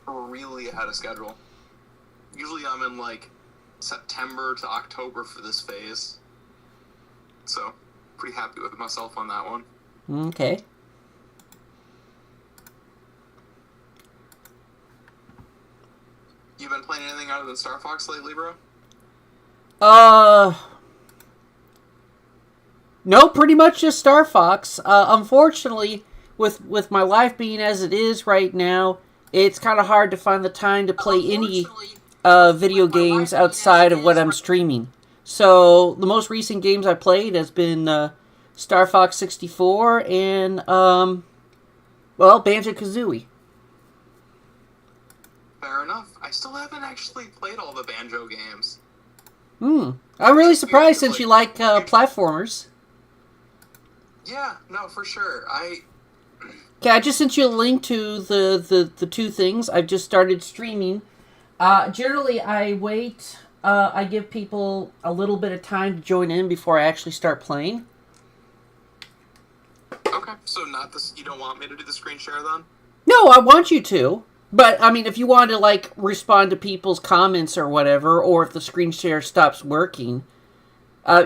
really ahead of schedule. Usually I'm in, like, September to October for this phase. So, pretty happy with myself on that one. Okay. You been playing anything other than Star Fox lately, bro? No, pretty much just Star Fox. Unfortunately, with my life being as it is right now, it's kind of hard to find the time to play any video games outside of what I'm streaming. So the most recent games I played has been Star Fox 64 and Banjo-Kazooie. Fair enough. I still haven't actually played all the Banjo games. I'm really surprised since you like platformers. Yeah, no, for sure. Okay, I just sent you a link to the two things. I've just started streaming. Generally, I wait. I give people a little bit of time to join in before I actually start playing. Okay, so not this. You don't want me to do the screen share then? No, I want you to. But, I mean, if you want to, like, respond to people's comments or whatever, or if the screen share stops working...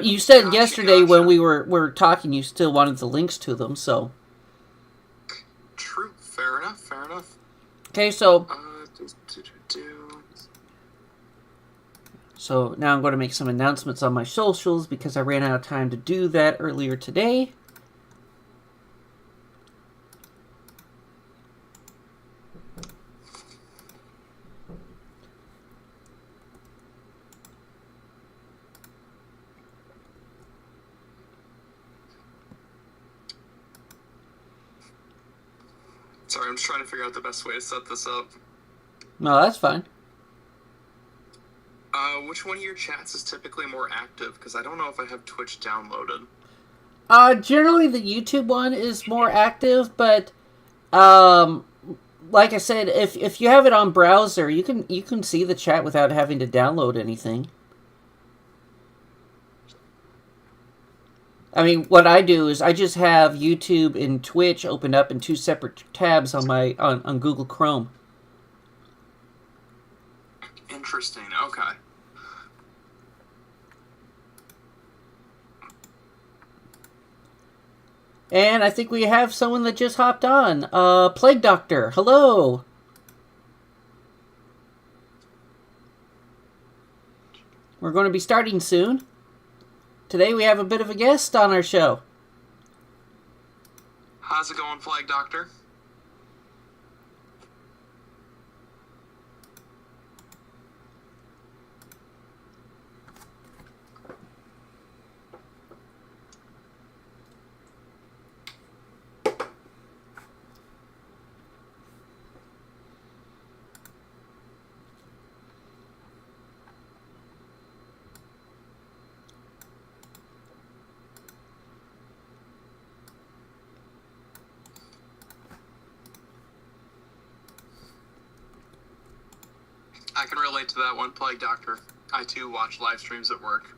you said yesterday when we were talking you still wanted the links to them, so... True. Fair enough, fair enough. Okay, so... So, now I'm going to make some announcements on my socials because I ran out of time to do that earlier today. Sorry, I'm just trying to figure out the best way to set this up. No, that's fine. Which one of your chats is typically more active? Because I don't know if I have Twitch downloaded. Generally the YouTube one is more active, but like I said, if you have it on browser, you can see the chat without having to download anything. I mean, what I do is I just have YouTube and Twitch opened up in two separate tabs on my on Google Chrome. Interesting. Okay. And I think we have someone that just hopped on. Plague Doctor, hello. We're going to be starting soon. Today we have a bit of a guest on our show. How's it going, Flag Doctor? I can relate to that one, Plague Doctor. I too watch live streams at work.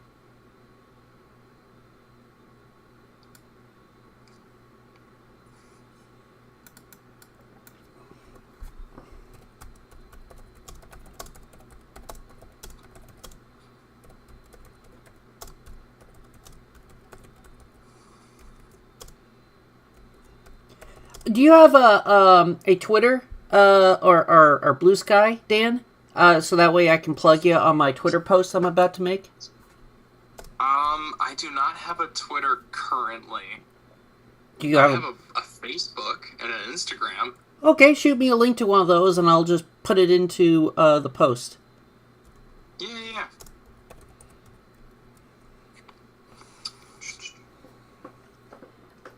Do you have a Twitter or Blue Sky, Dan? So that way I can plug you on my Twitter post I'm about to make? I do not have a Twitter currently. Do you I have have a Facebook and an Instagram. Okay, shoot me a link to one of those and I'll just put it into the post. Yeah.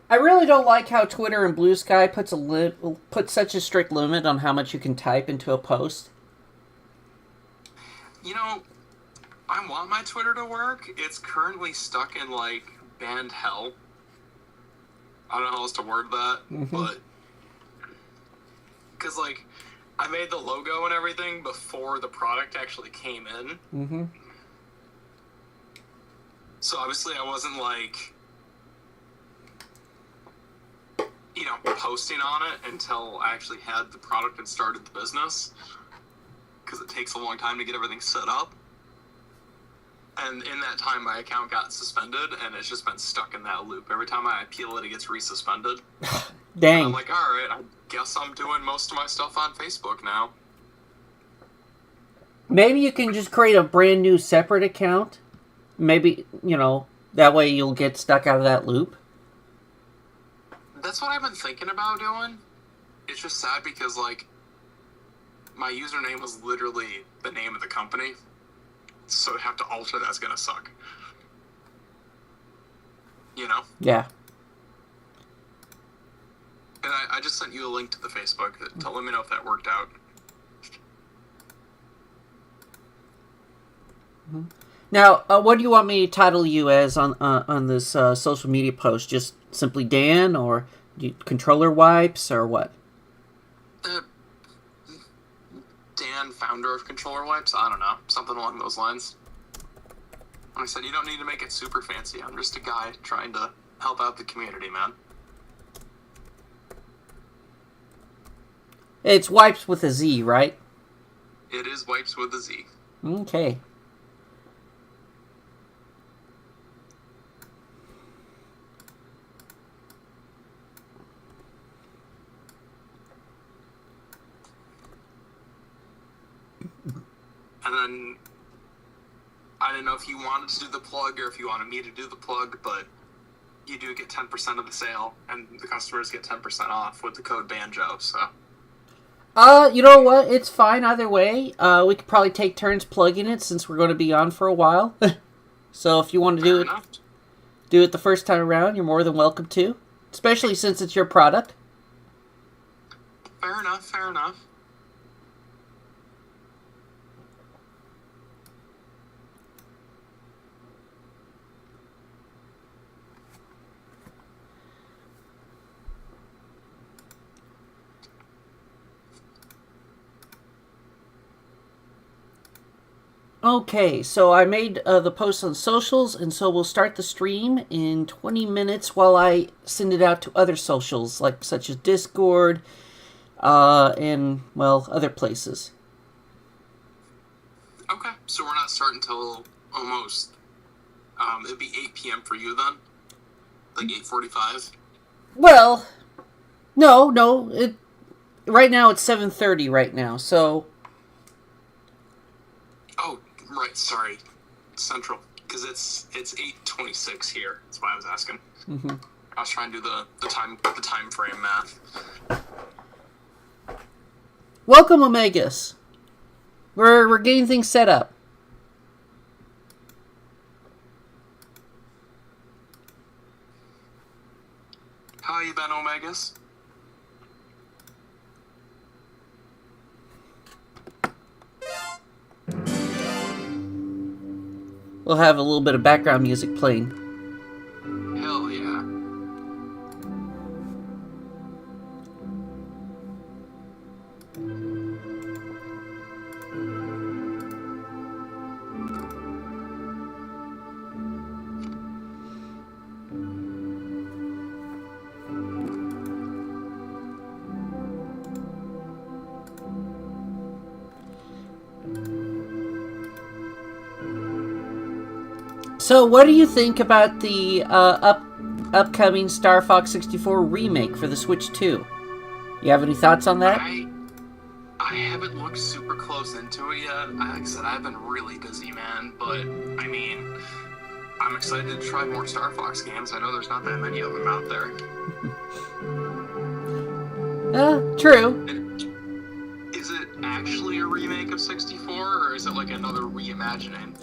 I really don't like how Twitter and Blue Sky puts such a strict limit on how much you can type into a post. You know, I want my Twitter to work. It's currently stuck in, like, banned hell. I don't know how else to word that, but... Because, like, I made the logo and everything before the product actually came in. So, obviously, I wasn't, like... posting on it until I actually had the product and started the business, because it takes a long time to get everything set up. And in that time, my account got suspended, and it's just been stuck in that loop. Every time I appeal it, it gets resuspended. Dang. And I'm like, all right, I guess I'm doing most of my stuff on Facebook now. Maybe you can just create a brand new separate account. Maybe, that way you'll get stuck out of that loop. That's what I've been thinking about doing. It's just sad because, like, my username was literally the name of the company. So to have to alter that's gonna suck. Yeah. And I just sent you a link to the Facebook to let me know if that worked out. Now, what do you want me to title you as on this social media post? Just simply Dan, or controller wipes, or what? Dan, founder of Controller Wipes? I don't know. Something along those lines. Like I said, you don't need to make it super fancy. I'm just a guy trying to help out the community, man. It's wipes with a Z, right? It is Wipes with a Z. Okay. And then, I don't know if you wanted to do the plug or if you wanted me to do the plug, but you do get 10% of the sale, and the customers get 10% off with the code BANJO, so. You know what? It's fine either way. We could probably take turns plugging it since we're going to be on for a while. So if you want to do it the first time around, you're more than welcome to. Especially since it's your product. Fair enough, fair enough. Okay, so I made the post on socials, and so we'll start the stream in 20 minutes while I send it out to other socials, like such as Discord, and, well, other places. Okay, so we're not starting until almost, it'd be 8 p.m. for you then? Like 8:45? Well, no, right now it's 7:30 right now, so... Oh, right, sorry. Central, because it's 8:26 here. That's why I was asking. Mm-hmm. I was trying to do the time frame math. Welcome, Omegas. We're getting things set up. How you been, Omegas? We'll have a little bit of background music playing. Hell yeah. So, what do you think about the upcoming Star Fox 64 remake for the Switch 2? You have any thoughts on that? I haven't looked super close into it yet. Like I said, I've been really busy, man. But, I mean, I'm excited to try more Star Fox games. I know there's not that many of them out there. True. Is it actually a remake of 64, or is it like another reimagining?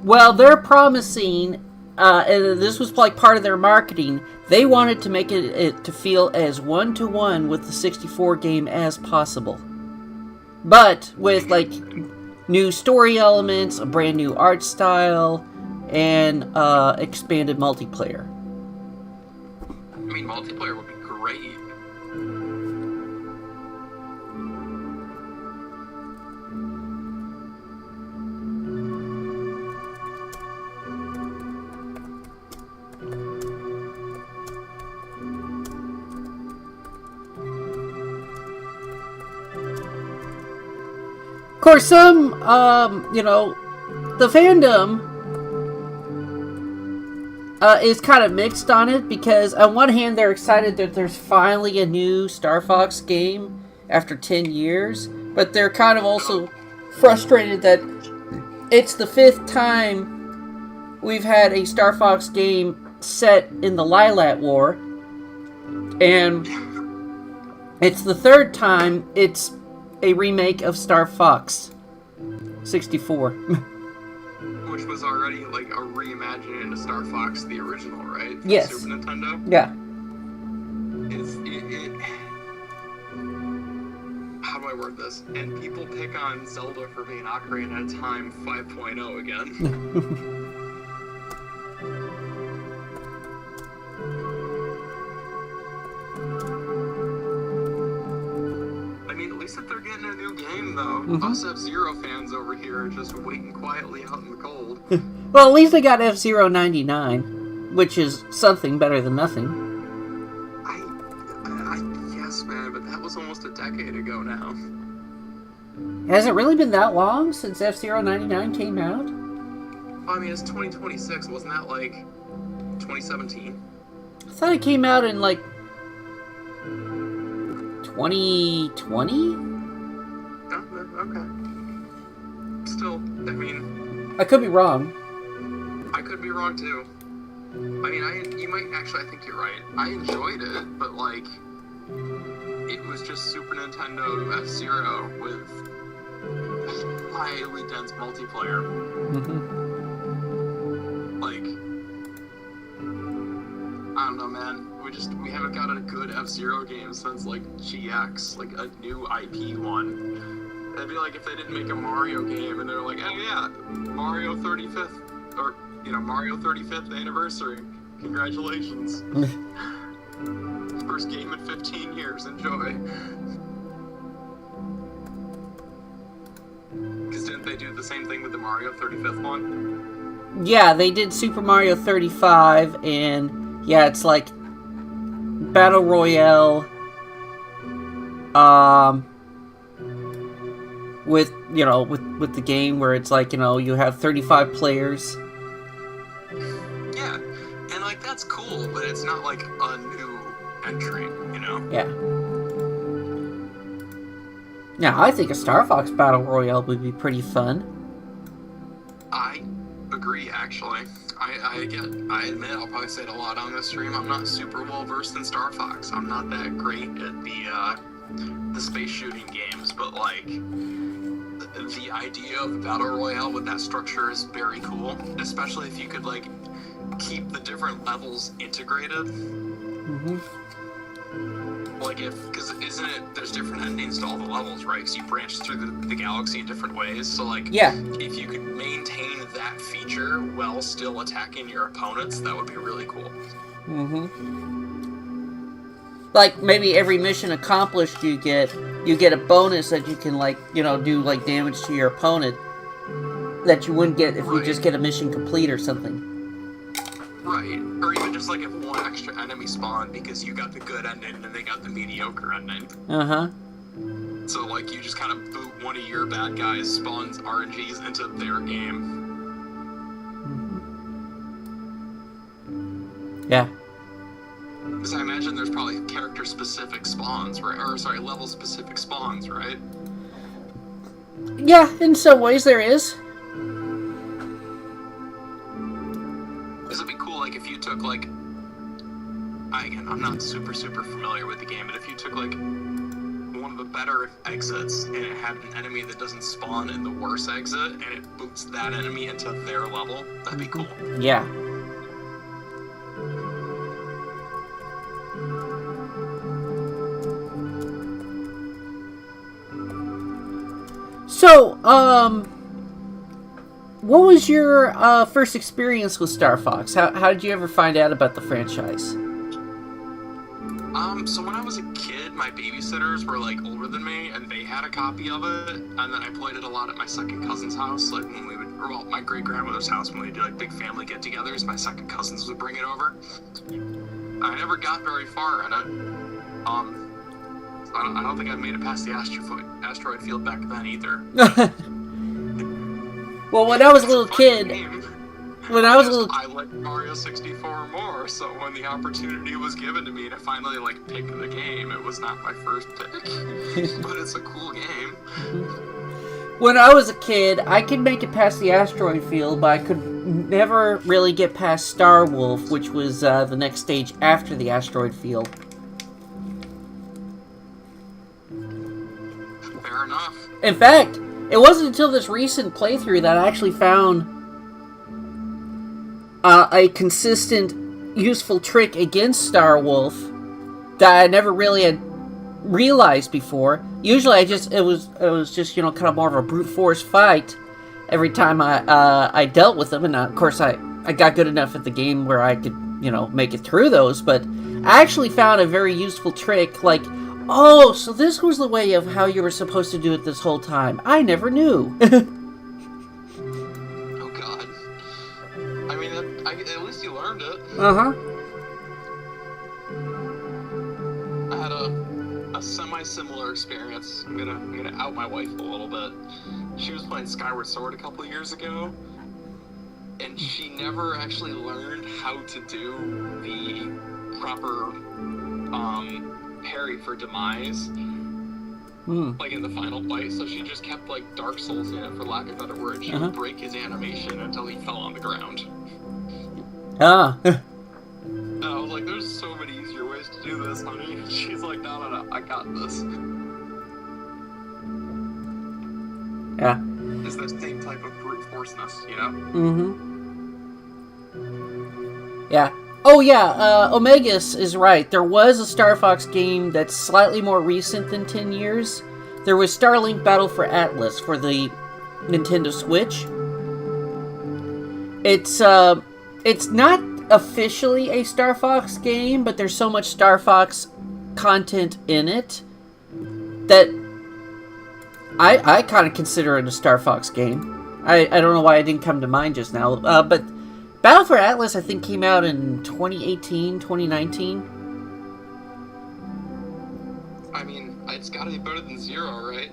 Well, they're promising, and this was like part of their marketing, they wanted to make it to feel as one-to-one with the 64 game as possible. But with, like, new story elements, a brand new art style, and expanded multiplayer. I mean, multiplayer would be great. Of course, some, the fandom is kind of mixed on it, because on one hand they're excited that there's finally a new Star Fox game after 10 years, but they're kind of also frustrated that it's the 5th time we've had a Star Fox game set in the Lilat War, and it's the 3rd time it's a remake of Star Fox 64. Which was already like a reimagining of Star Fox, the original, right? Yes. Super Nintendo? Yeah. How do I word this? And people pick on Zelda for being Ocarina of Time 5.0 again. At least if they're getting a new game, though. Us F-Zero fans over here are just waiting quietly out in the cold. Well, at least they got F-Zero 99, which is something better than nothing. I guess, man, but that was almost a decade ago now. Has it really been that long since F-Zero 99 came out? Well, I mean, it's 2026. Wasn't that, like, 2017? I thought it came out in, like, 2020? Oh, okay. Still, I mean... I could be wrong. I could be wrong, too. I mean, you might actually, I think you're right. I enjoyed it, but, like, it was just Super Nintendo F-Zero with highly dense multiplayer. Like, I don't know, man. We haven't got a good F-Zero game since, like, GX, like, a new IP one. It'd be like if they didn't make a Mario game and they're like, oh yeah, Mario 35th, or, Mario 35th anniversary. Congratulations. First game in 15 years, enjoy. Because didn't they do the same thing with the Mario 35th one? Yeah, they did Super Mario 35, and yeah, it's like Battle Royale, with the game where it's like, you have 35 players. Yeah, and like that's cool, but it's not like a new entry, Yeah. Now, I think a Star Fox Battle Royale would be pretty fun. I agree, actually. I admit, I'll probably say it a lot on this stream, I'm not super well versed in Star Fox. I'm not that great at the space shooting games, but like the idea of Battle Royale with that structure is very cool, especially if you could like keep the different levels integrated. Like because isn't it, there's different endings to all the levels, right? Because you branch through the galaxy in different ways, so like, yeah, if you could maintain that feature while still attacking your opponents, that would be really cool. Like, maybe every mission accomplished you get a bonus that you can, like, do, like, damage to your opponent that you wouldn't get if you just get a mission complete or something. Right, or even just like if one extra enemy spawned because you got the good ending and they got the mediocre ending. So like you just kind of boot one of your bad guys, spawns RNGs into their game. Yeah. Because I imagine there's probably character-specific spawns, right? Or sorry, level-specific spawns, right? Yeah, in some ways there is. This would be cool, like, if you took, like... Again, I'm not super familiar with the game, but if you took, like, one of the better exits, and it had an enemy that doesn't spawn in the worst exit, and it boots that enemy into their level, that'd be cool. Yeah. So, what was your first experience with Star Fox? How did you ever find out about the franchise? So when I was a kid, my babysitters were, like, older than me, and they had a copy of it, and then I played it a lot at my second cousin's house, like, when we would, or, well, my great-grandmother's house, when we did, like, big family get-togethers, my second cousins would bring it over. I never got very far in it. I don't think I made it past the asteroid field back then either. Well, when I was a little kid, I like Mario 64 more, so when the opportunity was given to me to finally like pick the game, it was not my first pick, but it's a cool game. When I was a kid, I could make it past the asteroid field, but I could never really get past Star Wolf, which was the next stage after the asteroid field. Fair enough. In fact, it wasn't until this recent playthrough that I actually found a consistent, useful trick against Star Wolf that I never really had realized before. Usually, it was just kind of more of a brute force fight every time I dealt with them, and of course I got good enough at the game where I could make it through those. But I actually found a very useful trick, like, oh, so this was the way of how you were supposed to do it this whole time. I never knew. Oh God. I mean, at least you learned it. Uh-huh. I had a semi-similar experience. I'm gonna out my wife a little bit. She was playing Skyward Sword a couple of years ago, and she never actually learned how to do the proper parry for demise, like in the final fight. So she just kept like Dark Souls in it, for lack of a better word. She would break his animation until he fell on the ground. Ah. And I was like, there's so many easier ways to do this, honey. And she's like, no, I got this. Yeah. It's that same type of brute forceness, Yeah. Oh yeah, Omegas is right. There was a Star Fox game that's slightly more recent than 10 years. There was Starlink Battle for Atlas for the Nintendo Switch. It's not officially a Star Fox game, but there's so much Star Fox content in it that I kind of consider it a Star Fox game. I don't know why it didn't come to mind just now, but Battle for Atlas, I think, came out in 2018, 2019. I mean, it's gotta be better than Zero, right?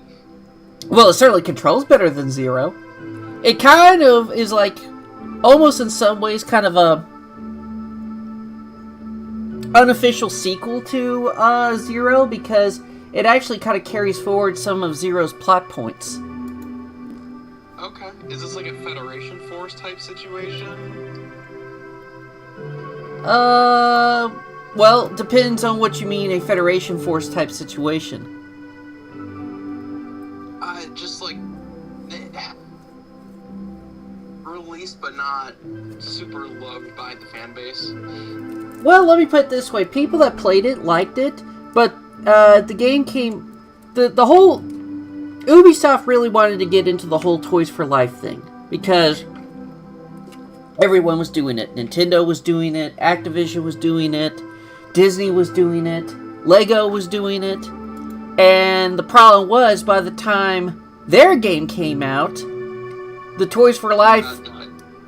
Well, it certainly controls better than Zero. It kind of is like, almost in some ways, kind of a unofficial sequel to Zero, because it actually kind of carries forward some of Zero's plot points. Okay. Is this like a Federation Force type situation? Well, depends on what you mean, a Federation Force type situation. Just like released but not super loved by the fan base. Well, let me put it this way. People that played it liked it, but the game came... The whole... Ubisoft really wanted to get into the whole Toys for Life thing, because everyone was doing it. Nintendo was doing it, Activision was doing it, Disney was doing it, Lego was doing it, and the problem was, by the time their game came out, the Toys for Life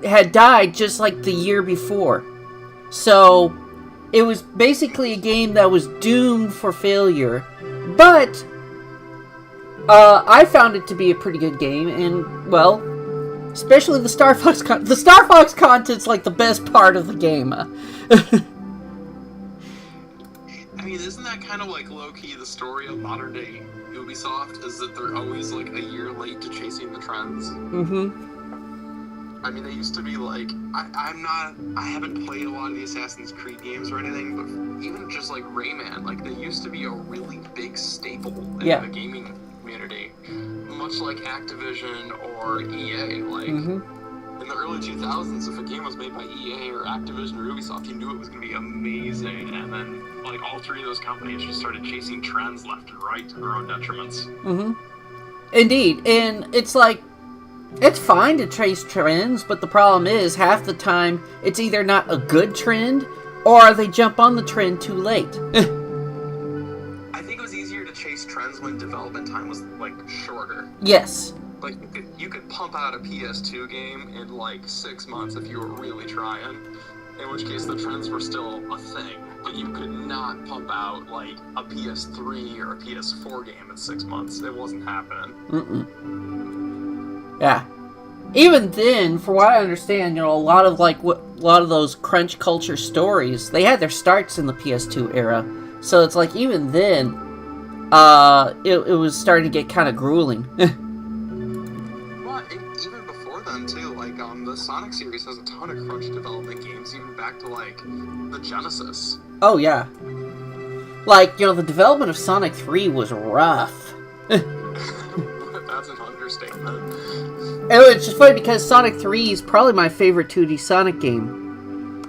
had died just like the year before. So, it was basically a game that was doomed for failure, but I found it to be a pretty good game, and, well, especially the Star Fox the Star Fox content's like the best part of the game. I mean, isn't that kind of like low-key the story of modern-day Ubisoft, is that they're always like a year late to chasing the trends? I mean, they used to be like, I haven't played a lot of the Assassin's Creed games or anything, but even just like Rayman, like they used to be a really big staple in the gaming community, much like Activision or EA. Like in the early 2000s, if a game was made by EA or Activision or Ubisoft, you knew it was going to be amazing, and then like all three of those companies just started chasing trends left and right to their own detriments. Indeed, and it's like, it's fine to chase trends, but the problem is, half the time, it's either not a good trend, or they jump on the trend too late. I think it was easier to chase trends when development time was, like, shorter. Yes. Like, you could pump out a PS2 game in, like, 6 months if you were really trying. in which case the trends were still a thing, but you could not pump out like a PS3 or a PS4 game in 6 months. It wasn't happening. Yeah. Even then, for what I understand, a lot of those crunch culture stories, they had their starts in the PS2 era. So it's like even then, it was starting to get kind of grueling. Well, even before then too, like the Sonic series has a ton of crunch development games, even back to like the Genesis. Oh yeah. Like, the development of Sonic 3 was rough. That's an understatement. It's just funny because Sonic 3 is probably my favorite 2D Sonic game.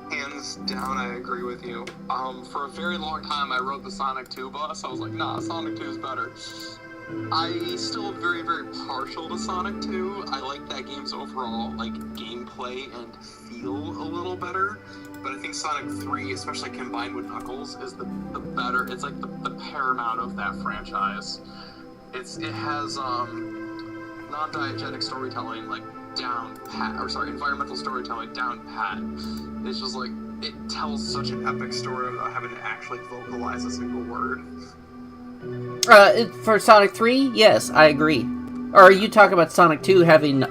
Hands down, I agree with you. For a very long time, I rode the Sonic 2 bus. I was like, nah, Sonic 2 is better. I still very, very partial to Sonic 2. I like that game's overall, like, gameplay and feel a little better. But I think Sonic 3, especially combined with Knuckles, is the better. It's like the paramount of that franchise. It has non-diegetic storytelling like down pat, environmental storytelling down pat. It's just like it tells such an epic story without having to actually vocalize a single word. For Sonic 3, yes, I agree. Or are you talking about Sonic 2 having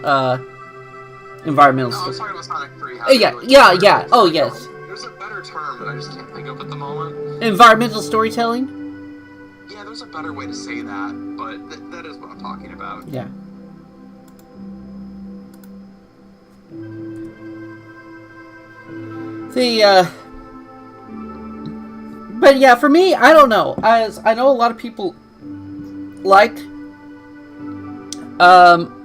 environmental No, I was story? talking about Sonic 3. Yeah. Oh, yes. There's a better term that I just can't think of at the moment. Environmental storytelling? Yeah, there's a better way to say that, but that is what I'm talking about. Yeah. But yeah, for me, I don't know. As I know a lot of people liked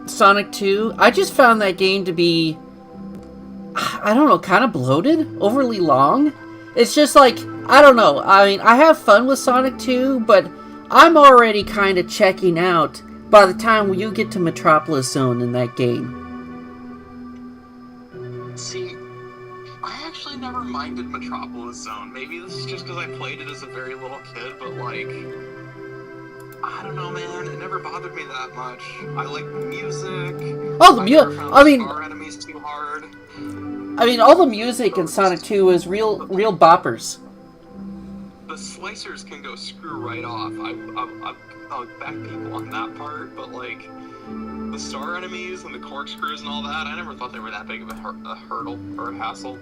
Sonic 2. I just found that game to be, I don't know, kind of bloated, overly long. It's just like, I don't know. I mean, I have fun with Sonic 2, but I'm already kind of checking out by the time you get to Metropolis Zone in that game. See, I actually never minded Metropolis Zone. Maybe this is just because I played it as a very little kid, but like, I don't know, man. It never bothered me that much. I like the music. Oh, the music! I mean, star enemies too hard. I mean, all the music in Sonic 2 is real boppers. The slicers can go screw right off. I'll back people on that part, but like the star enemies and the corkscrews and all that, I never thought they were that big of a hurdle or a hassle.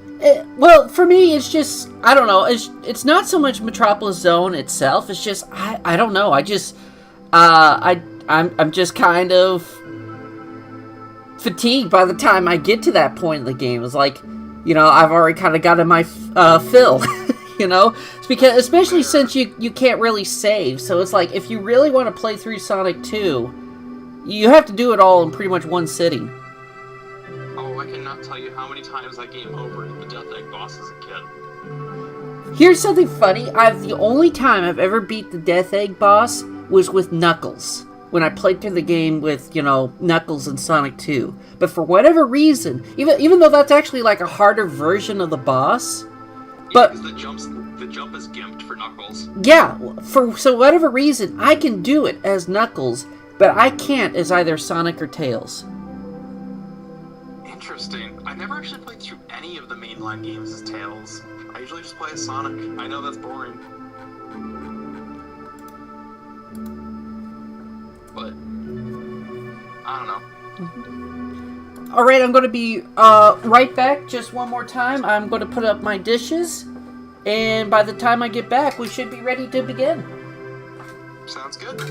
Well, for me, it's just, I don't know. It's not so much Metropolis Zone itself. It's just I don't know. I just I'm just kind of fatigued by the time I get to that point in the game. It's like, I've already kind of gotten my fill. It's because, especially since you can't really save, so it's like if you really want to play through Sonic 2, you have to do it all in pretty much one sitting. Oh, I cannot tell you how many times I game over the Death Egg boss as a kid. Here's something funny. The only time I've ever beat the Death Egg boss was with Knuckles, when I played through the game with, Knuckles and Sonic 2. But for whatever reason, even though that's actually like a harder version of the boss, but the jump is gimped for Knuckles. Yeah, so whatever reason, I can do it as Knuckles, but I can't as either Sonic or Tails. Interesting. I never actually played through any of the mainline games as Tails. I usually just play as Sonic. I know that's boring. But I don't know. Alright, I'm going to be right back just one more time. I'm going to put up my dishes, and by the time I get back, we should be ready to begin. Sounds good.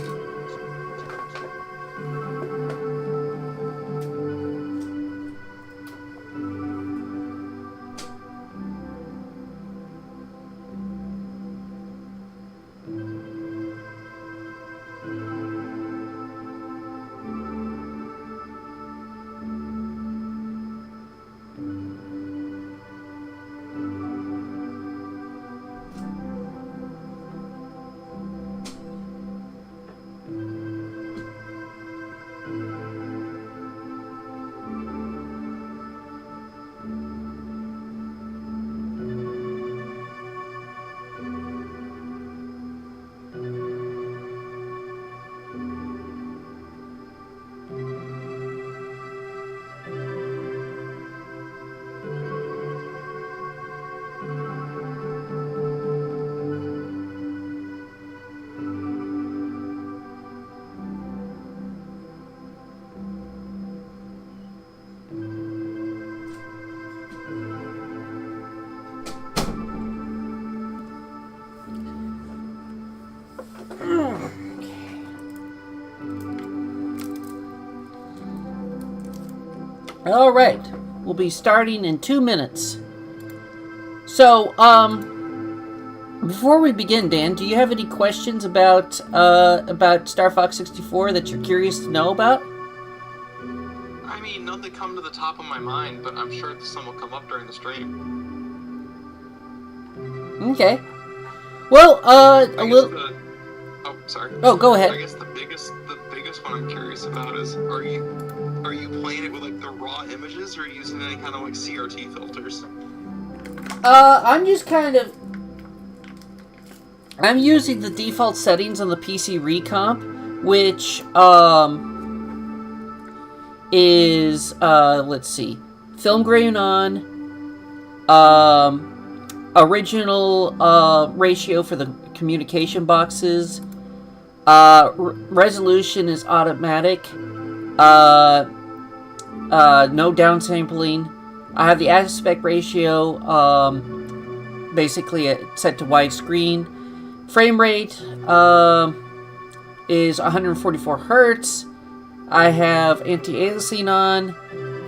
All right, we'll be starting in 2 minutes. So, before we begin, Dan, do you have any questions about Star Fox 64 that you're curious to know about? I mean, none that come to the top of my mind, but I'm sure some will come up during the stream. Okay. Well, a little. Oh, sorry. Oh, go ahead. I guess the biggest one I'm curious about is, are you playing it with like the raw images, or are you using any kind of like CRT filters? I'm just kind of. I'm using the default settings on the PC Recomp, which is let's see, film grain on, original ratio for the communication boxes, resolution is automatic, no downsampling. I have the aspect ratio basically set to widescreen. Frame rate is 144 hertz. I have anti-aliasing on,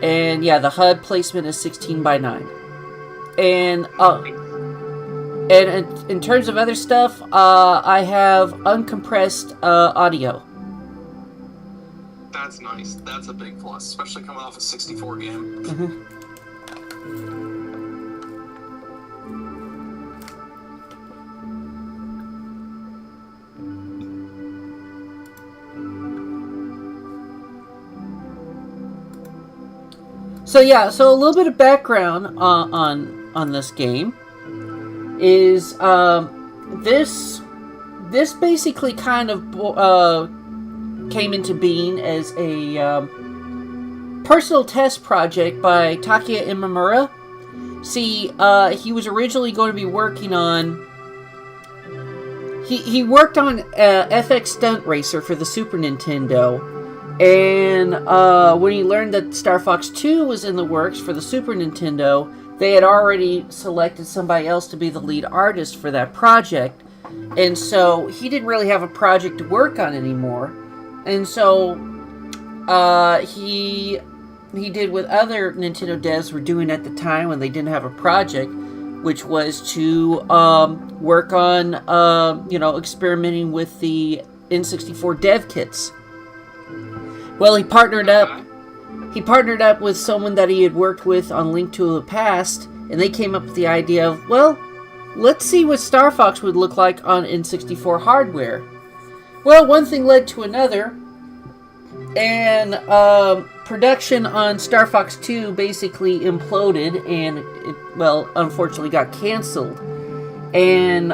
and yeah, the HUD placement is 16:9. And in terms of other stuff, I have uncompressed audio. That's nice. That's a big plus, especially coming off a 64 game. Mm-hmm. So yeah, so a little bit of background on this game is this basically kind of came into being as a personal test project by Takeya Imamura. See, he was originally going to be working on. He worked on FX Stunt Racer for the Super Nintendo. And when he learned that Star Fox 2 was in the works for the Super Nintendo, they had already selected somebody else to be the lead artist for that project. And so he didn't really have a project to work on anymore. And so he did what other Nintendo devs were doing at the time when they didn't have a project, which was to work on experimenting with the N64 dev kits. Well, he partnered up with someone that he had worked with on Link to the Past, and they came up with the idea of, well, let's see what Star Fox would look like on N64 hardware. Well, one thing led to another, and production on Star Fox 2 basically imploded, and it, unfortunately got canceled. And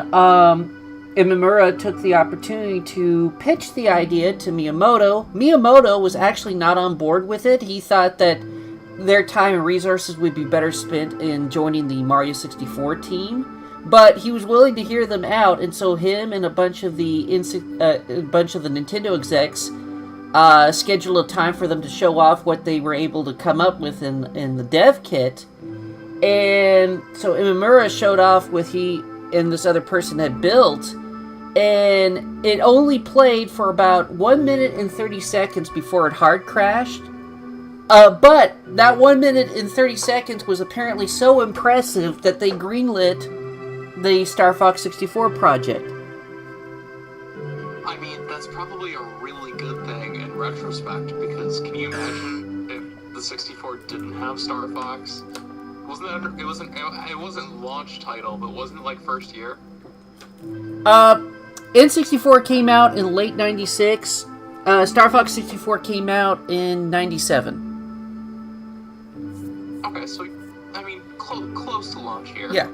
Imamura took the opportunity to pitch the idea to Miyamoto. Miyamoto was actually not on board with it. He thought that their time and resources would be better spent in joining the Mario 64 team, but he was willing to hear them out, and so him and a bunch of the Nintendo execs scheduled a time for them to show off what they were able to come up with in the dev kit. And so Imamura showed off what he and this other person had built, and it only played for about 1 minute and 30 seconds before it hard crashed. But that 1 minute and 30 seconds was apparently so impressive that they greenlit the Star Fox 64 project. I mean, that's probably a really good thing in retrospect, because can you imagine if the 64 didn't have Star Fox? It wasn't launch title, but wasn't it like first year? N64 came out in late 96. Star Fox 64 came out in 97. Okay, so, I mean, close to launch here. Yeah.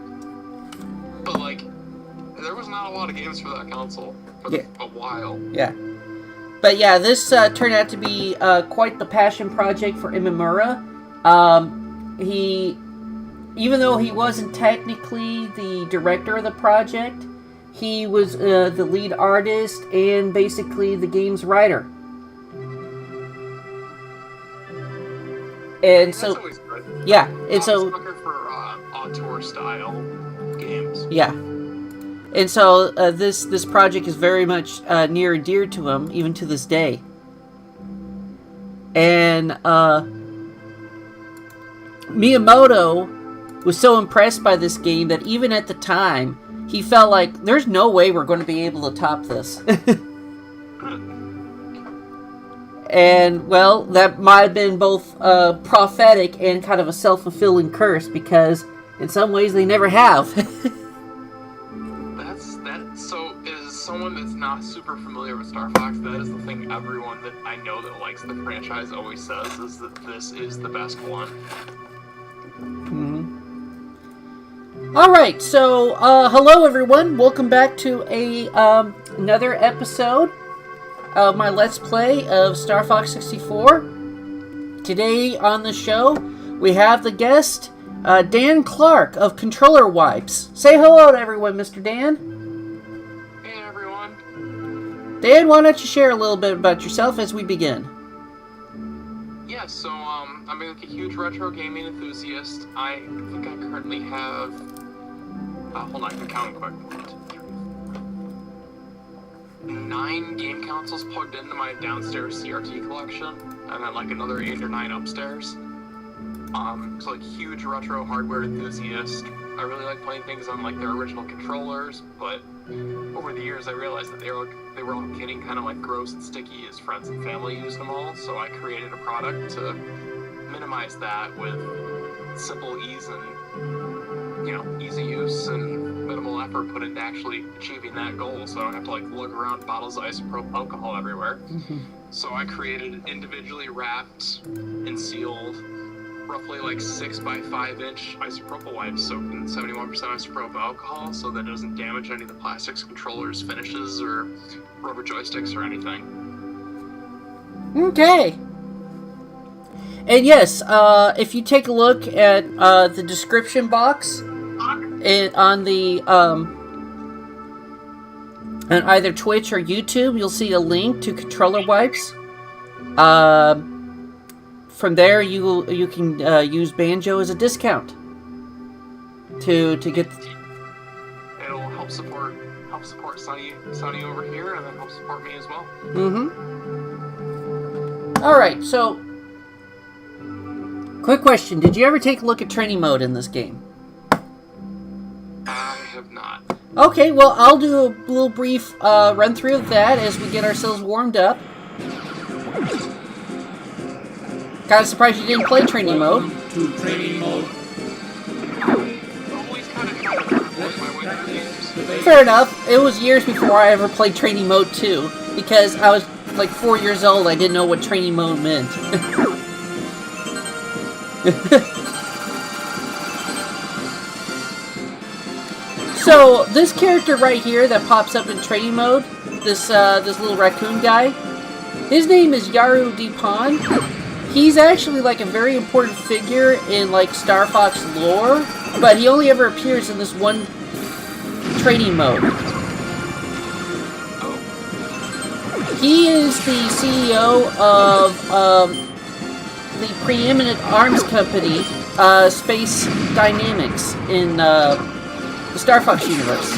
But, like, there was not a lot of games for that console for a while. Yeah. But yeah, this turned out to be quite the passion project for Imamura. Even though he wasn't technically the director of the project, he was the lead artist and basically the game's writer. And that's so, always good. yeah, and I so was looking for auteur style games. yeah, and so this project is very much near and dear to him, even to this day. And Miyamoto was so impressed by this game that even at the time, he felt like there's no way we're going to be able to top this. And, well, that might have been both prophetic and kind of a self-fulfilling curse, because in some ways they never have. So, as someone that's not super familiar with Star Fox, that is the thing everyone that I know that likes the franchise always says, is that this is the best one. Mm-hmm. Alright, so, hello everyone, welcome back to another episode of my Let's Play of Star Fox 64. Today on the show, we have the guest, Dan Clark of Controller Wipes. Say hello to everyone, Mr. Dan. Hey everyone. Dan, why don't you share a little bit about yourself as we begin? Yeah, so, I'm like a huge retro gaming enthusiast. I think I currently have... hold on, I can count quick. 9 game consoles plugged into my downstairs CRT collection, and then like another 8 or 9 upstairs. So like huge retro hardware enthusiast. I really like playing things on like their original controllers, but over the years I realized that they were all getting kind of like gross and sticky as friends and family used them all, so I created a product to minimize that with simple ease and, easy use and minimal effort put into actually achieving that goal, so I don't have to like lug around bottles of isopropyl alcohol everywhere. Mm-hmm. So I created individually wrapped and sealed roughly like 6 by 5 inch isopropyl wipes soaked in 71% isopropyl alcohol, so that it doesn't damage any of the plastics, controllers, finishes, or rubber joysticks or anything. Okay. And yes, if you take a look at the description box on the on either Twitch or YouTube, you'll see a link to Controller Wipes. From there, you can use Banjo as a discount to get. It'll help support Sonny over here, and then help support me as well. Mm-hmm. All right, so quick question: did you ever take a look at training mode in this game? I have not. Okay, well, I'll do a little brief run through of that as we get ourselves warmed up. Kind of surprised you didn't play training mode. To training mode. Always kind of trying to force my way through games. Fair enough. It was years before I ever played training mode 2, because I was like 4 years old. I didn't know what training mode meant. So this character right here that pops up in training mode, this little raccoon guy, his name is Yaru Deepon. He's actually like a very important figure in like Star Fox lore, but he only ever appears in this one training mode. He is the CEO of the preeminent arms company, Space Dynamics, in the Star Fox universe.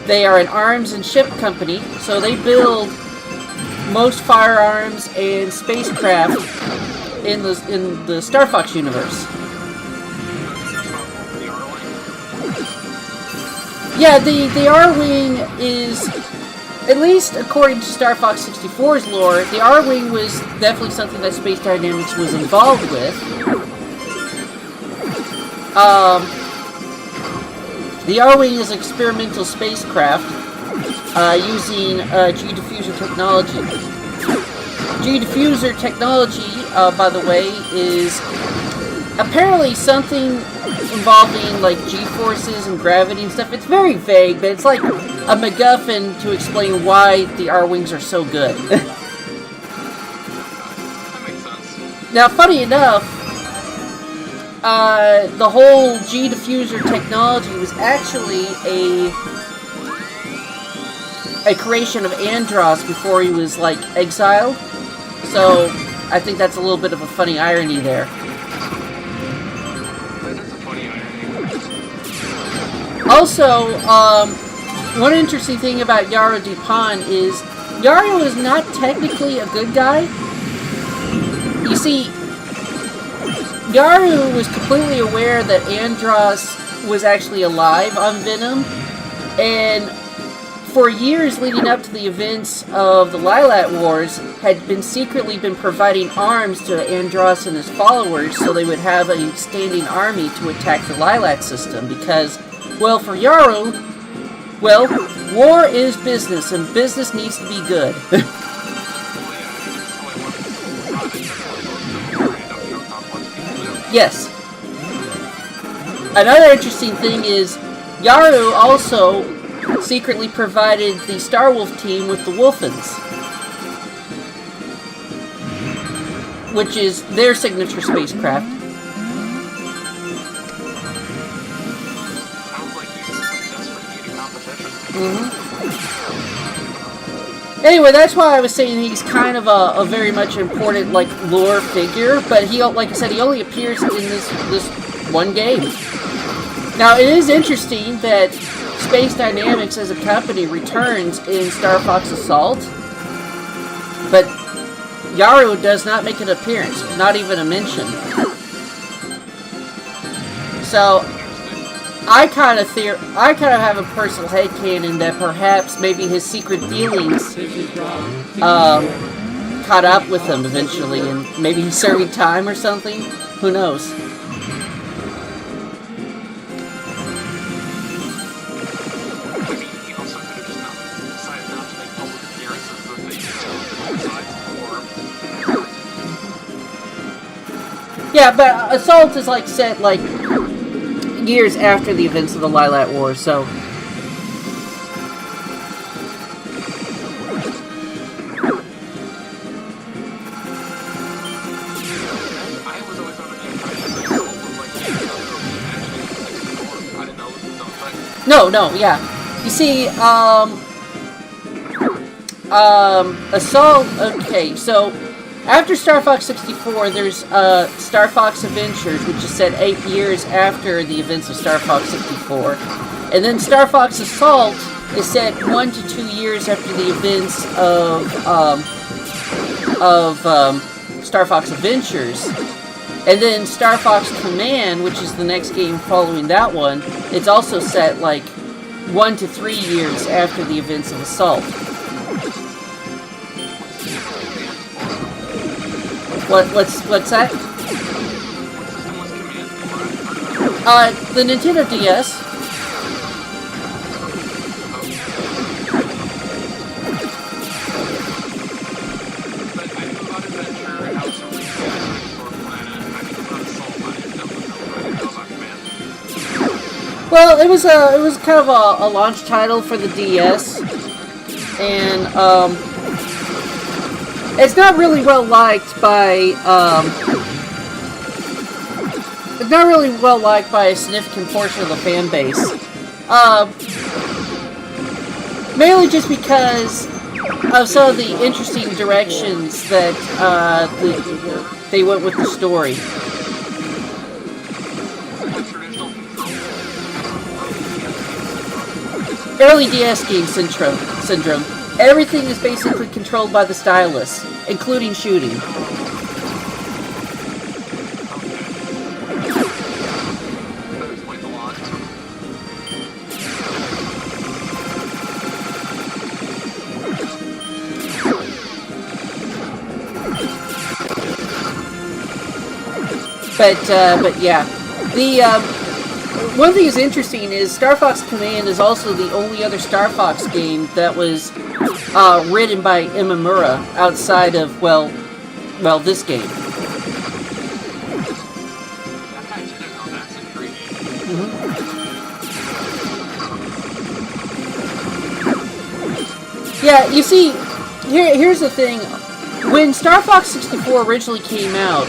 They are an arms and ship company, so they build most firearms and spacecraft in the Star Fox universe. Yeah, the R-Wing is, at least according to Star Fox 64's lore, the R-Wing was definitely something that Space Dynamics was involved with. The R-Wing is an experimental spacecraft using G-diffuser technology. G-diffuser technology, by the way, is apparently something involving like G-forces and gravity and stuff. It's very vague, but it's like a MacGuffin to explain why the R-Wings are so good. That makes sense. Now, funny enough, the whole G-diffuser technology was actually a creation of Andros before he was like exiled. So I think that's a little bit of a funny irony there. That is a funny irony. Also, one interesting thing about Yaru Deepon is Yaru is not technically a good guy. You see, Yaru was completely aware that Andros was actually alive on Venom, and for years leading up to the events of the Lilat Wars, had been secretly providing arms to Andros and his followers so they would have a standing army to attack the Lilat system. Because, well, for Yaru, well, war is business, and business needs to be good. Yes. Another interesting thing is, Yaru also secretly provided the Starwolf team with the Wolfens, which is their signature spacecraft. Sounds like he's desperate to get a competition. Anyway, that's why I was saying he's kind of a very much important, like, lore figure, but he, like I said, he only appears in this one game. Now, it is interesting that Space Dynamics as a company returns in Star Fox Assault, but Yaru does not make an appearance, not even a mention. So, I kind of have a personal headcanon that perhaps maybe his secret dealings caught up with him eventually, and maybe he's serving time or something. Who knows? Yeah, but Assault is like set like years after the events of the Lilat War, so no, yeah. You see, Assault. Okay, so after Star Fox 64, there's Star Fox Adventures, which is set 8 years after the events of Star Fox 64. And then Star Fox Assault is set 1 to 2 years after the events of Star Fox Adventures. And then Star Fox Command, which is the next game following that one, it's also set like 1 to 3 years after the events of Assault. What's that? The Nintendo DS. Well, it was kind of a launch title for the DS, and it's not really well liked by a significant portion of the fan base. Mainly just because of some of the interesting directions that they went with the story. Early DS game syndrome. Everything is basically controlled by the stylus, including shooting. But yeah, the one thing that's interesting is Star Fox Command is also the only other Star Fox game that was written by Imamura outside of well, this game. Yeah, you see, here's the thing. When Star Fox 64 originally came out,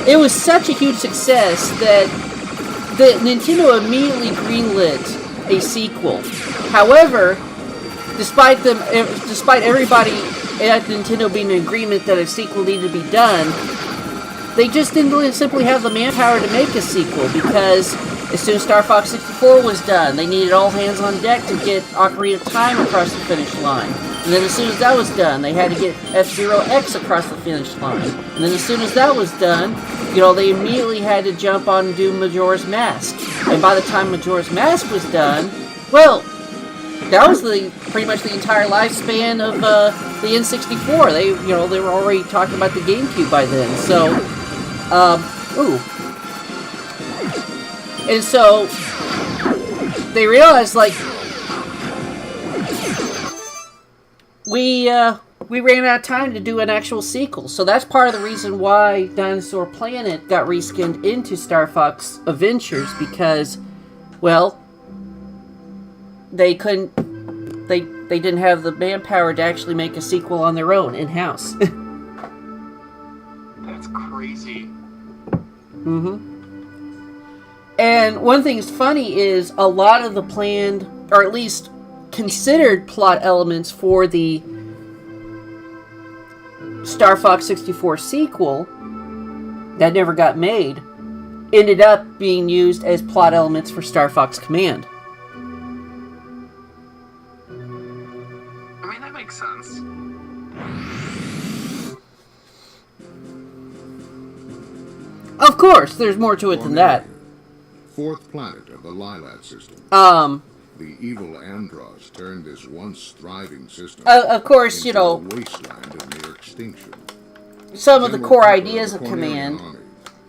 it was such a huge success that Nintendo immediately greenlit a sequel. However, despite everybody at Nintendo being in agreement that a sequel needed to be done, they just didn't simply have the manpower to make a sequel, because as soon as Star Fox 64 was done, they needed all hands on deck to get Ocarina of Time across the finish line. And then as soon as that was done, they had to get F-Zero X across the finish line. And then as soon as that was done, you know, they immediately had to jump on and do Majora's Mask. And by the time Majora's Mask was done, well, that was pretty much the entire lifespan of the N64. They were already talking about the GameCube by then. So, and so they realized, like, we ran out of time to do an actual sequel. So that's part of the reason why Dinosaur Planet got reskinned into Star Fox Adventures, because, well, they didn't have the manpower to actually make a sequel on their own in-house. That's crazy. And one thing that's funny is a lot of the planned, or at least considered, plot elements for the Star Fox 64 sequel that never got made ended up being used as plot elements for Star Fox Command. I mean, that makes sense. Of course, there's more to it than that. Fourth planet of the Lilat system. The evil Andross turned this once thriving system of course, you into know, a wasteland of near extinction. Some of the General core Pepper ideas the of Cornelian Command army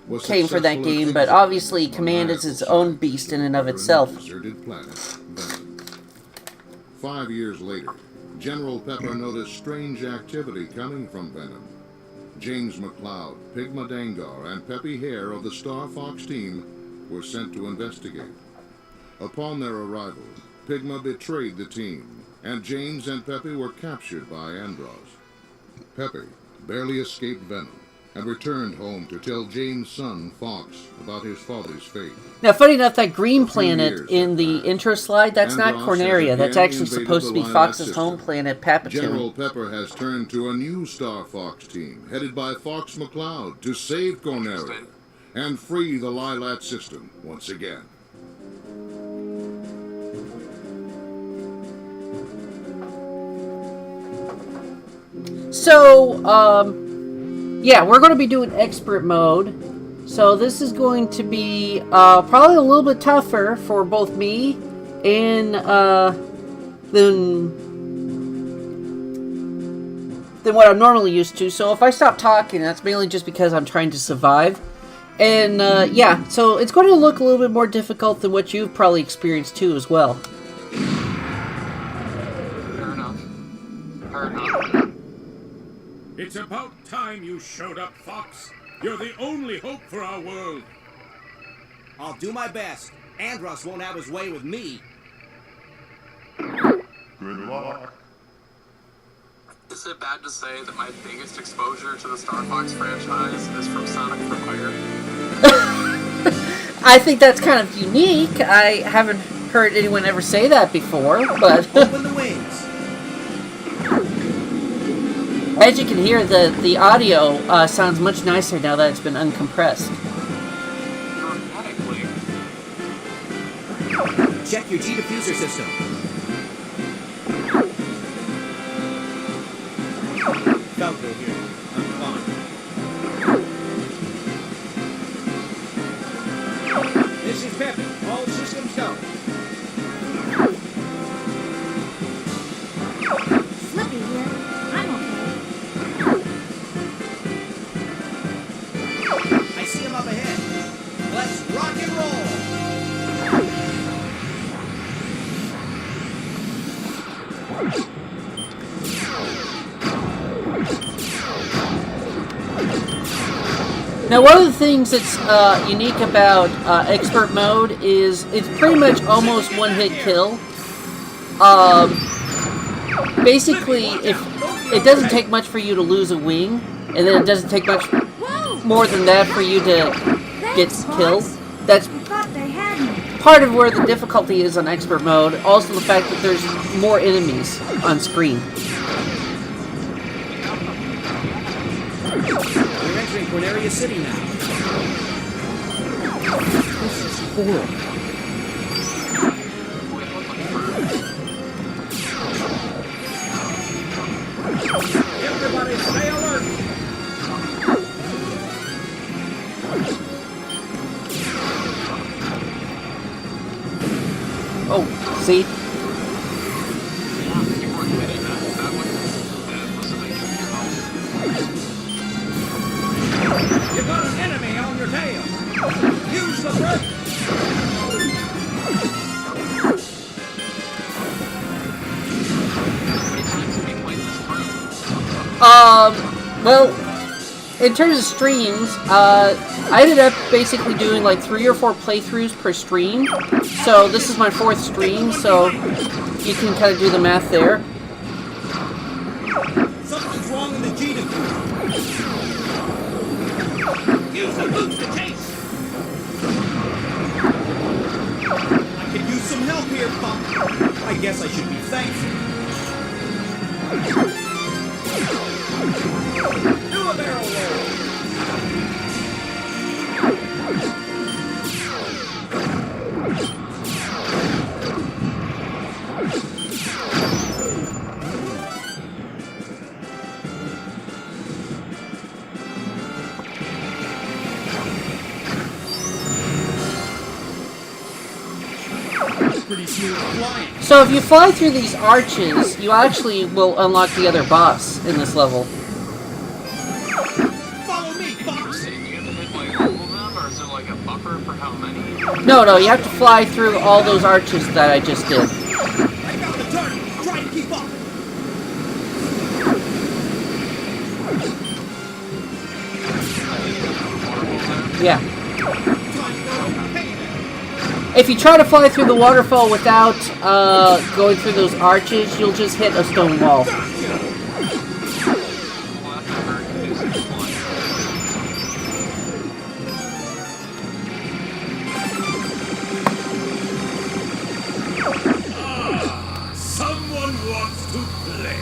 was came from that successful game, at but executing obviously Command is its own beast in and of itself. Deserted planet, Venom. 5 years later, General Pepper noticed strange activity coming from Venom. James McCloud, Pigma Dangar, and Peppy Hare of the Star Fox team were sent to investigate. Upon their arrival, Pigma betrayed the team, and James and Peppy were captured by Andross. Peppy barely escaped Venom and returned home to tell James' son, Fox, about his father's fate. Now, funny enough, that green planet in the intro slide, that's not Corneria. That's actually supposed to be Fox's home planet, Papatoon. General Pepper has turned to a new Star Fox team, headed by Fox McCloud, to save Corneria and free the Lilat system once again. So, yeah, we're going to be doing expert mode. So this is going to be probably a little bit tougher for both me and than what I'm normally used to. So if I stop talking, that's mainly just because I'm trying to survive. And yeah, so it's going to look a little bit more difficult than what you've probably experienced too as well. Fair enough. Fair enough. It's about time you showed up, Fox. You're the only hope for our world. I'll do my best. Andross won't have his way with me. Good luck. Is it bad to say that my biggest exposure to the Star Fox franchise is from Sonic the Fire? I think that's kind of unique. I haven't heard anyone ever say that before, but Open the wings. as you can hear, the audio sounds much nicer now that it's been uncompressed. Dramatically. Check your G diffuser system. Falco here. I'm on. This is Peppy. All systems go. Slippy here. I'm okay. I see him up ahead. Let's rock and roll. Now, one of the things that's unique about expert mode is it's pretty much almost one-hit kill. Basically, if it doesn't take much for you to lose a wing, and then it doesn't take much more than that for you to get killed. That's I thought they had me. part of where the difficulty is on expert mode. Also, the fact that there's more enemies on screen. We're entering Corneria City now. This is horrible. See? Yeah, you weren't kidding. That was a big deal in your house. You got an enemy on your tail. Use the brake. Well, in terms of streams, I ended up basically doing like 3 or 4 playthroughs per stream. So this is my 4th stream, so you can kind of do the math there. Something's wrong in the G diffuser. Use the boots to chase. I could use some help here, Pop. I guess I should be thankful. Do a barrel roll. Pretty smooth flying. So if you fly through these arches, you actually will unlock the other boss in this level. Follow me, Fox. You have to hit like all of them, or is there like a buffer for how many? No, you have to fly through all those arches that I just did. I got the target. Try to keep up. Yeah. Time for payday. If you try to fly through the waterfall without going through those arches, you'll just hit a stone wall. Well, that's not very conducive to flying. Someone wants to play.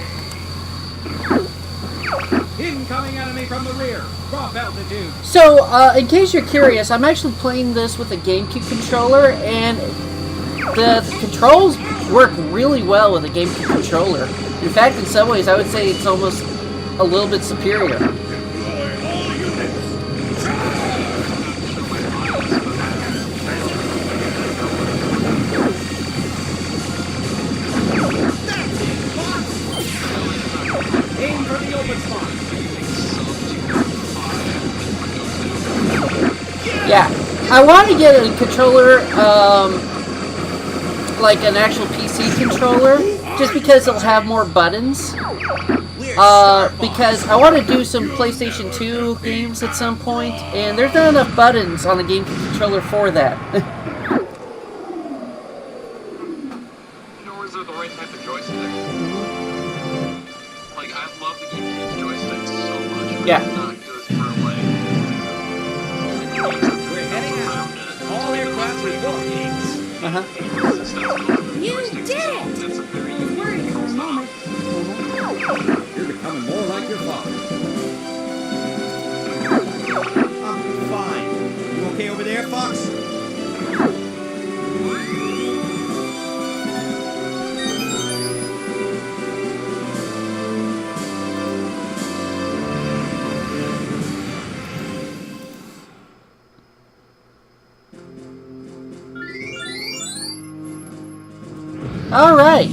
Incoming enemy from the rear. Drop altitude. So, in case you're curious, I'm actually playing this with a GameCube controller, and the controls work really well with a GameCube controller. In fact, in some ways, I would say it's almost a little bit superior. Deploy all units. That's it, Fox. Aim for the open spot. Yeah, I want to get a controller, like an actual PC controller, just because it'll have more buttons. Because I want to do some PlayStation 2 games at some point, and there's not enough buttons on the GameCube controller for that. Nor is there the right type of joystick. Like, I love the GameCube joysticks so much. But Yeah. it's not good for, like... We're heading out. All aircraft report. Uh-huh. You did it! It's a very I was worried for a moment. You're becoming more like your father. I'm fine. You okay over there, Fox? All right.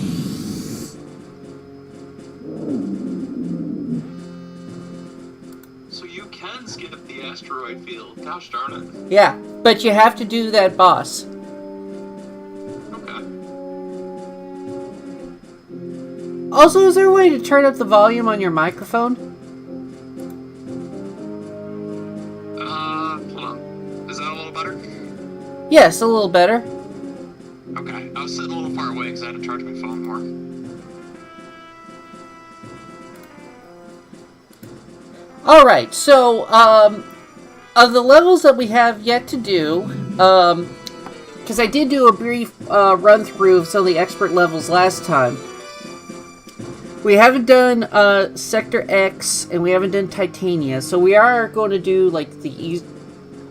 So you can skip the asteroid field. Gosh darn it. Yeah, but you have to do that boss. Okay. Also, is there a way to turn up the volume on your microphone? Hold on. Is that a little better? Yes, a little better. Okay. I was sitting a little far away because I had to charge my phone more. Alright, so, of the levels that we have yet to do, because I did do a brief run-through of some of the expert levels last time. We haven't done Sector X, and we haven't done Titania, so we are going to do, like, the easy...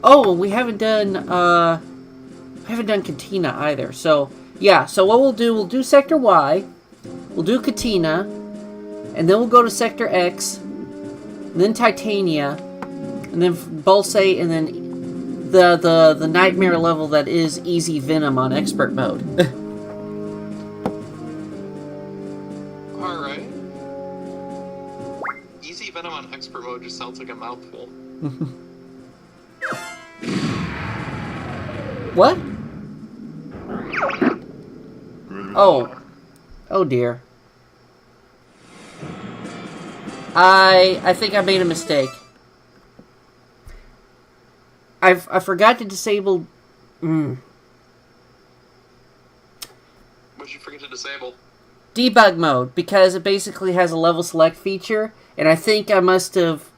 Oh, we haven't done Katina either, so, yeah, so what we'll do Sector Y, we'll do Katina, and then we'll go to Sector X, and then Titania, and then Bulse, and then the nightmare level that is Easy Venom on expert mode. expert mode just sounds like a mouthful. What? Good Oh. luck. Oh dear. I think I made a mistake. I forgot to disable... What'd you forget to disable? Debug mode, because it basically has a level select feature, and I think I must have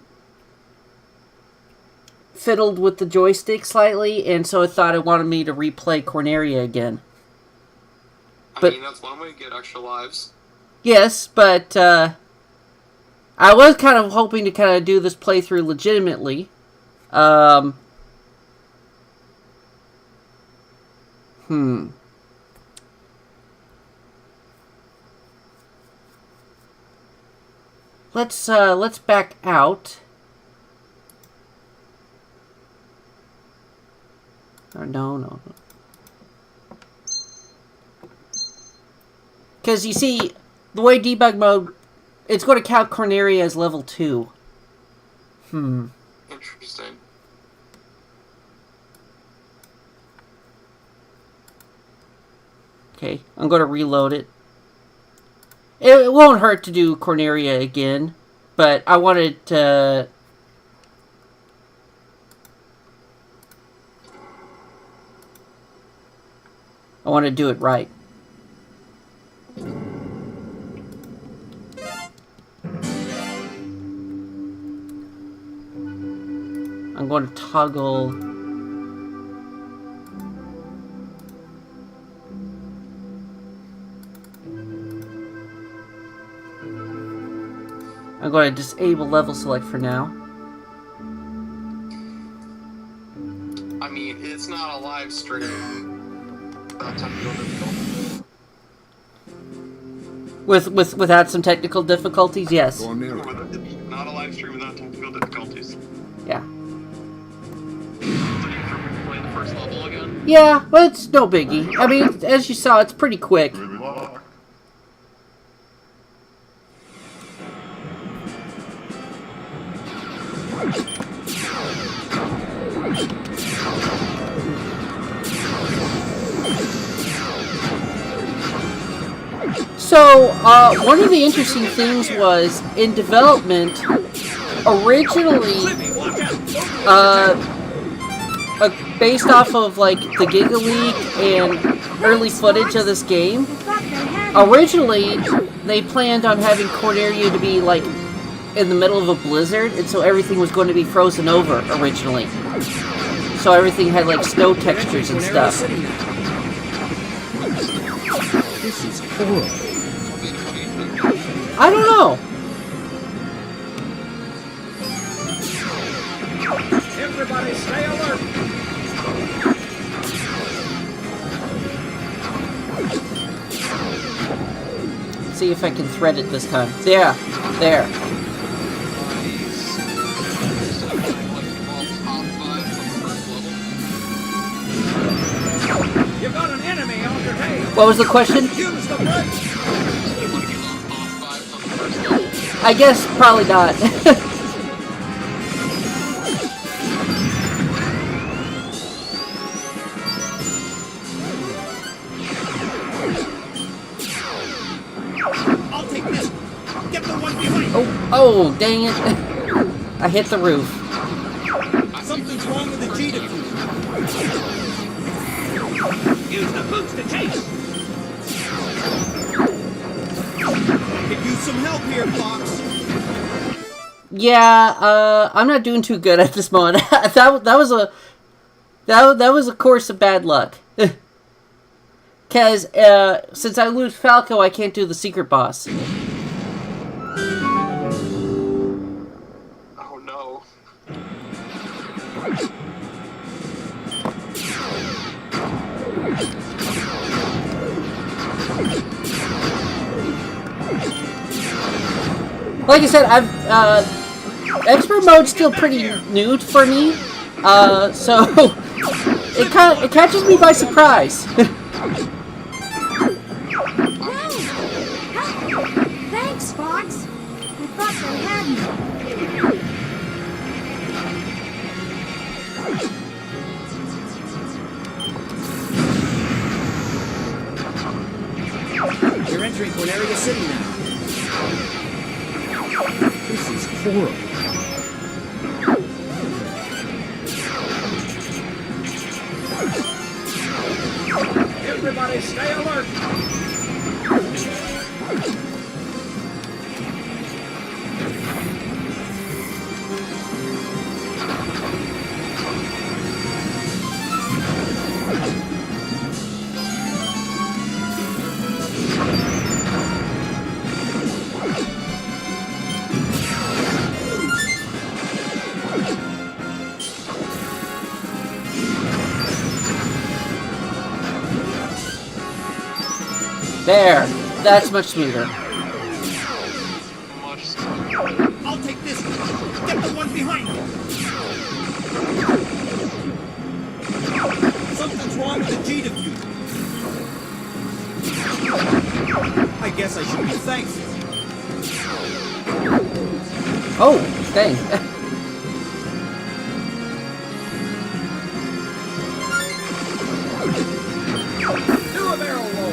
fiddled with the joystick slightly, and so it thought it wanted me to replay Corneria again. I mean, that's one way to get extra lives. Yes, but I was kind of hoping to kind of do this playthrough legitimately. Let's back out. Or no. Because you see, the way debug mode, it's going to count Corneria as level 2. Interesting. Okay, I'm going to reload it. It won't hurt to do Corneria again, but I wanted to... I want to do it right. I'm going to toggle... I'm going to disable level select for now. I mean, it's not a live stream. Without technical difficulties. Without some technical difficulties, yes. Cornelia. Not a live stream without technical difficulties. Yeah. So you can play the first level again? Yeah, but it's no biggie. I mean, as you saw, it's pretty quick. Good luck. So, one of the interesting things was, in development, originally, based off of, like, the Giga Leak and early footage of this game, originally, they planned on having Corneria to be, like, in the middle of a blizzard, and so everything was going to be frozen over, originally. So everything had, like, snow textures and stuff. This is horrible. I don't know. Everybody stay alert. See if I can thread it this time. Yeah, there. You got an enemy on your tail. What was the question? Use the brakes. I guess probably not. I'll take this. Get the one behind. Oh, dang it. I hit the roof. Something's wrong with the G diffuser. Use the boots to chase. Could use some help here, Fox. Yeah, I'm not doing too good at this moment. that was a course of bad luck. Cause since I lose Falco, I can't do the secret boss. Oh no. Like I said, expert mode's still pretty new for me, so it catches me by surprise. Thanks, Fox. I thought they had me. world. Everybody stay alert! There. That's much smoother. Much smoother. I'll take this one. Get the one behind me. Something's wrong with the G diffuser. I guess I should be thankful. Oh, dang. Do a barrel roll.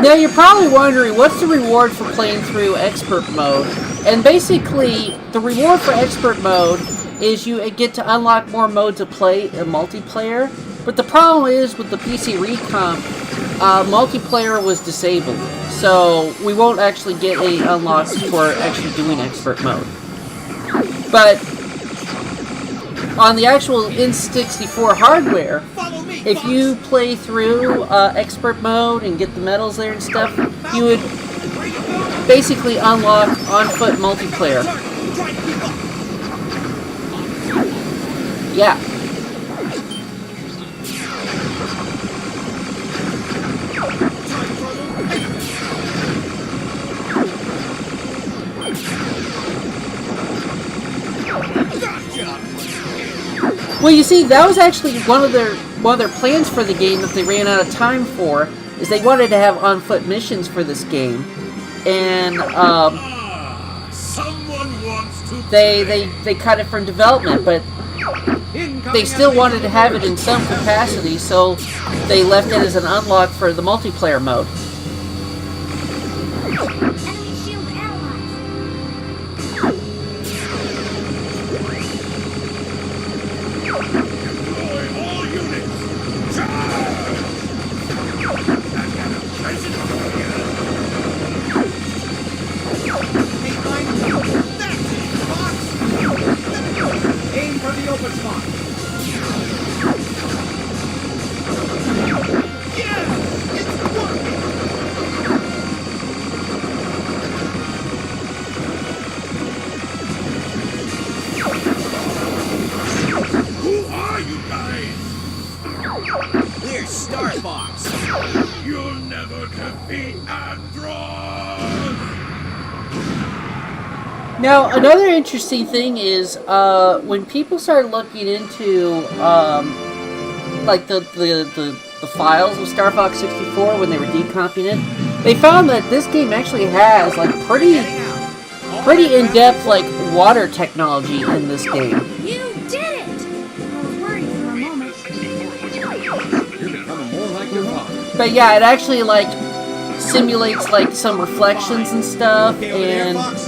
Now you're probably wondering, what's the reward for playing through Expert Mode? And basically, the reward for Expert Mode is you get to unlock more modes of play in multiplayer. But the problem is, with the PC Recomp, multiplayer was disabled. So we won't actually get any unlocks for actually doing Expert Mode. But on the actual N64 hardware, Follow me. if you play through Expert Mode and get the medals there and stuff, you would basically unlock on-foot multiplayer. Try to keep up. Yeah. Well, you see, that was actually one of their plans for the game that they ran out of time for, is they wanted to have on-foot missions for this game, and Someone wants to they cut it from development, but they still wanted to have it in some capacity, so they left it as an unlock for the multiplayer mode. Enemy shield allies. Deploy all units! Charge! Hey, that's it, Fox. Aim for the open spot. Yes! It's working! Who are you guys? We're Star Fox. You'll never defeat Android! Now, another interesting thing is when people started looking into like the files of Star Fox 64 when they were decomping it, they found that this game actually has like pretty in-depth like water technology in this game. You did it! I was worried for a moment. You're becoming more like your father. But yeah, it actually like simulates like some reflections and stuff, Okay over there, and Fox?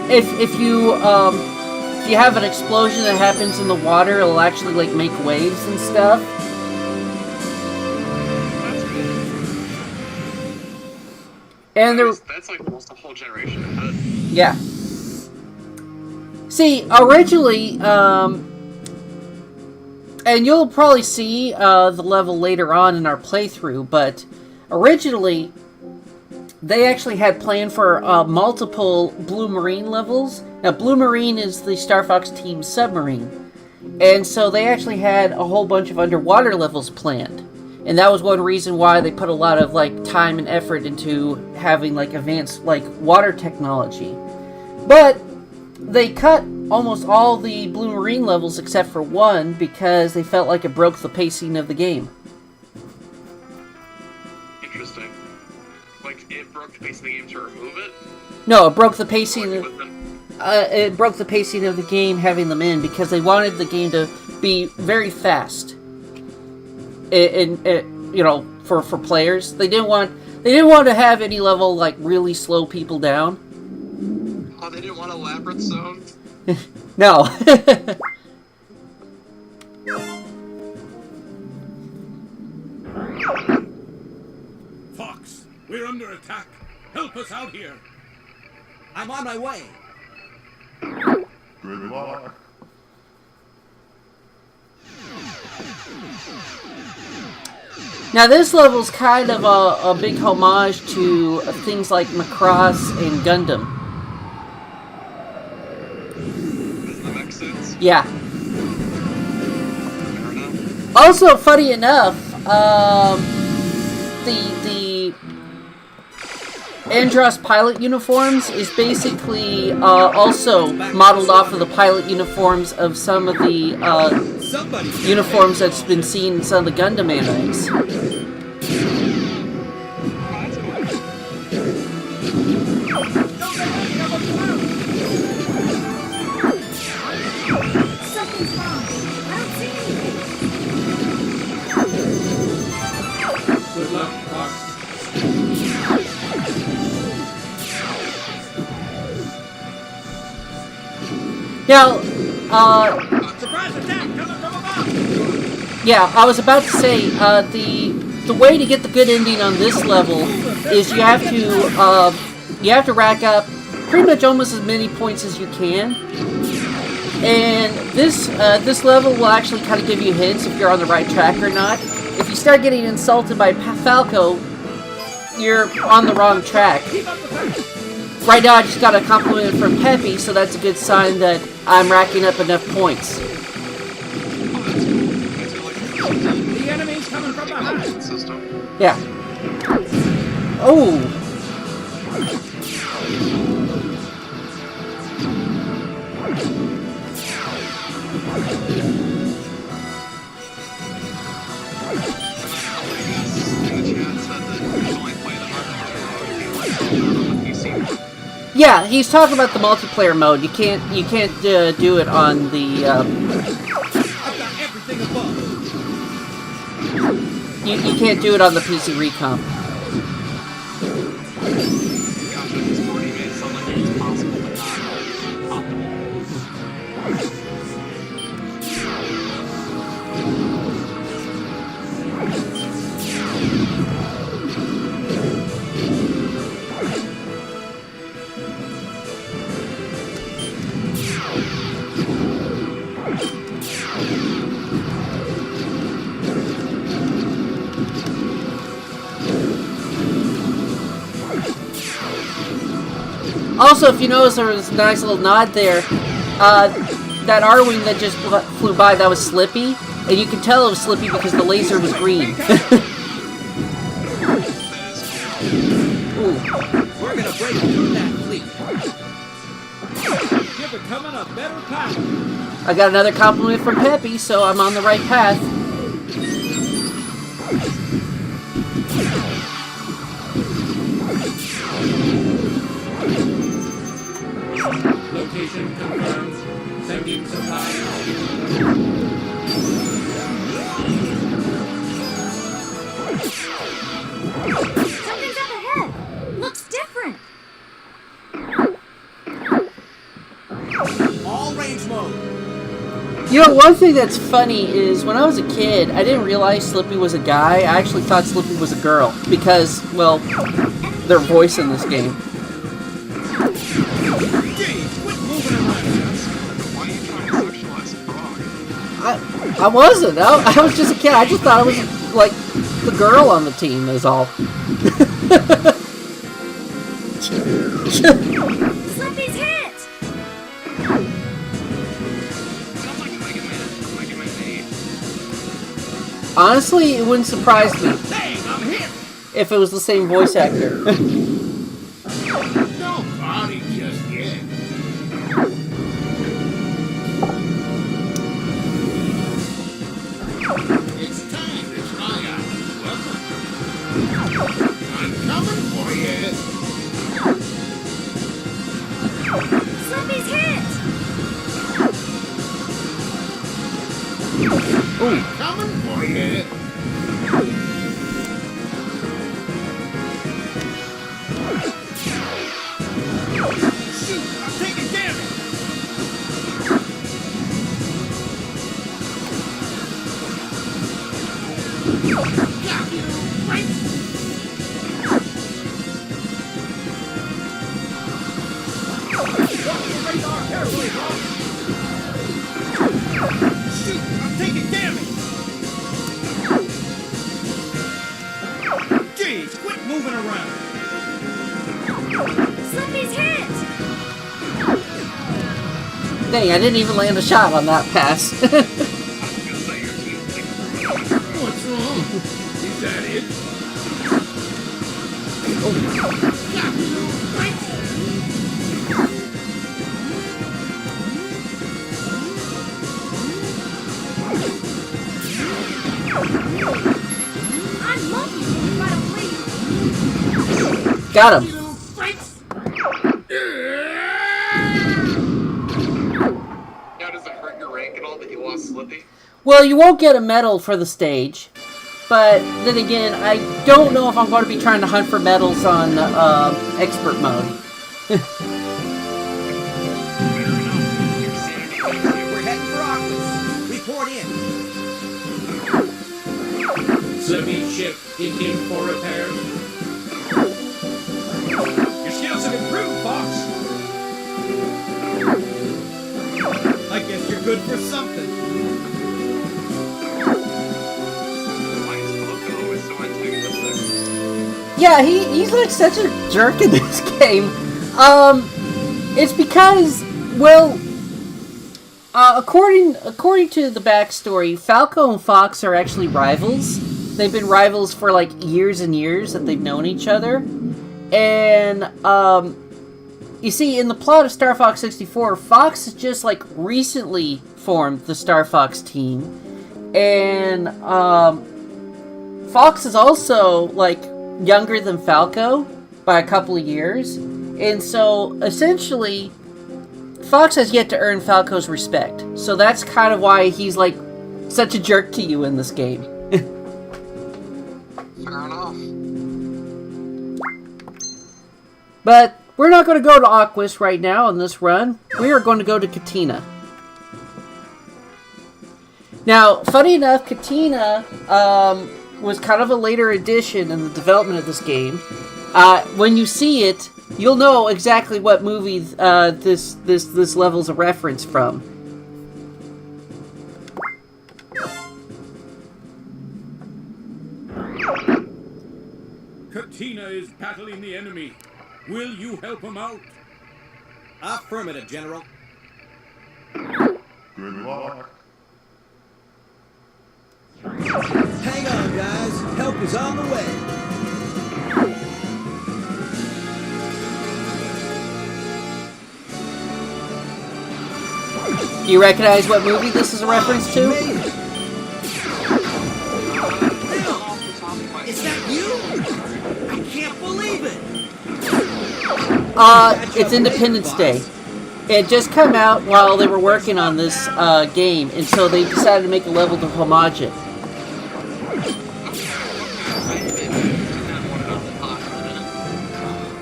if you have an explosion that happens in the water, it'll actually like make waves and stuff. And there, That's like almost a whole generation ahead. yeah. See, originally, and you'll probably see the level later on in our playthrough, but originally, they actually had planned for multiple Blue Marine levels. Now, Blue Marine is the Star Fox team submarine, and so they actually had a whole bunch of underwater levels planned. And that was one reason why they put a lot of like time and effort into having like advanced like water technology. But they cut almost all the Blue Marine levels except for one because they felt like it broke the pacing of the game. Interesting. Like, it broke the pace of the game to remove it? No, it broke the pacing. Like, with them? It broke the pacing of the game having them in because they wanted the game to be very fast. You know, for players, they They didn't want to have any level, like, really slow people down. Oh, they didn't want a labyrinth zone? No. Fox, we're under attack. Help us out here. I'm on my way. Good luck. Now this level's kind of a big homage to things like Macross and Gundam. The mech suits? Yeah. Fair enough. Also, funny enough, the Andros pilot uniforms is basically also modeled off of the pilot uniforms of some of the Somebody's uniforms that's been seen in some of the Gundam animes. Something's wrong. I don't see anything. Good luck, Fox. Now, Surprise attack coming from above! yeah, I was about to say, the way to get the good ending on this level is you have to rack up pretty much almost as many points as you can. And this level will actually kind of give you hints if you're on the right track or not. If you start getting insulted by Falco, you're on the wrong track. Right now I just got a compliment from Peppy, so that's a good sign that I'm racking up enough points. The enemy's coming from behind. System. Yeah. Oh! Yeah, he's talking about the multiplayer mode. You can't do it on the. I've got everything above. You can't do it on the PC Recomp. Gotcha, this party made it sound like it was possible, but not optimal. Also, if you notice, there was a nice little nod there. That R-Wing that just flew by, that was Slippy. And you can tell it was Slippy because the laser was green. Ooh. We're gonna break through that fleet. You're becoming a better pilot. I got another compliment from Peppy, so I'm on the right path. Location confirmed. Sending supplies. Something's up ahead. Looks different. All range mode. You know, one thing that's funny is when I was a kid, I didn't realize Slippy was a guy. I actually thought Slippy was a girl because, well, their voice in this game. James, quit moving around. Why are you trying to sexualize a frog? I wasn't. I was just a kid. I just thought I was, like, the girl on the team is all. Slippy's hit. Sounds like Mega Man. Mega Man 8. Honestly, it wouldn't surprise me Hey, I'm hit. if it was the same voice actor. Don't party just yet. It's time to try out this weapon. I'm coming for you. Slippy's hit. Coming for you. carefully, Hawk! Shoot! I'm taking damage! Jeez, quit moving around! Somebody's hit! Dang, I didn't even land a shot on that pass. What's wrong? Is that it? I'm lucky you got a bleed. Got him. Now, does it hurt your rank at all that you lost Slippy? Well, you won't get a medal for the stage, but then again, I don't know if I'm going to be trying to hunt for medals on expert mode. We're heading for Octopus. Report in. Slippy ship in for repair. Your skills have improved, Fox. I guess you're good for something. Why is Poco always so antagonistic? Yeah, he's like such a jerk in this game. It's because, well, according to the backstory, Falco and Fox are actually rivals. They've been rivals for like years and years that they've known each other. And, you see, in the plot of Star Fox 64, Fox has just like recently formed the Star Fox team. And, Fox is also like younger than Falco by a couple of years. And so, essentially, Fox has yet to earn Falco's respect. So that's kind of why he's like such a jerk to you in this game. Fair enough. But we're not going to go to Aquas right now on this run. We are going to go to Katina. Now, funny enough, Katina was kind of a later addition in the development of this game. When you see it, you'll know exactly what movie this level's a reference from. Katina is battling the enemy. Will you help him out? Affirmative, General. Good luck. Hang on, guys. Help is on the way. Do you recognize what movie this is a reference to? Made it. Bill, is that you? I can't believe it. It's Independence Day. It just came out while they were working on this game, and so they decided to make a level to homage it.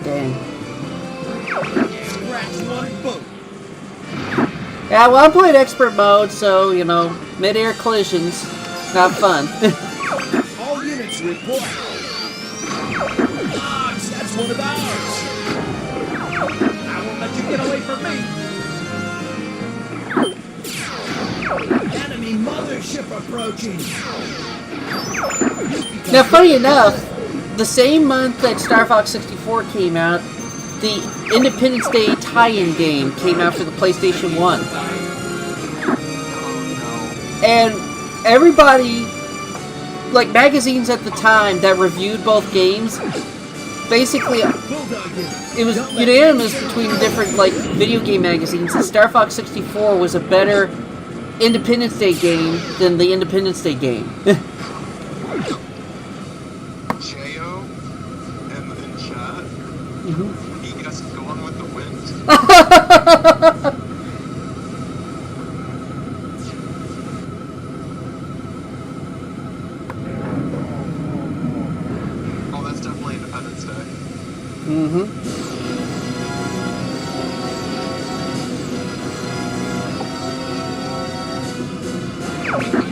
Dang. Scratch one boat. Yeah, well, I'm playing expert mode, so, you know, mid-air collisions, not fun. All units report. Ox, that's one of ours. I won't let you get away from me. Enemy mothership approaching. Now, funny enough, the same month that Star Fox 64 came out, the Independence Day tie-in game came out for the PlayStation 1. And everybody, like magazines at the time that reviewed both games, basically it was unanimous between different like video game magazines that Star Fox 64 was a better Independence Day game than the Independence Day game. J.O. in chat. He gets going with the wind. Oh, that's definitely Independence Day.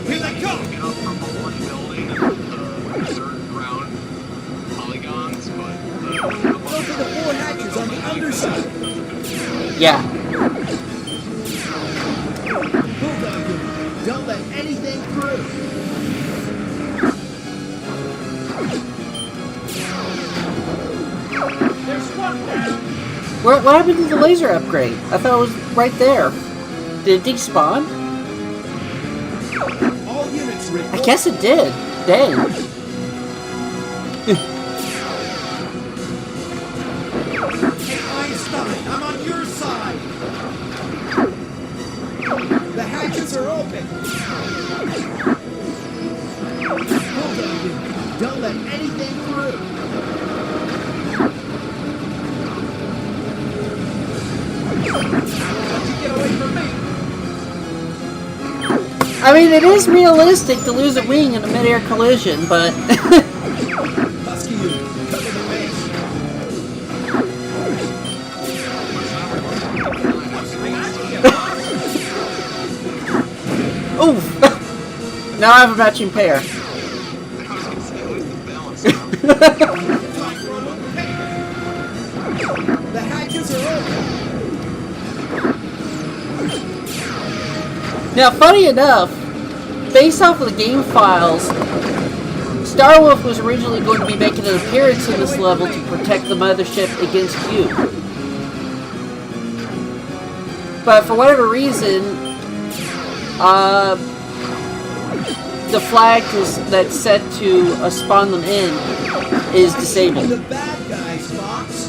Here they come. Get up from the one building and the dirt ground polygons, but Those are the four hatches on the underside. Yeah. What happened to the laser upgrade? I thought it was right there. Did it despawn? All units report. I guess it did. Dang. Hey, Einstein, I'm on your side. The hatches are open. Hold on, you. Don't let anything through. Get away from me. I mean, it is realistic to lose a wing in a mid-air collision, but... Husky unit, cover the base. Oof! Now I have a matching pair. The hatches are open. Now, funny enough, based off of the game files, Starwolf was originally going to be making an appearance in this level to protect the mothership against you. But for whatever reason, the flag that's set to spawn them in is disabled. The bad guys, Fox.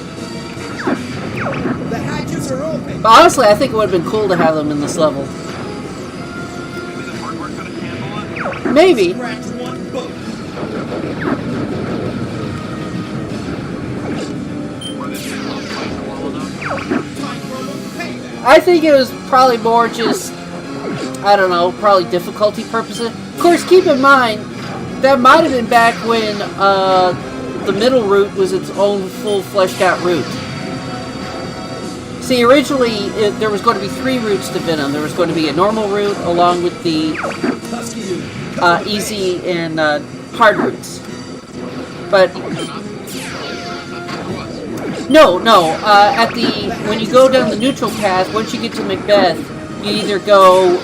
The hatches are open. But honestly, I think it would have been cool to have them in this level. Maybe the hardware couldn't handle it. Maybe. Scratch one boat. Or they didn't love fighting well enough. Time for a little payback. I think it was probably more just, I don't know, probably difficulty purposes. Of course, keep in mind, that might have been back when the middle route was its own full fleshed out route. See, originally there was going to be 3 routes to Venom. There was going to be a normal route along with the Husky unit. easy and hard routes. But no, at the when you go down the neutral path, once you get to Macbeth, you either go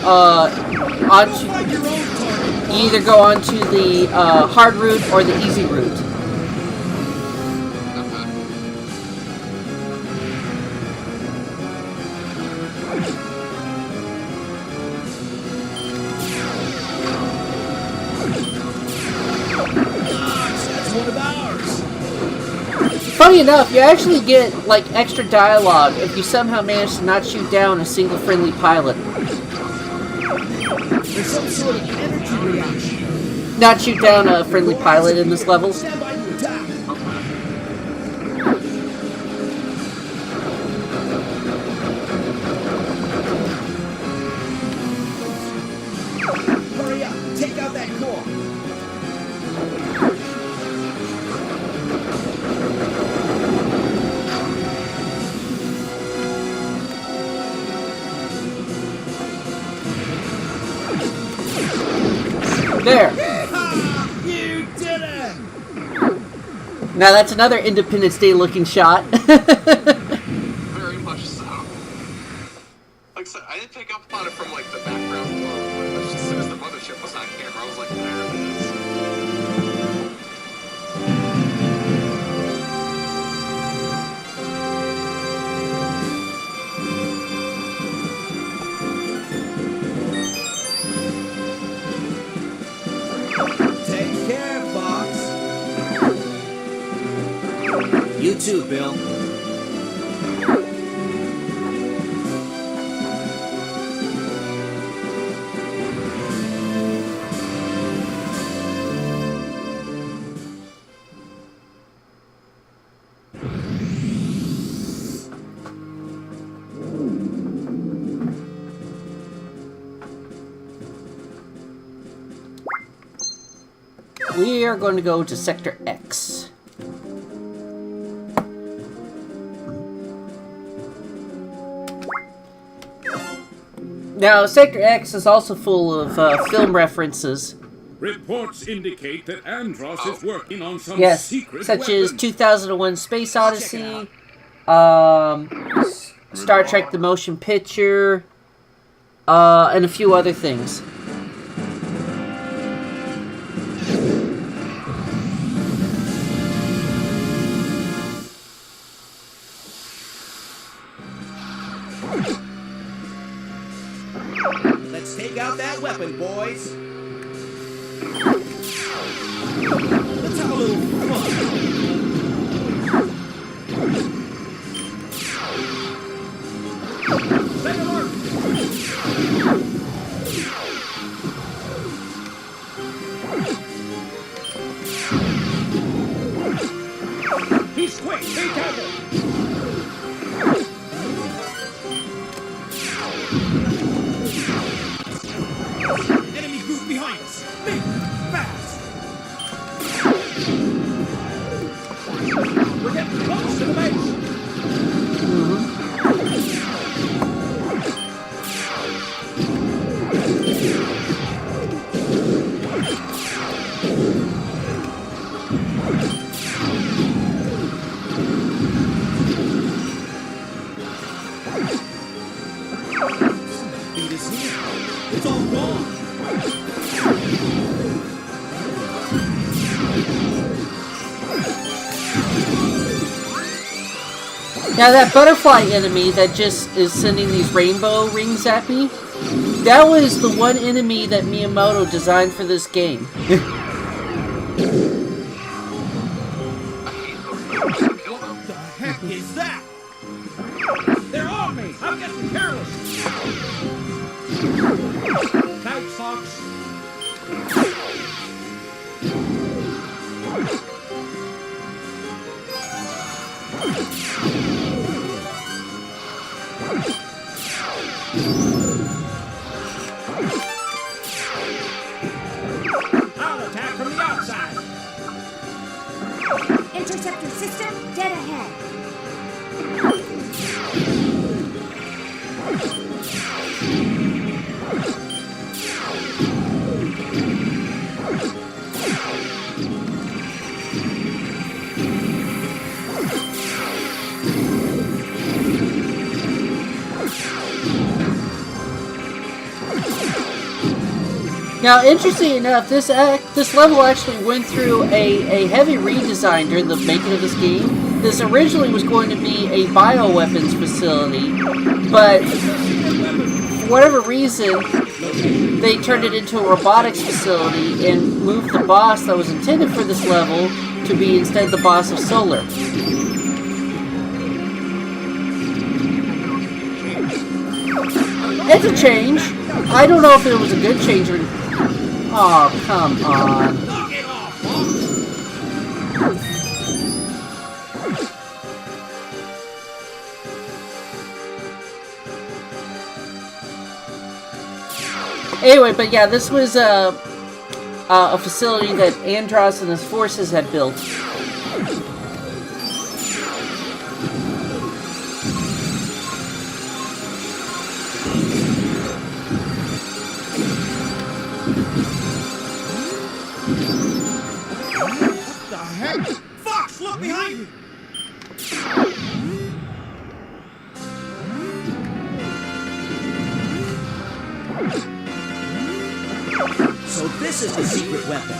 onto the hard route or the easy route. That's one of ours. Funny enough, you actually get like extra dialogue if you somehow manage to not shoot down a single friendly pilot. There's some sort of energy reaction. Not shoot down a friendly pilot in this level. Stand by to attack. Hurry up. Take out that core. There. You did it! Now that's another Independence Day looking shot. Very much so. Like I said, I didn't pick up on it from like the background. But as soon as the mothership was on camera, I was like, there it is. Take care, Fox. You too, Bill. We are going to go to Sector X. Now, Sector X is also full of film references. Reports indicate that Andros is working on some Yes, secret such as weapon. 2001 Space Odyssey, Star Trek The Motion Picture, and a few other things. Let's take out that weapon, boys. Let's have a little fun. Stay alert! He's quick! Be careful! Enemy group behind us! Big! Fast! We're getting close to the base! Beat is here. It's all gone. Now that butterfly enemy that just is sending these rainbow rings at me, that was the one enemy that Miyamoto designed for this game. What the heck is that? They're on me! I'm getting careless! Night, Fox! I'll attack from the outside! Interceptor system dead ahead. Now, interesting enough, this level actually went through a heavy redesign during the making of this game. This originally was going to be a bioweapons facility, but for whatever reason, they turned it into a robotics facility and moved the boss that was intended for this level to be instead the boss of Solar. It's a change. I don't know if it was a good change or... Oh, come on. Knock it off, Fox! Anyway, but yeah, this was a facility that Andros and his forces had built. What the heck? Fox, look behind you! So this is the secret weapon.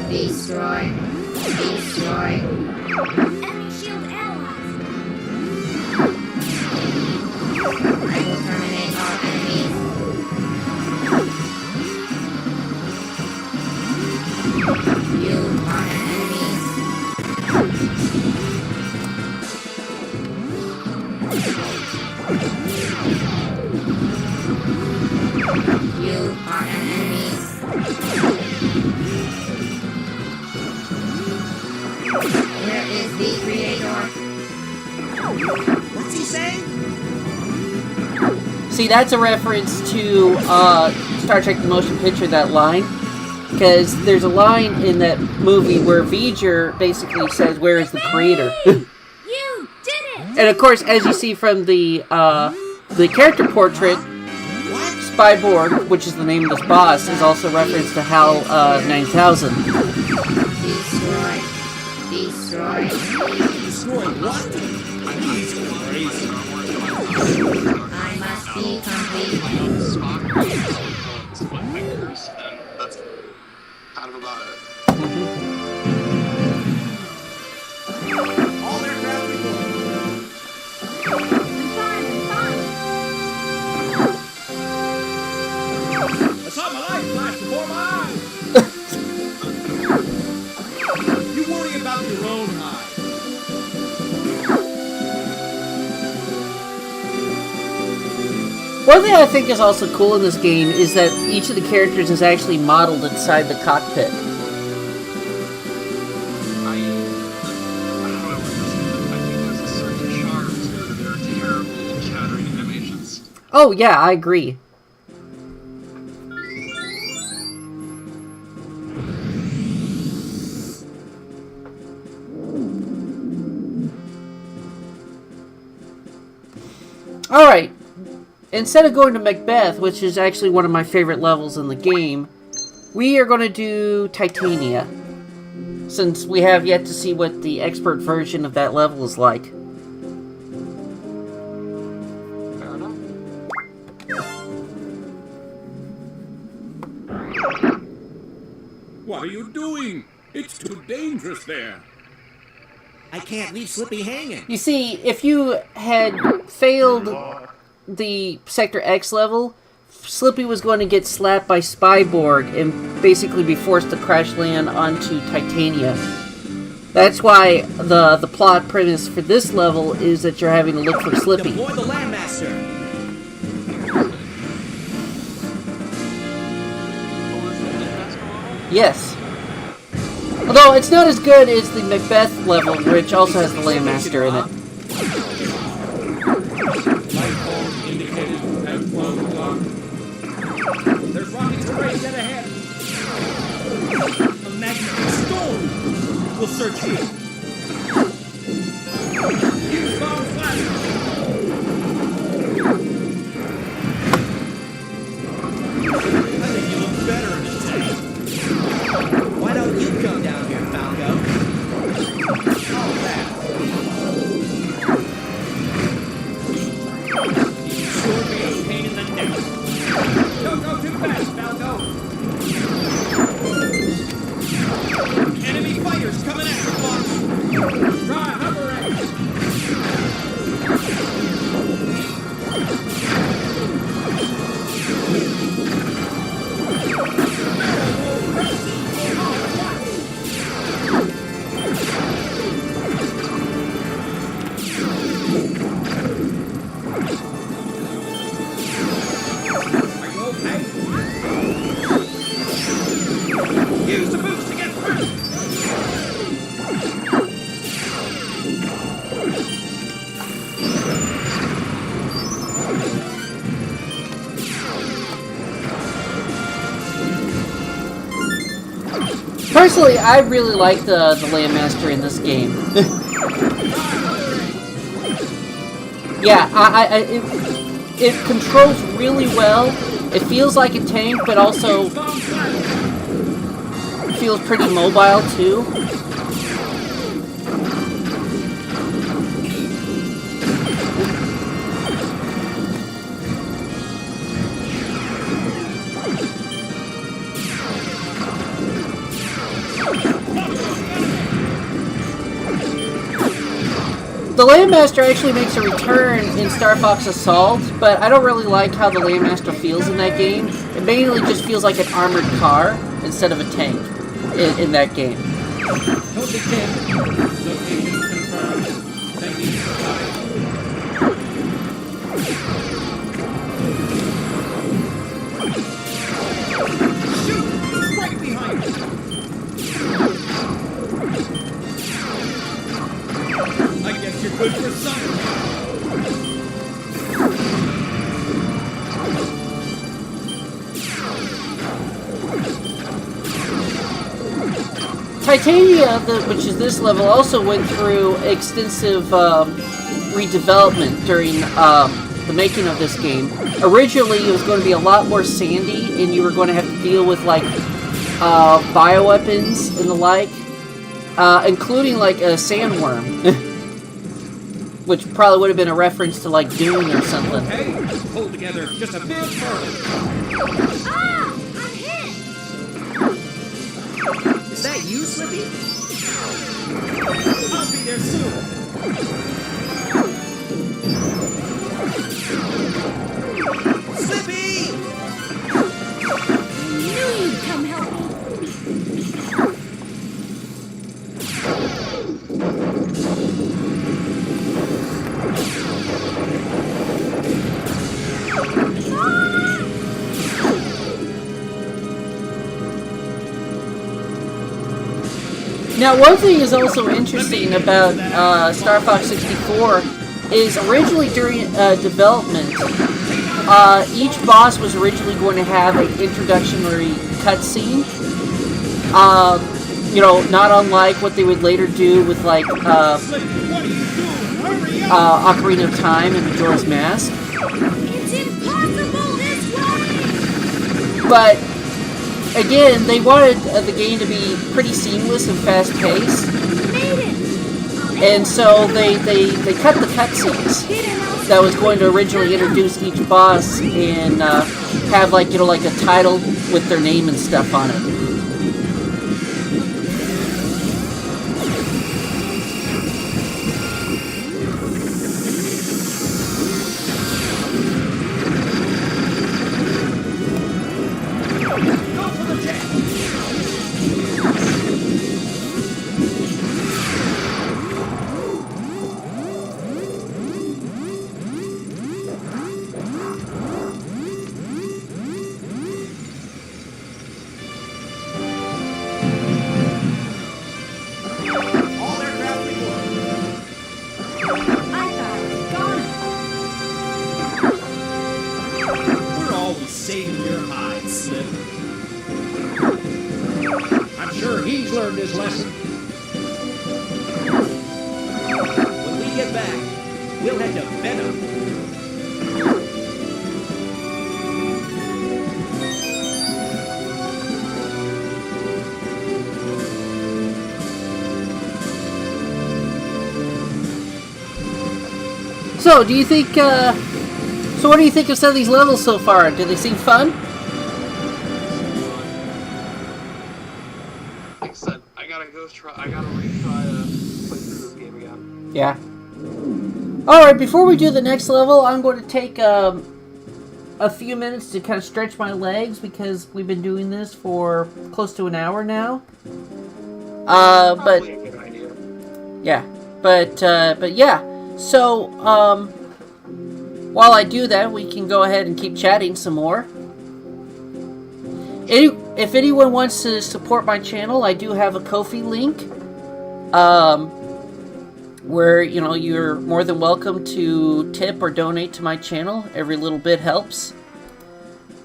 Destroy. Destroy. Enemy shield allies. I will terminate all enemies. You are an enemy. You are an enemy. Where is the creator? What's he saying? See, that's a reference to Star Trek The Motion Picture, that line. Because there's a line in that movie where V'ger basically says, "Where is the creator?" You did it! And of course, as you see from the character portrait, Spyborg, which is the name of this boss, is also reference to HAL 9000. Destroy. Destroy. Destroy what? He's crazy. I must be complete. Split fingers, and that's kind of about it. All aircraft report. One thing I think is also cool in this game is that each of the characters is actually modeled inside the cockpit. I don't know what this is. I think there's a certain charm to their terrible shattering animations. Oh yeah, I agree. Alright, instead of going to Macbeth, which is actually one of my favorite levels in the game, we are going to do Titania, since we have yet to see what the expert version of that level is like. Fair enough. What are you doing? It's too dangerous there. I can't leave Slippy hanging. You see, if you had failed the Sector X level, Slippy was going to get slapped by Spyborg and basically be forced to crash land onto Titania. That's why the plot premise for this level is that you're having to look for Slippy. Deploy the Landmaster. Oh, is that the best one? Yes. Although it's not as good as the Macbeth level, which also has the Landmaster in it. Light bulb indicated at 12 o'clock. There's rockets array dead ahead. A magnetic storm. We'll search here. Use bomb flash. I think you look better in this tank. Why don't you come down here, Falco? All that. You sure be a pain in the neck. Don't go too fast, Falco. Enemy fighters coming at you, Fox. Try hover X. Are you okay? Use the boost to get through. Personally, I really like the Landmaster in this game. Yeah, it controls really well. It feels like a tank, but also feels pretty mobile too. The Landmaster actually makes a return in Star Fox Assault, but I don't really like how the Landmaster feels in that game. It mainly just feels like an armored car instead of a tank in that game. Totally can. Location confirmed. Thank you for Shoot! Right behind you! I guess you're good for something. Titania, which is this level, also went through extensive redevelopment during the making of this game. Originally, it was going to be a lot more sandy, and you were going to have to deal with like bioweapons and the like, including like a sandworm, which probably would have been a reference to like Dune or something. Okay, hold together just a bit further. Ah! I'm hit! Is that you, Slippy? I'll be there soon. Slippy! I knew you'd come help me. Now, one thing is also interesting about Star Fox 64 is originally during development, each boss was originally going to have an introductory cutscene. You know, not unlike what they would later do with, like, Ocarina of Time and Majora's Mask. It's impossible this way! But, again, they wanted the game to be pretty seamless and fast-paced. Made it! And so they cut the cutscenes that was going to originally introduce each boss and have, like, you know, like a title with their name and stuff on it. Go for the jet! All aircraft report. I thought I was gone. We're always saving your hide, Slip. I'm sure he's learned his lesson. When we get back, we'll head to Venom. So, do you think, so what do you think of some of these levels so far? Do they seem fun? Like I said, I gotta retry to play through this game again. Yeah. Alright, before we do the next level, I'm going to take a few minutes to kind of stretch my legs because we've been doing this for close to an hour now. But Probably a good idea. yeah, but yeah. So, while I do that, we can go ahead and keep chatting some more. If anyone wants to support my channel, I do have a Ko-fi link, where, you know, you're more than welcome to tip or donate to my channel. Every little bit helps.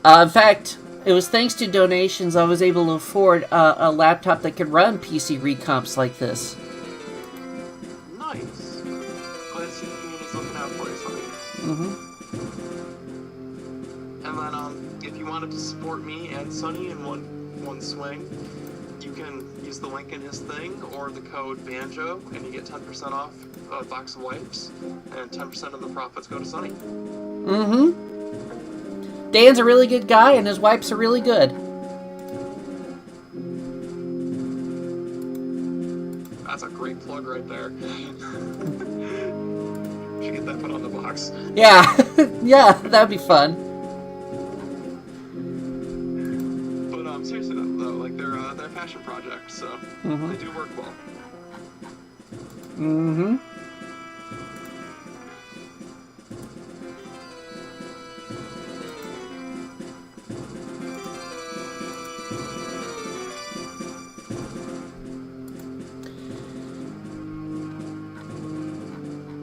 In fact, it was thanks to donations I was able to afford a laptop that could run PC recomps like this. Nice. Glad to see the community's looking out for you, Sonny. Mm-hmm. And then, if you wanted to support me and Sonny in one swing, you can use the link in his thing or the code BANJO, and you get 10% off a box of wipes, and 10% of the profits go to Sonny. Mm-hmm. Dan's a really good guy, and his wipes are really good. That's a great plug right there. Should get that put on the box. Yeah, yeah, that'd be fun. But seriously though, like they're a passion project, so they do work well. Mm-hmm.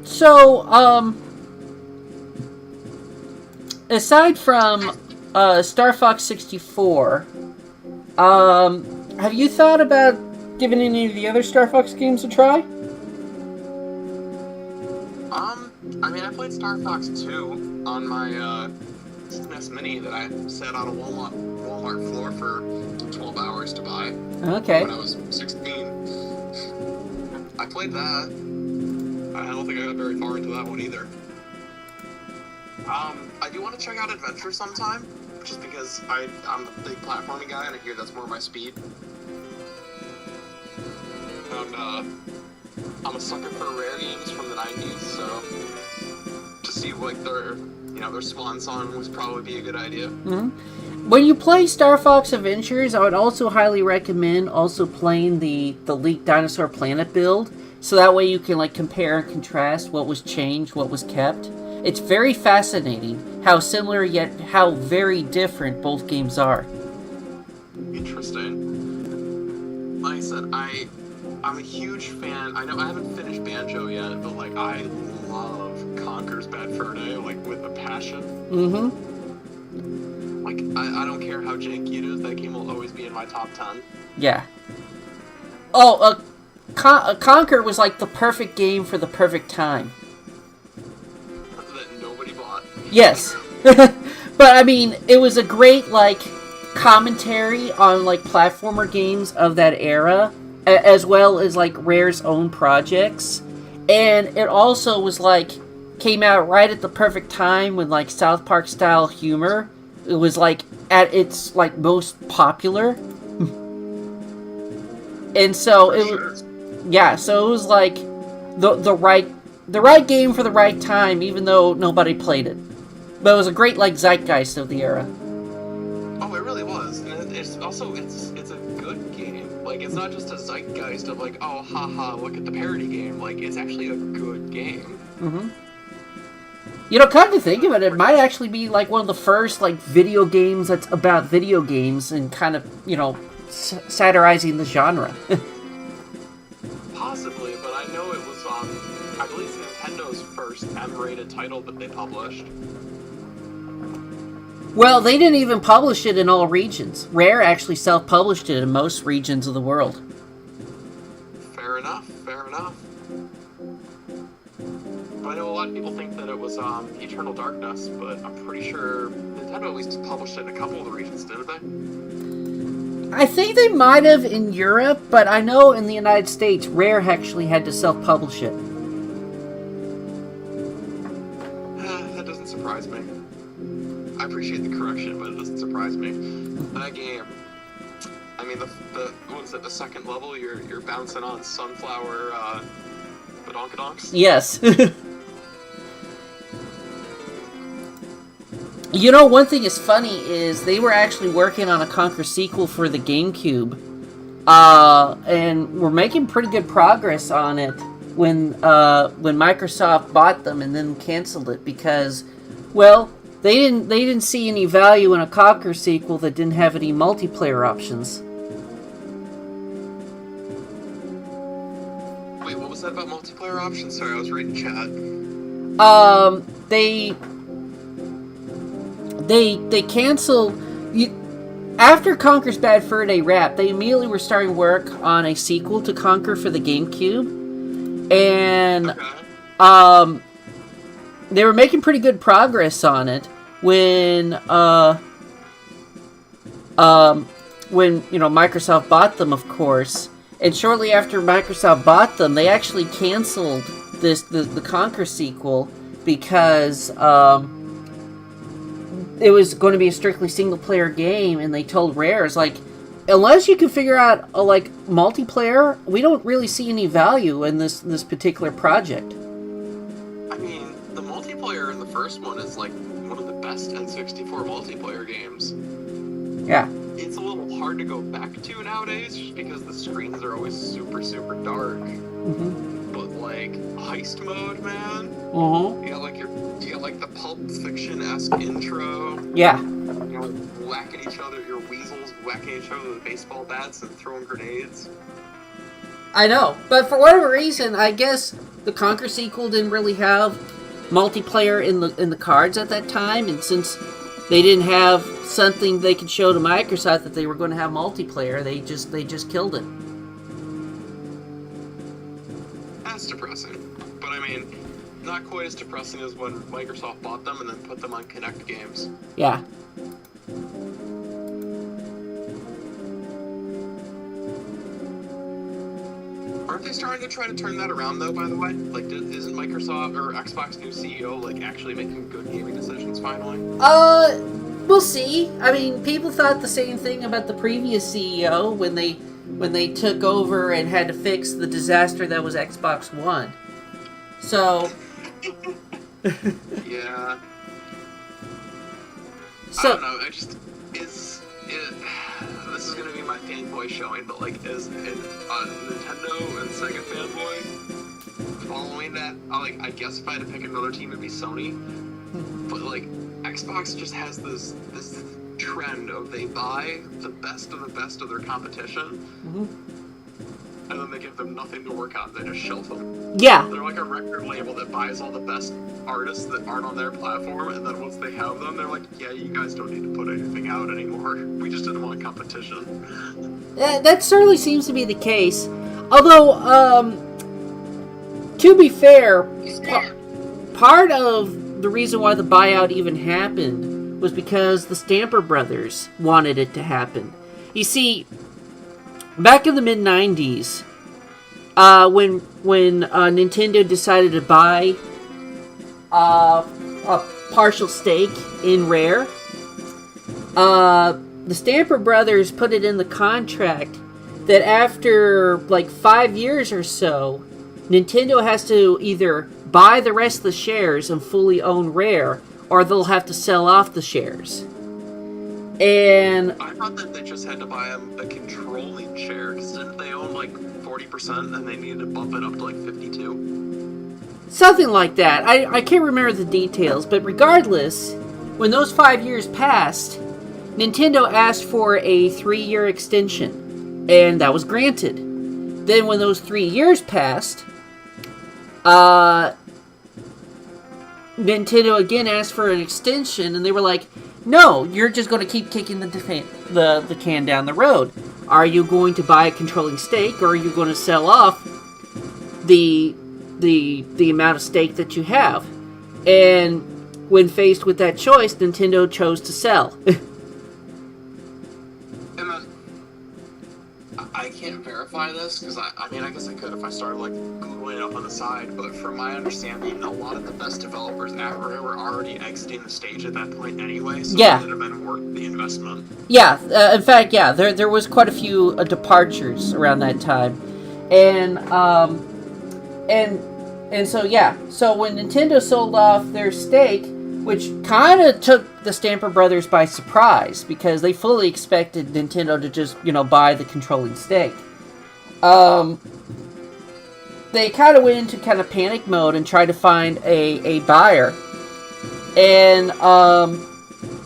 So, aside from Star Fox 64, have you thought about giving any of the other Star Fox games a try? I mean, I played Star Fox 2 on my SNES Mini that I sat on a Walmart floor for 12 hours to buy Okay. when I was 16. I played that. I don't think I got very far into that one either. I do want to check out Adventure sometime, just because I'm a big platforming guy and I hear that's more my speed. And I'm a sucker for rare games from the 90s, so to see like their swan song would probably be a good idea. Mm-hmm. When you play Star Fox Adventures, I would also highly recommend also playing the Leaked Dinosaur Planet build, so that way you can like compare and contrast what was changed, what was kept. It's very fascinating how similar yet how very different both games are. Interesting. Like I said, I'm a huge fan. I know I haven't finished Banjo yet, but like I love Conker's Bad Fur Day, like with a passion. Mm-hmm. Like I don't care how janky it is, that game will always be in my top 10. Yeah. Oh, Conker was like the perfect game for the perfect time. That nobody bought. Yes. But I mean, it was a great like commentary on like platformer games of that era, as well as like Rare's own projects. And it also was like came out right at the perfect time when like South Park style humor, it was like at its like most popular. And so it was, yeah, so it was like the right game for the right time, even though nobody played it. But it was a great like zeitgeist of the era. Oh, it really was, and it's also it's a good game. Like it's not just a zeitgeist of like, oh haha, look at the parody game. Like it's actually a good game. Mm-hmm. You know, come to think of it, it might actually be like one of the first like video games that's about video games and kind of, you know, satirizing the genre. Possibly, but I know it was I believe Nintendo's first M-rated title that they published. Well, they didn't even publish it in all regions. Rare actually self-published it in most regions of the world. Fair enough, fair enough. But I know a lot of people think that it was Eternal Darkness, but I'm pretty sure Nintendo at least published it in a couple of the regions, didn't they? I think they might have in Europe, but I know in the United States, Rare actually had to self-publish it. That doesn't surprise me. I appreciate the correction, but it doesn't surprise me. That game, I mean, the what is it? The second level, you're bouncing on sunflower badonkadonks. Yes. You know, one thing is funny is they were actually working on a Conker sequel for the GameCube, and were making pretty good progress on it when Microsoft bought them and then canceled it because, well, they didn't see any value in a Conker sequel that didn't have any multiplayer options. Wait, what was that about multiplayer options? Sorry, I was reading chat. They canceled. After Conker's Bad Fur Day wrapped, they immediately were starting work on a sequel to Conker for the GameCube, and Okay. they were making pretty good progress on it when Microsoft bought them, of course. And shortly after Microsoft bought them, they actually canceled the Conker sequel because it was going to be a strictly single-player game, and they told Rare, it's like, unless you can figure out a multiplayer, we don't really see any value in this particular project. I mean, the multiplayer in the first one is like one of the best N64 multiplayer games. Yeah. It's a little hard to go back to nowadays just because the screens are always super, super dark. Mm-hmm. But like heist mode, man. Mm-hmm. You got like the Pulp Fiction-esque intro. Yeah. You know, whacking each other, your weasels whacking each other with baseball bats and throwing grenades. I know, but for whatever reason, I guess the Conker sequel didn't really have multiplayer in the cards at that time, and since they didn't have something they could show to Microsoft that they were going to have multiplayer, they just killed it. That's depressing. But I mean, not quite as depressing as when Microsoft bought them and then put them on Kinect games. Yeah. Aren't they starting to try to turn that around, though, by the way? Like, isn't Microsoft or Xbox new CEO, like, actually making good gaming decisions finally? We'll see. I mean, people thought the same thing about the previous CEO when they took over and had to fix the disaster that was Xbox One. So... Yeah. So, I don't know, this is gonna be my fanboy showing, but like, as a Nintendo and Sega fanboy, following that, I guess if I had to pick another team, it'd be Sony. But like, Xbox just has this trend of they buy the best of their competition. mm-hmm. and then they give them nothing to work on. They just shelf them. Yeah. They're like a record label that buys all the best artists that aren't on their platform, and then once they have them, they're like, yeah, you guys don't need to put anything out anymore. We just didn't want competition. That certainly seems to be the case. Although, to be fair, part of the reason why the buyout even happened was because the Stamper Brothers wanted it to happen. You see, back in the mid-90s, when Nintendo decided to buy a partial stake in Rare, the Stamper Brothers put it in the contract that after like 5 years or so, Nintendo has to either buy the rest of the shares and fully own Rare, or they'll have to sell off the shares. And I thought that they just had to buy a controlling share, because didn't they own like 40% and they needed to bump it up to like 52? something like that. I can't remember the details, but regardless, when those 5 years passed, Nintendo asked for a 3-year extension, and that was granted. Then when those 3 years passed, Nintendo again asked for an extension, and they were like, no, you're just going to keep kicking the can down the road. Are you going to buy a controlling stake, or are you going to sell off the amount of stake that you have? And when faced with that choice, Nintendo chose to sell. And then, I can't verify this, because I mean, I guess I could if I started like Googling it up on the side, but from my understanding, a lot of the best developers at Rare were already exiting the stage at that point anyway, so Yeah. it would have been worth the investment. Yeah, in fact, yeah, there was quite a few departures around that time, and so yeah, so when Nintendo sold off their stake, which kind of took the Stamper Brothers by surprise, because they fully expected Nintendo to just, buy the controlling stake. They kind of went into kind of panic mode and tried to find a buyer. And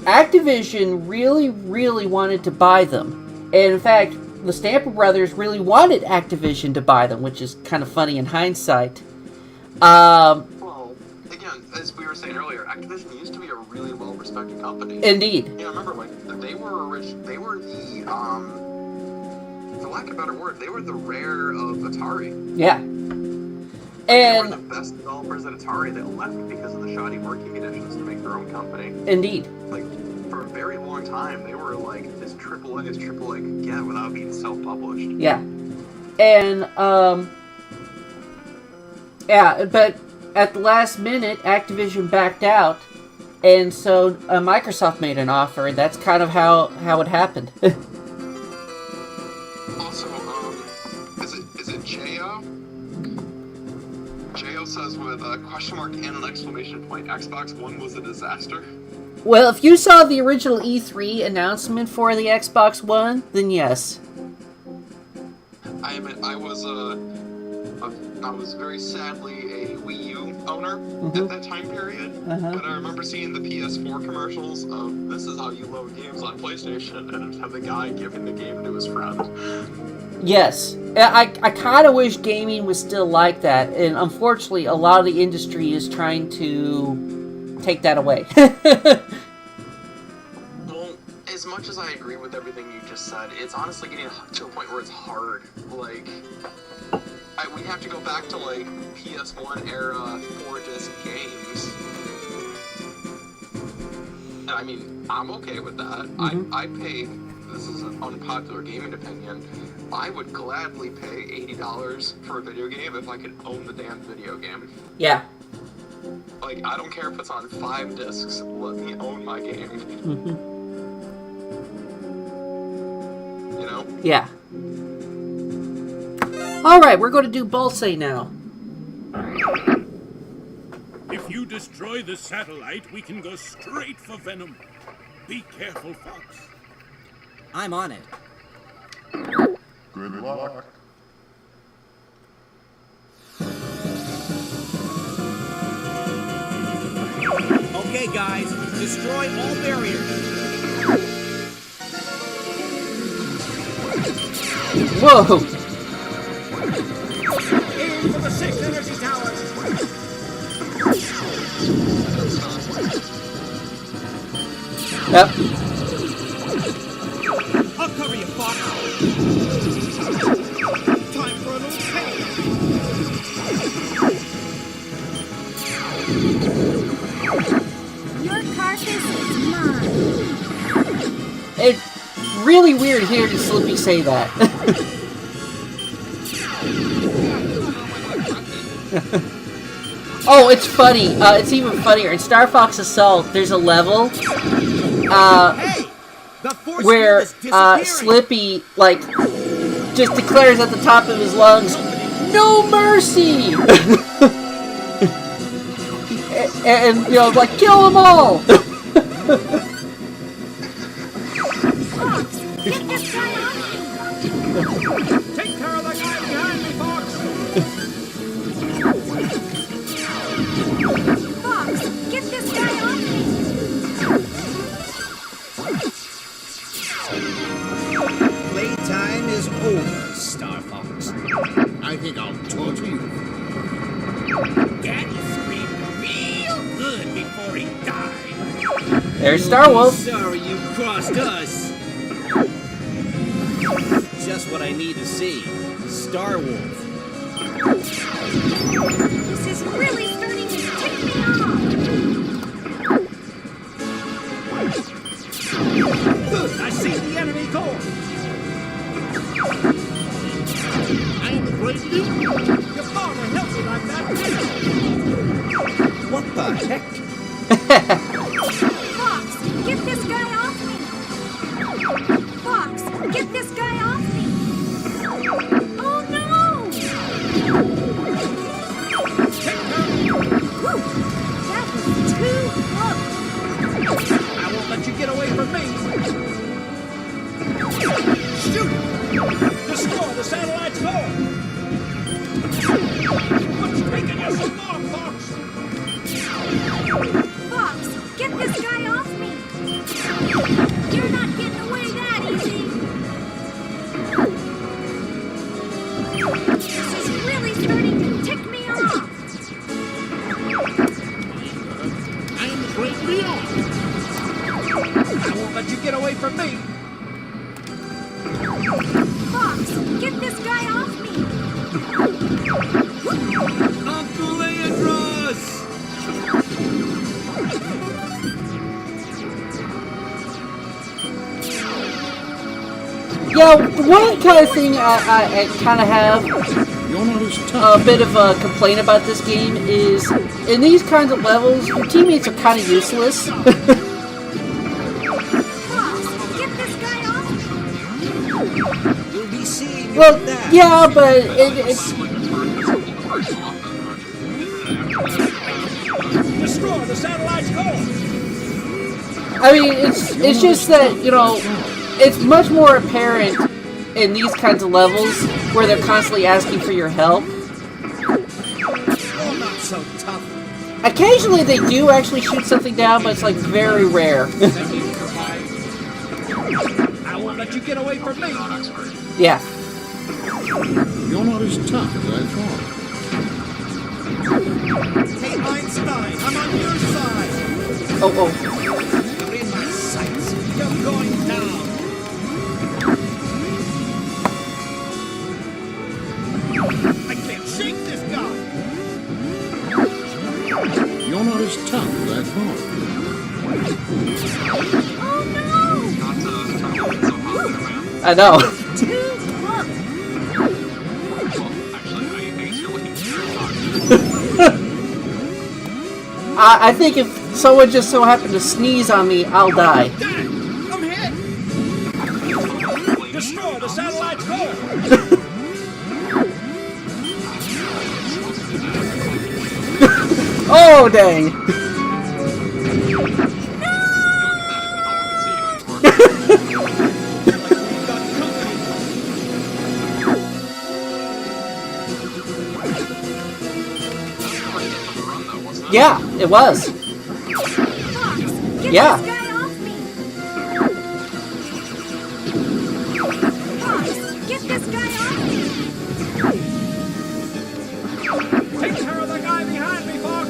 Activision really, really wanted to buy them. And in fact, the Stamper Brothers really wanted Activision to buy them, which is kind of funny in hindsight. Well, again, as we were saying earlier, Activision used to be a really well-respected company. Indeed. Yeah, remember, like, they were the, for lack of a better word, they were the Rare of Atari. Yeah. They were And the best developers at Atari that left because of the shoddy working conditions to make their own company. indeed. Like, for a very long time, they were, like, as AAA as AAA could get without being self-published. Yeah. And, yeah, but at the last minute, Activision backed out, and so Microsoft made an offer, and that's kind of how it happened. Also, is it J.O.? J.O. says with a question mark and an exclamation point, Xbox One was a disaster. Well, if you saw the original E3 announcement for the Xbox One, then yes. I admit, I was very sadly a Wii U owner at that time period, but I remember seeing the PS4 commercials of this is how you load games on PlayStation, and have the guy giving the game to his friend. Yes. I kind of wish gaming was still like that, and unfortunately, a lot of the industry is trying to take that away. Well, as much as I agree with everything you just said, it's honestly getting to a point where it's hard. Like, we have to go back to, like, PS1 era 4-disc games. And I mean, I'm okay with that. I pay, this is an unpopular gaming opinion, I would gladly pay $80 for a video game if I could own the damn video game. Yeah. Like, I don't care if it's on 5 discs, let me own my game. You know? Yeah. Alright, we're going to do Bulse now. If you destroy the satellite, we can go straight for Venom. Be careful, Fox. I'm on it. Good luck. Okay, guys, destroy all barriers. Whoa! Yep. I'll cover you, Fox. Time for a little payoff. Your carcass is mine. It's really weird hearing Slippy say that. Oh, it's funny. It's even funnier. In Star Fox Assault, there's a level Hey! The force where field is disappearing. Slippy, like, just declares at the top of his lungs, "No mercy!" and, you know, like, kill them all! Fox, get this guy off me. Take care of that guy behind me, Fox. Fox, get this guy off me. Playtime is over, Star Fox. I think I'll torture you. Daddy screamed real good before he died. There's Star Wolf. Sorry you crossed us. Just what I need to see. Star Wolf. This is really starting to tick me off. Good, I see the enemy core. I am the great leader. Your father helped me like that. What the heck? Fox, get this guy off me. Fox, get this guy off me. Oh no! Whew, that was too close. I won't let you get away from me. Shoot! Destroy the satellite's core. What's taking you so long, Fox? Fox, get this guy off me. You're not getting away that easy. This is really starting to tick me off. I am the great Leon. I won't let you get away from me. Fox, get this guy off me. Uncle Leandros! Yeah, one kind of thing I kind of have You're not as tough. a bit of a complaint about this game is, in these kinds of levels, your teammates are kind of useless. Fox, get this guy off me. We'll be seeing you Well, with that. yeah, but it's... Destroy the satellite's core. I mean, it's just that, you know, it's much more apparent in these kinds of levels where they're constantly asking for your help. You're not so tough. Occasionally they do actually shoot something down, but it's like very rare. I won't let you get away from me. Yeah. You're not as tough as I thought. Hey, Einstein, I'm on your side. Oh. You're in my sights. You're going down. I can't shake this guy. You're not as tough as I thought. Oh no! Not to get so hot there, man. I know. Too close. Well, actually, I think you're looking very I think if someone just so happened to sneeze on me, I'll die. Dad, I'm hit. Destroy the satellite's core. Oh, dang. Yeah, it was. Fox, get Yeah. this guy off me. Fox, get this guy off me. Take care of the guy behind me, Fox.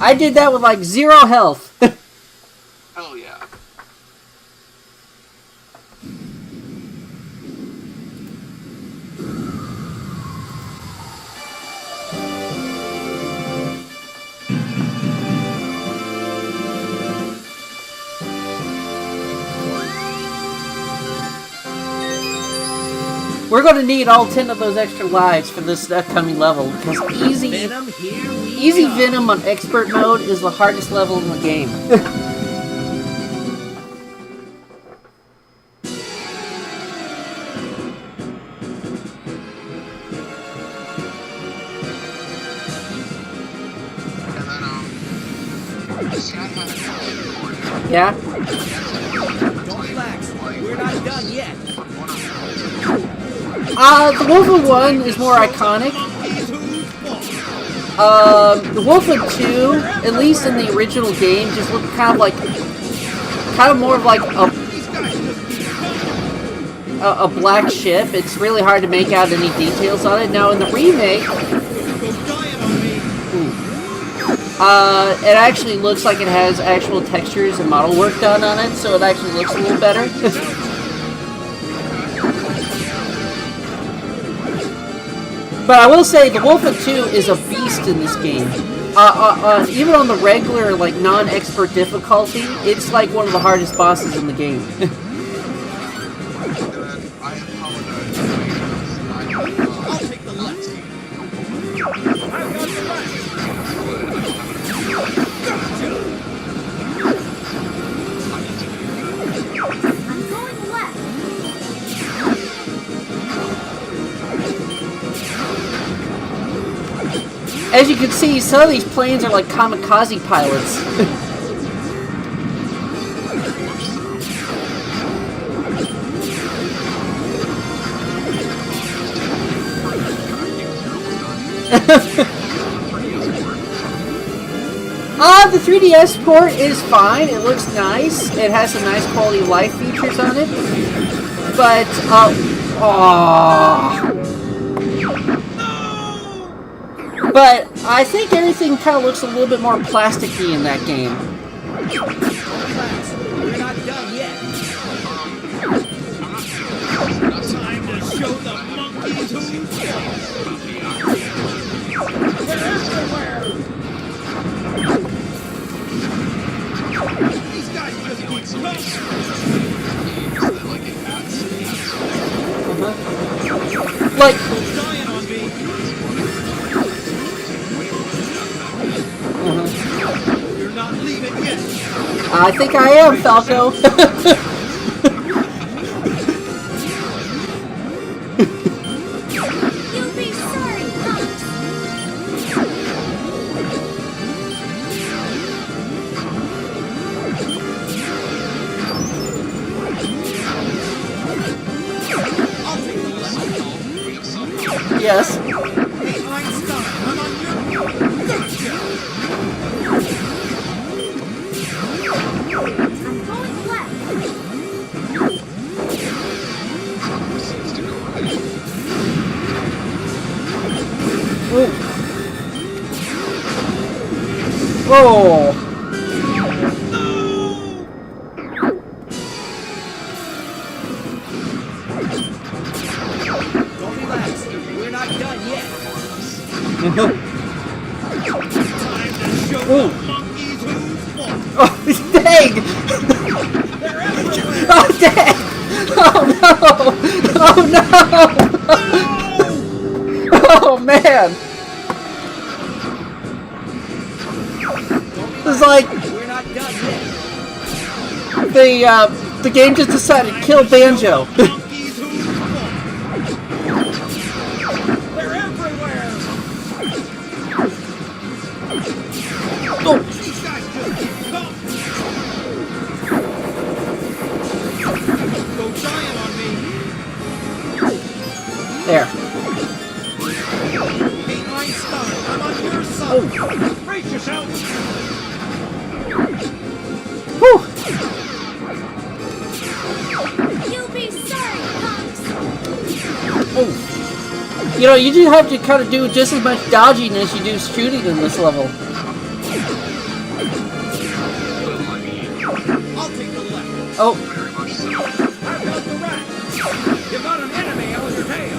I did that with like 0 health. Hell yeah. We're going to need all 10 of those extra lives for this upcoming level, because easy Venom on expert mode is the hardest level in the game. Yeah? Don't relax. We're not done yet. The Wolfen 1 is more iconic. The Wolfen 2, at least in the original game, just looked kind of more of like a black ship. It's really hard to make out any details on it. Now in the remake, it actually looks like it has actual textures and model work done on it, so it actually looks a little better. But I will say, the Wolfen 2 is a beast in this game. Even on the regular, like, non-expert difficulty, it's like one of the hardest bosses in the game. I'll take the left. I've got the right. I'm going left. As you can see, some of these planes are like kamikaze pilots. The 3DS port is fine. It looks nice. It has some nice quality of life features on it. But, But I think everything kind of looks a little bit more plasticky in that game. Relax. We're not done yet. Time to show the monkeys who's boss. They're everywhere. These guys just keep Like, dying on me. You're not leaving yet. I think I am, Falco. You'll be sorry, Fox. I'll take the left. Yes. Hey, Einstein, I'm on your... Gotcha! I'm going left. Ooh. Whoa. Don't relax. We're not done yet. Time to show the monkeys who's boss. Oh, dang! They're everywhere. Oh, dang! Oh, no! Oh, no! Oh, man! It's like We're not done yet. the game just decided to kill Banjo. Monkeys who's boss. They're everywhere. Oh, These guys just keep coming. Go giant on me. there. Hey, Einstein, I'm on your side. Oh, Brace yourself. whew. You'll be sorry, Fox. Oh. You know, you do have to kind of do just as much dodging as you do shooting in this level. Oh. Very much so. I've got the rat. You got an enemy on your tail.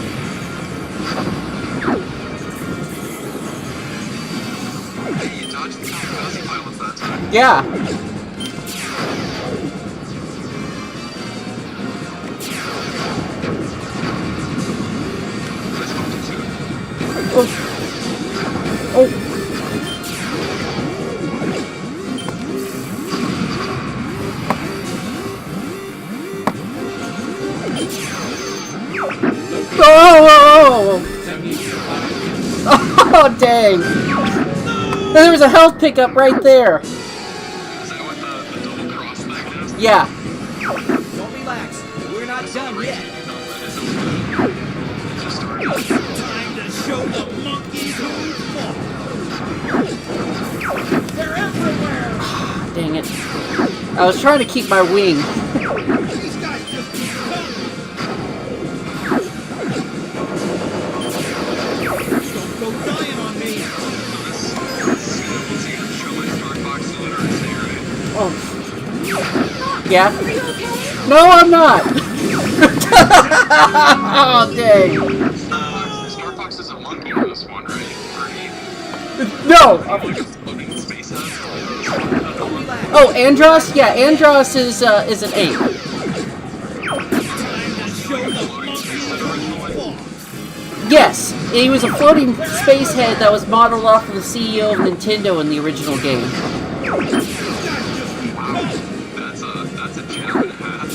Hey, you dodged the kamikaze pilots that time. Yeah. Oh. Oh. Oh, oh, dang. There was a health pickup right there. Is that what the double cross thing is? Yeah. Don't relax. We're not done yet. Time to show the monkeys who's boss. They're everywhere. Dang it. I was trying to keep my wing. These guys just keep coming. Don't go dying on me. Oh. Yeah? Are you okay? No, I'm not. Oh, dang. Star Fox is a monkey in this one, right? No. Like a floating space head. Oh, Andros? Yeah, Andros is an ape. Time to show the monkeys who's boss. Yes, he was a floating space head that was modeled off of the CEO of Nintendo in the original game. That's a jam and a half.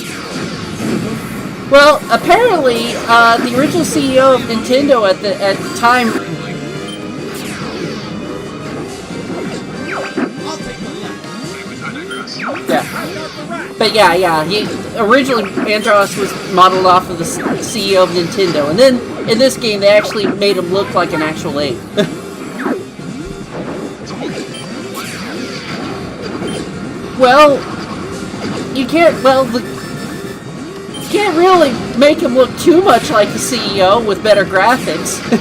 Well, apparently, the original CEO of Nintendo at the time. I'll take the left. Anyways, I digress. Yeah. I've got the rat. But yeah, he originally Andros was modeled off of the CEO of Nintendo, and then in this game they actually made him look like an actual ape. Well, you can't. Well, you can't really make him look too much like the CEO with better graphics. They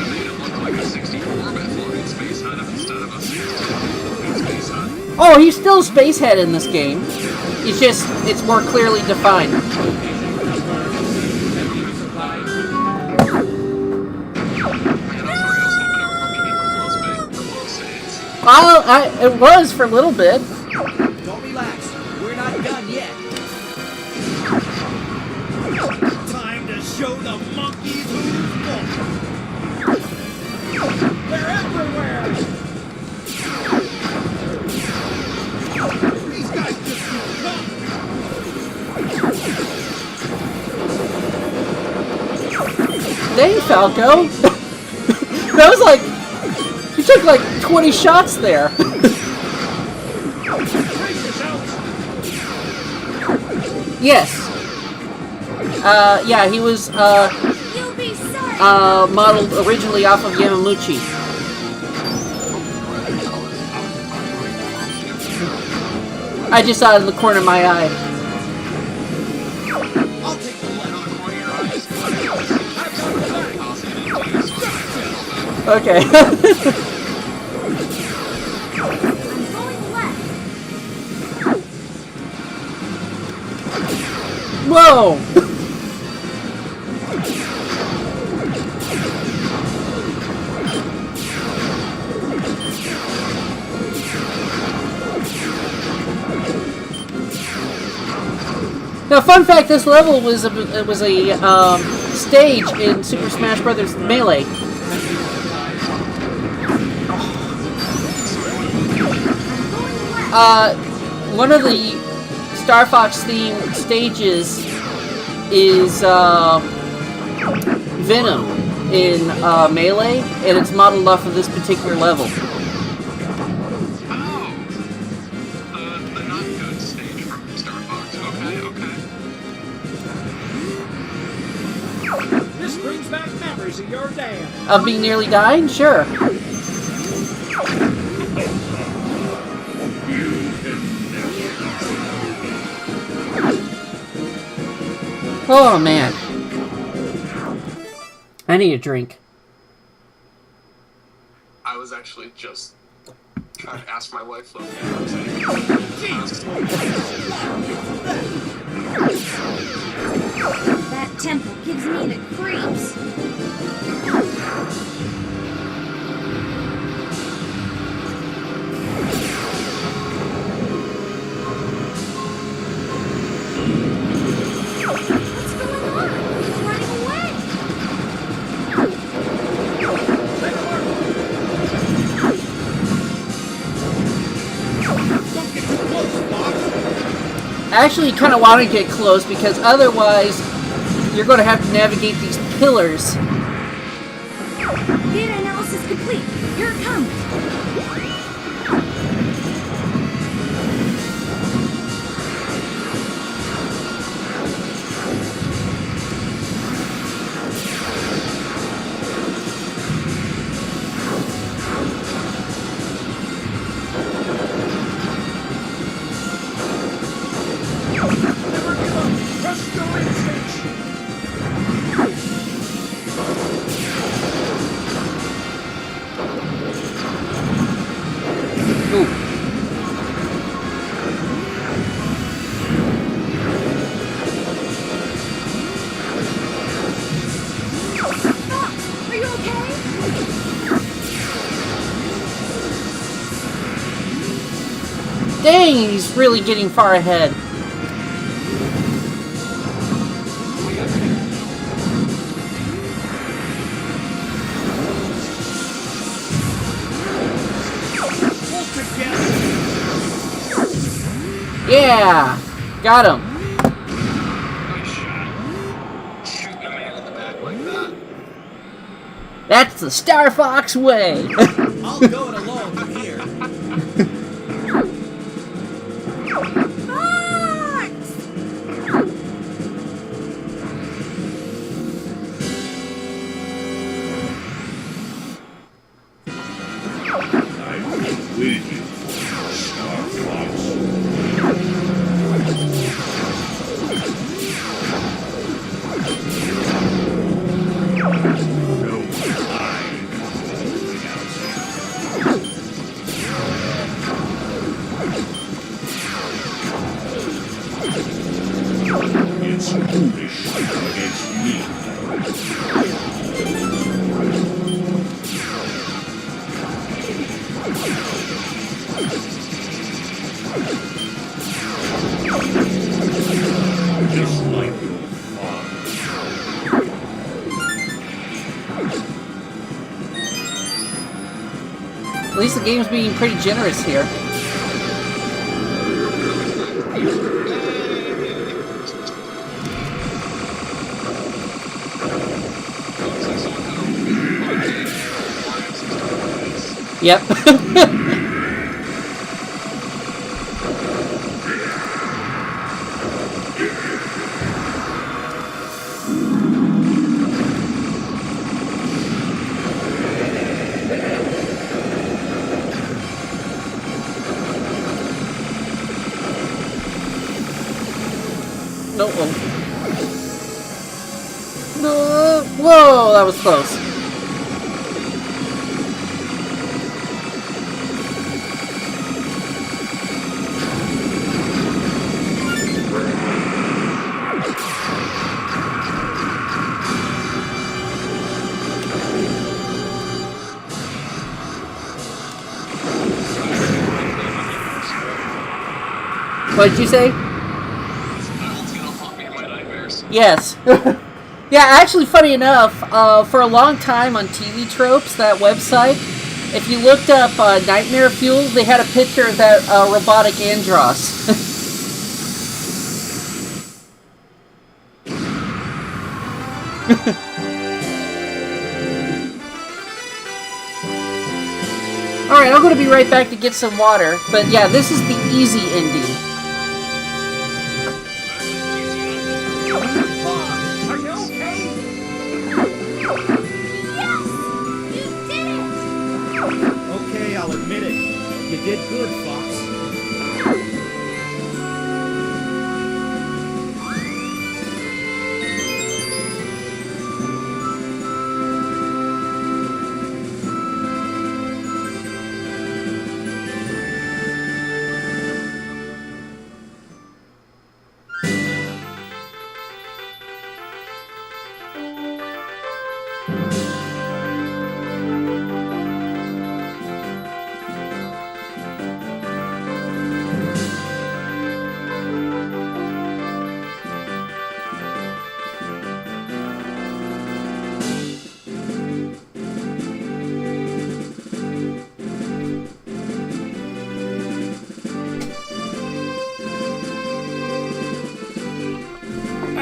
made him look like a 64-bit floating space head instead of a 16-bit space head. Oh, he's still a spacehead in this game. It's more clearly defined. It was for a little bit. Don't relax. We're not done yet. Time to show the monkeys who's boss. They're everywhere. These guys just keep coming. Dang, Falco. That was like... You took like 20 shots there. Yes. Yeah, he was You'll be sorry. modeled originally off of Yamamuchi. I just saw it in the corner of my eye. I'll take the left. Okay. I'm going left. Whoa! Now, fun fact: this level was a stage in Super Smash Bros. Melee. One of the Star Fox themed stages is Venom in Melee, and it's modeled off of this particular level. Oh, the not good stage from Star Fox. Okay. This brings back memories of your dad. Of me nearly dying? Sure. Oh, man. I need a drink. I was actually just Trying to ask my wife what That temple gives me the creeps. What's going on? He's running away. Don't get too close, Fox. I actually kind of want to get close because otherwise you're going to have to navigate these pillars. Data analysis complete. Here it comes. Never give up. Trust your instincts. Ooh. Fox, are you okay? Dang, he's really getting far ahead. Pull together. Yeah! Got him. nice shot. Shooting a man in the back like that. That's the Star Fox way! I'll go it alone from here. Fox! I'm with you, Star Fox. No time for holding out. It's foolish against me. Just like your father. At least the game's being pretty generous here. Yep. No. No. Whoa, that was close. What did you say? Yes. Yeah, actually, funny enough, for a long time on TV Tropes, that website, if you looked up Nightmare Fuel, they had a picture of that robotic Andros. Alright, I'm going to be right back to get some water, but yeah, this is the easy ending. Are you okay? Yes! You did it! Okay, I'll admit it. You did good, Fox.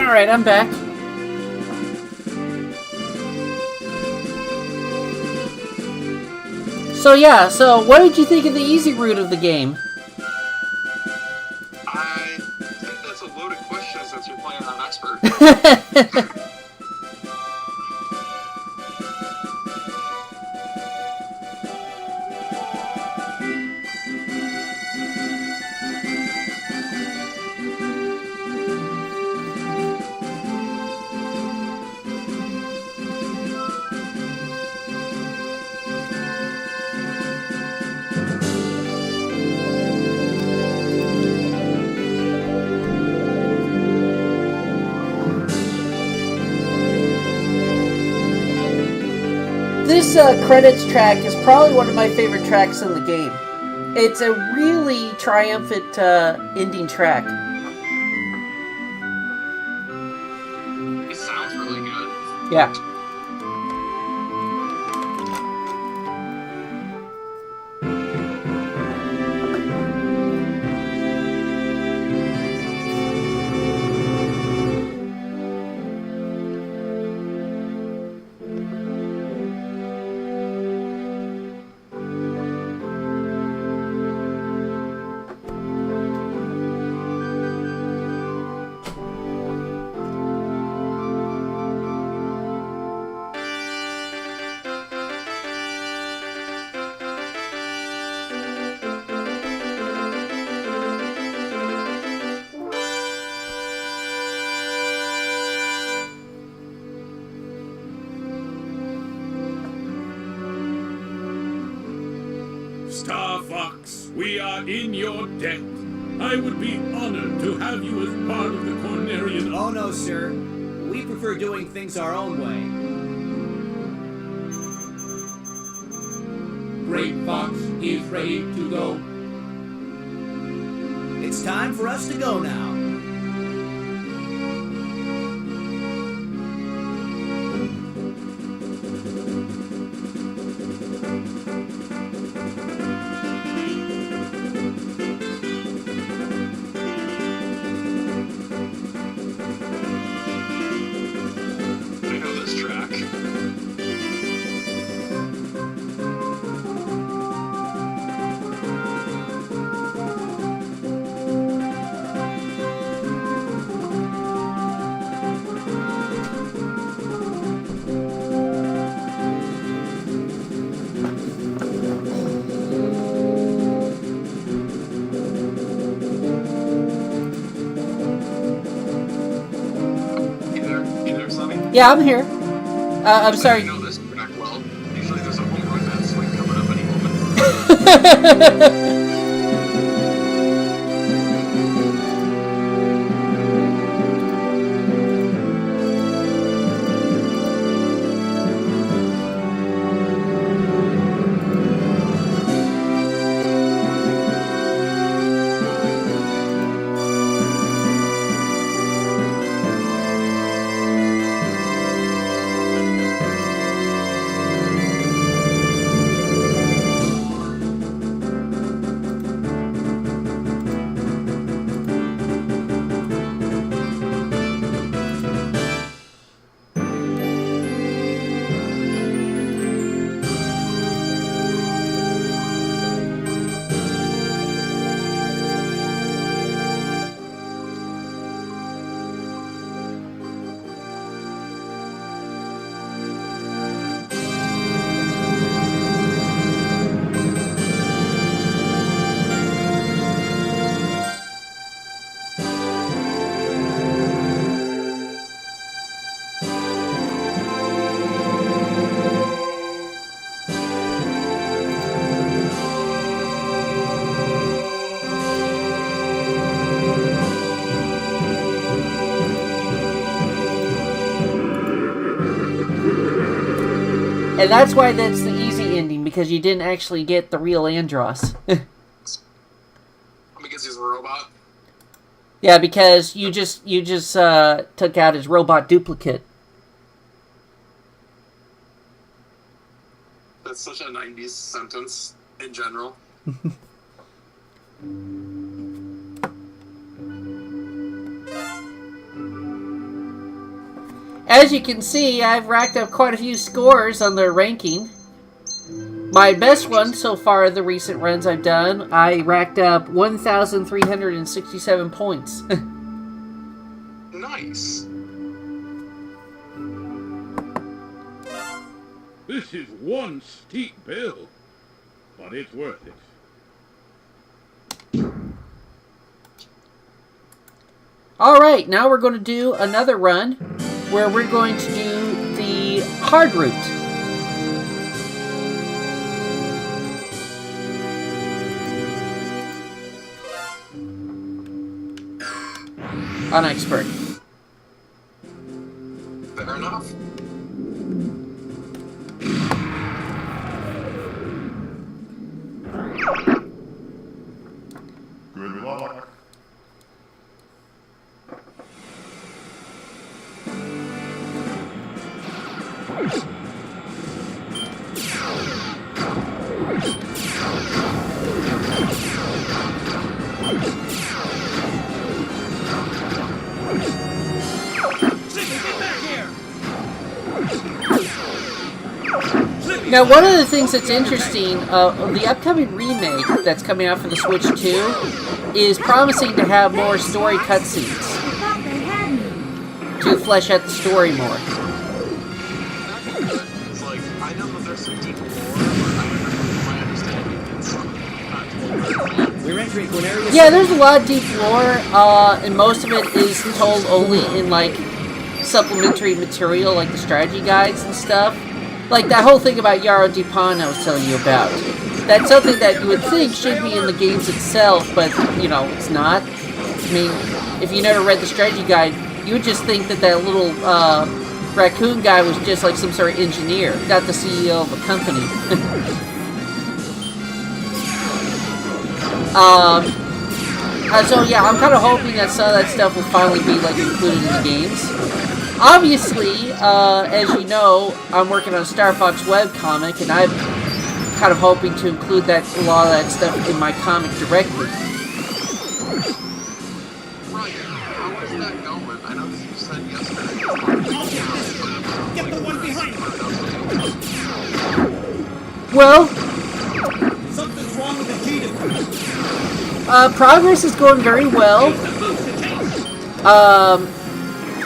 Alright, I'm back. So yeah, so what did you think of the easy route of the game? I think that's a loaded question since you're playing on expert. This credits track is probably one of my favorite tracks in the game. It's a really triumphant ending track. It sounds really good. Yeah. Star Fox, we are in your debt. I would be honored to have you as part of the Cornerian. Oh no, sir. We prefer doing things our own way. Great Fox is ready to go. It's time for us to go now. I know this track. You there, Sonny? Yeah, I'm here. I'm I sorry. know this track well. Usually there's a home run bat swing coming up any moment. And that's why that's the easy ending, because you didn't actually get the real Andros. Because he's a robot. Yeah, because you just took out his robot duplicate. That's such a 90s sentence in general. as you can see, I've racked up quite a few scores on the ranking. My best one so far, the recent runs I've done, I racked up 1,367 points. Nice. This is one steep bill, but it's worth it. Alright, now we're going to do another run where we're going to do the hard route. On expert. Fair enough. Good luck. Now, one of the things that's interesting, the upcoming remake that's coming out for the Switch 2 is promising to have more story cutscenes I thought they had me. to flesh out the story more. That'd be good. It's like, I know that there's some deep lore, but I don't my understanding it's not told. We're entering to an area. Yeah, there's a lot of deep lore, and most of it is told only in, like, supplementary material, like the strategy guides and stuff. Like that whole thing about Yarrow Deepon I was telling you about. That's something that you would think should be in the games itself, but, you know, it's not. I mean, if you never read the strategy guide, you would just think that that little raccoon guy was just like some sort of engineer, not the CEO of a company. So yeah, I'm kind of hoping that some of that stuff will finally be like included in the games. Obviously, as you know, I'm working on a Star Fox webcomic, and I'm kind of hoping to include that a lot of that stuff in my comic directly. Right. How is that going? I know that you said yesterday. Get the one behind me. Well, Something's wrong with the Cheetah. progress is going very well.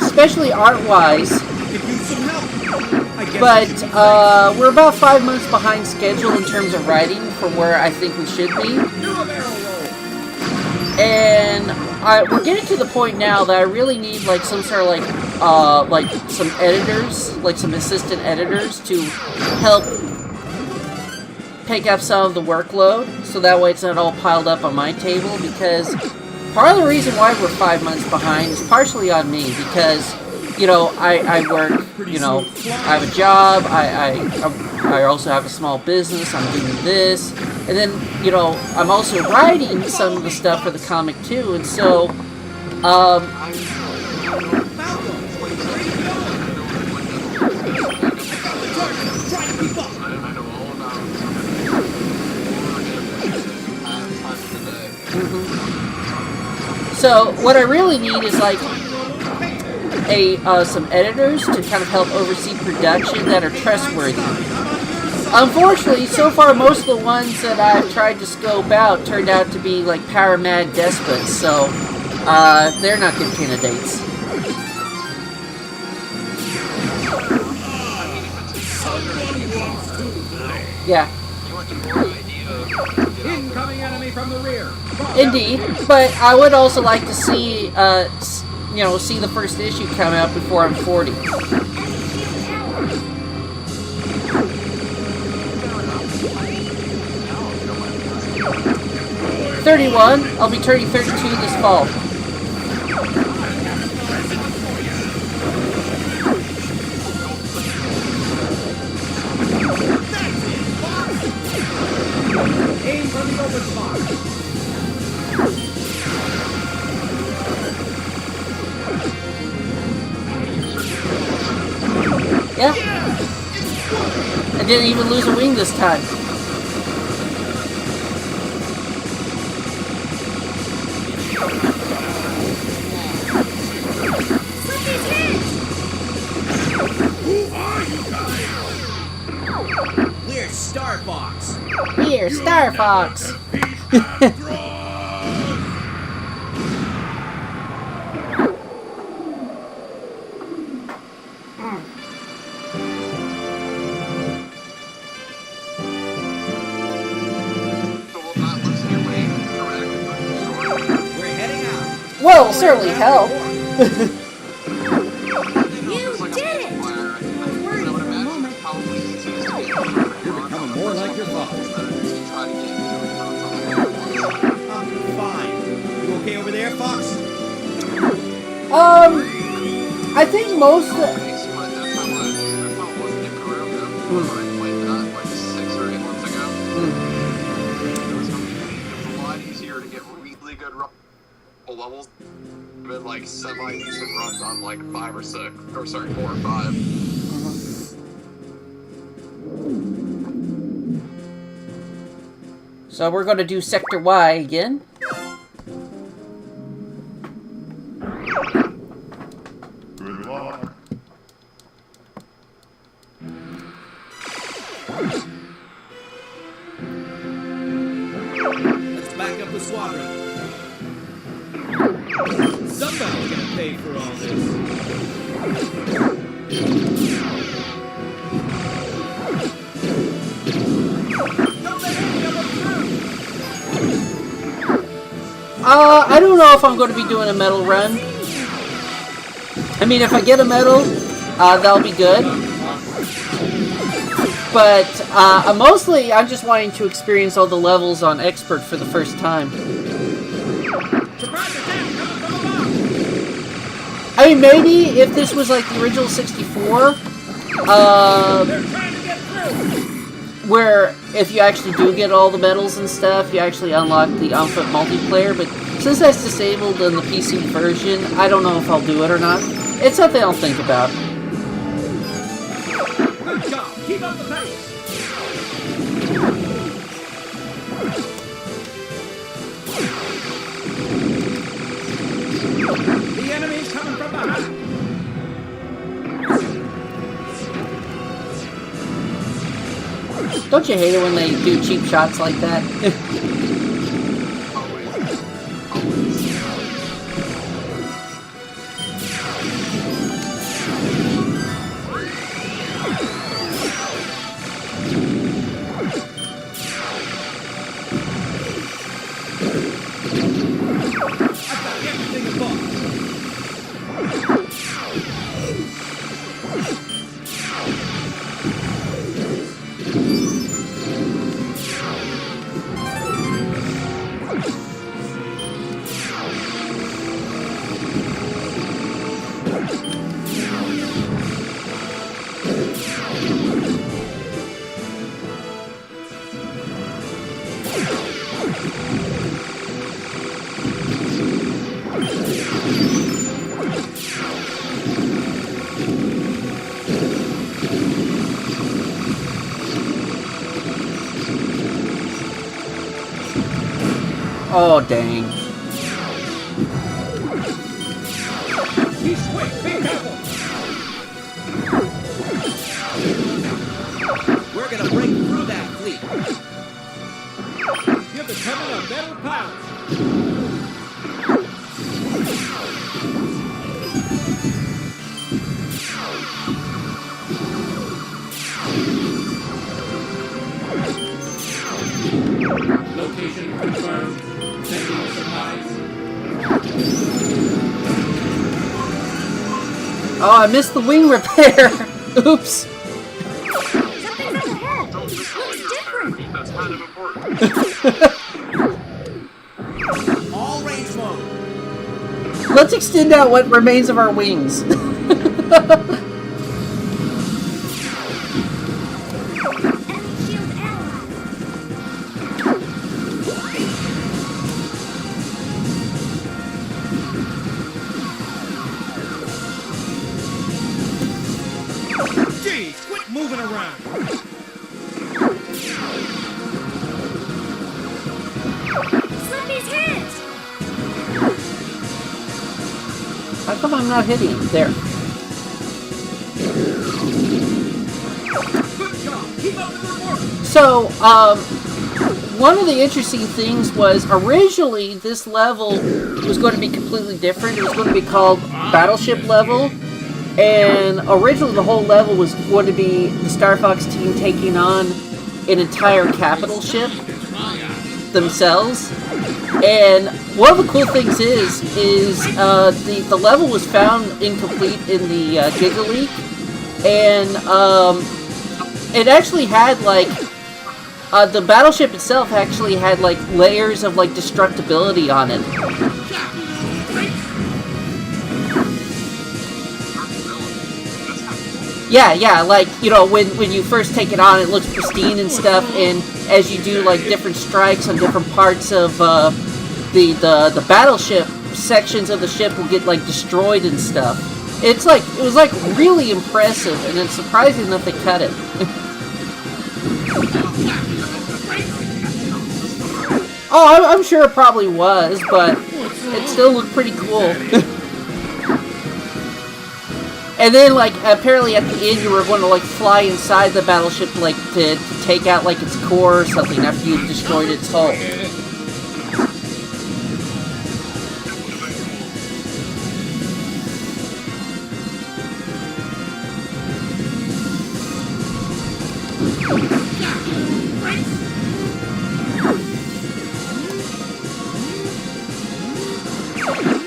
Especially art-wise. Could use some help. I guess But we're about 5 months behind schedule in terms of writing from where I think we should be. do a barrel roll. And we're getting to the point now that I really need like some sort of like some editors, like some assistant editors to help pick up some of the workload, so that way it's not all piled up on my table, because part of the reason why we're 5 months behind is partially on me, because, you know, I work, you know, I have a job, I also have a small business, I'm doing this, and then, you know, I'm also writing some of the stuff for the comic too, and so, Try to keep up. I know all about so what I really need is like some editors to kind of help oversee production that are trustworthy. Unfortunately, so far most of the ones that I've tried to scope out turned out to be like power mad despots, so they're not good candidates. Yeah. Incoming enemy from the rear. Indeed, but I would also like to see, you know, see the first issue come out before I'm 40. 31. I'll be turning 32 this fall. Aim for the open spot. Yeah. I didn't even lose a wing this time. Somebody's hit! Star Fox. We're heading out. Well, it'll certainly help. You did it! Worried for a moment. You're becoming more like your father. Fine. You okay over there, Fox? I think most of the... Levels with like semi-decent runs on like 5 or 6, or sorry, 4 or 5. So we're going to do Sector Y again. Good luck. Let's back up the squadron. Somebody's gonna pay for all this. Don't let any of them through. I don't know if I'm going to be doing a medal run. I mean, if I get a medal, that'll be good. But mostly, I'm just wanting to experience all the levels on Expert for the first time. Surprise attack coming from above. I mean, maybe if this was like the original 64, They're trying to get through. where if you actually do get all the medals and stuff, you actually unlock the on-foot multiplayer. But since that's disabled in the PC version, I don't know if I'll do it or not. It's something I'll think about. Good job. Keep up the pace. The enemy's coming from behind. Don't you hate it when they do cheap shots like that? I've got everything above. Oh, dang. He's quick. Be careful. We're gonna break through that fleet. You're becoming a metal pilot. Location confirmed. Sending supplies. Oh, I missed the wing repair. Oops. Something's up ahead. Don't just Looks different. That's kind of important. All range mode. Let's extend out what remains of our wings. Enemy shield ally. Gee, quit moving around. Slippy's hit. How come I'm not hitting? There. Good job. Keep up the good work. So, one of the interesting things was originally this level was going to be completely different. It was going to be called Battleship Level, and originally the whole level was going to be the Star Fox team taking on an entire capital ship themselves. And one of the cool things is the level was found incomplete in the Giga Leak, and it actually had like the battleship itself actually had like layers of like destructibility on it. Yeah, like, you know, when you first take it on, it looks pristine and stuff, and as you do like different strikes on different parts of the battleship, sections of the ship will get like destroyed and stuff. It was like really impressive, and it's surprising that they cut it. Oh, I'm sure it probably was, but it still looked pretty cool. And then, like, apparently at the end you were going to, like, fly inside the battleship, like, to take out, like, its core or something after you destroyed its hull.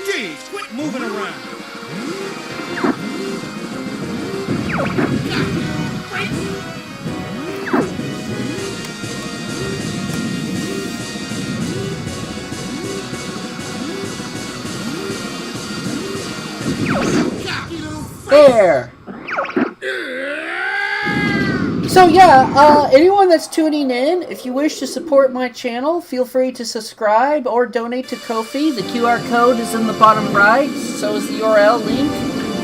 Jeez, quit moving around. There! So yeah, anyone that's tuning in, if you wish to support my channel, feel free to subscribe or donate to Ko-fi. The QR code is in the bottom right, so is the URL link.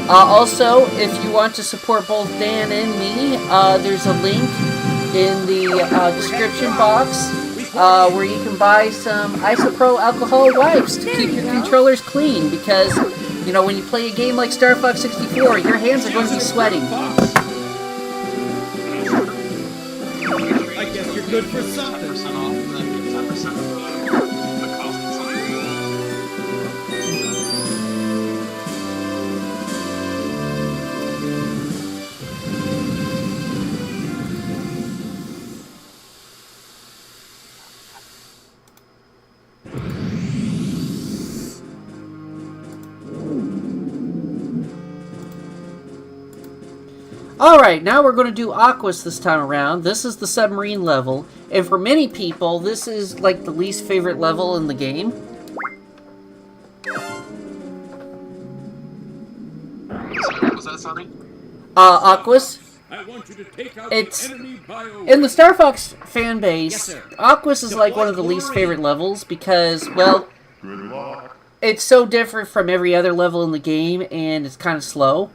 Also, if you want to support both Dan and me, there's a link in the description box where you can buy some Isopro alcohol wipes to keep your controllers clean, because, you know, when you play a game like Star Fox 64, your hands are going to be sweating. I guess you're good for something. 10% off, and then 10% of the cost of something. Alright, now we're going to do Aquas this time around. This is the submarine level, and for many people, this is like the least favorite level in the game. What was that, Sonny? Aquas. I want you to take out It's the enemy bio. in the Star Fox fan base. Yes, sir. Aquas is like one of the least favorite levels because, well, it's so different from every other level in the game, and it's kind of slow.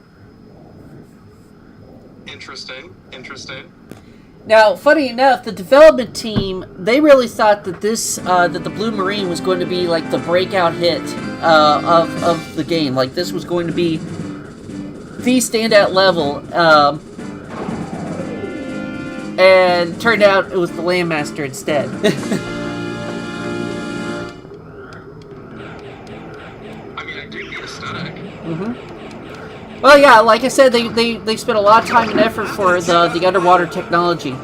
Interesting. Now, funny enough, the development team, they really thought that this, that the Blue Marine was going to be like the breakout hit of the game. Like, this was going to be the standout level, and turned out it was the Landmaster instead. I mean, I dig the aesthetic. Well, yeah, like I said, they spent a lot of time and effort for the underwater technology. I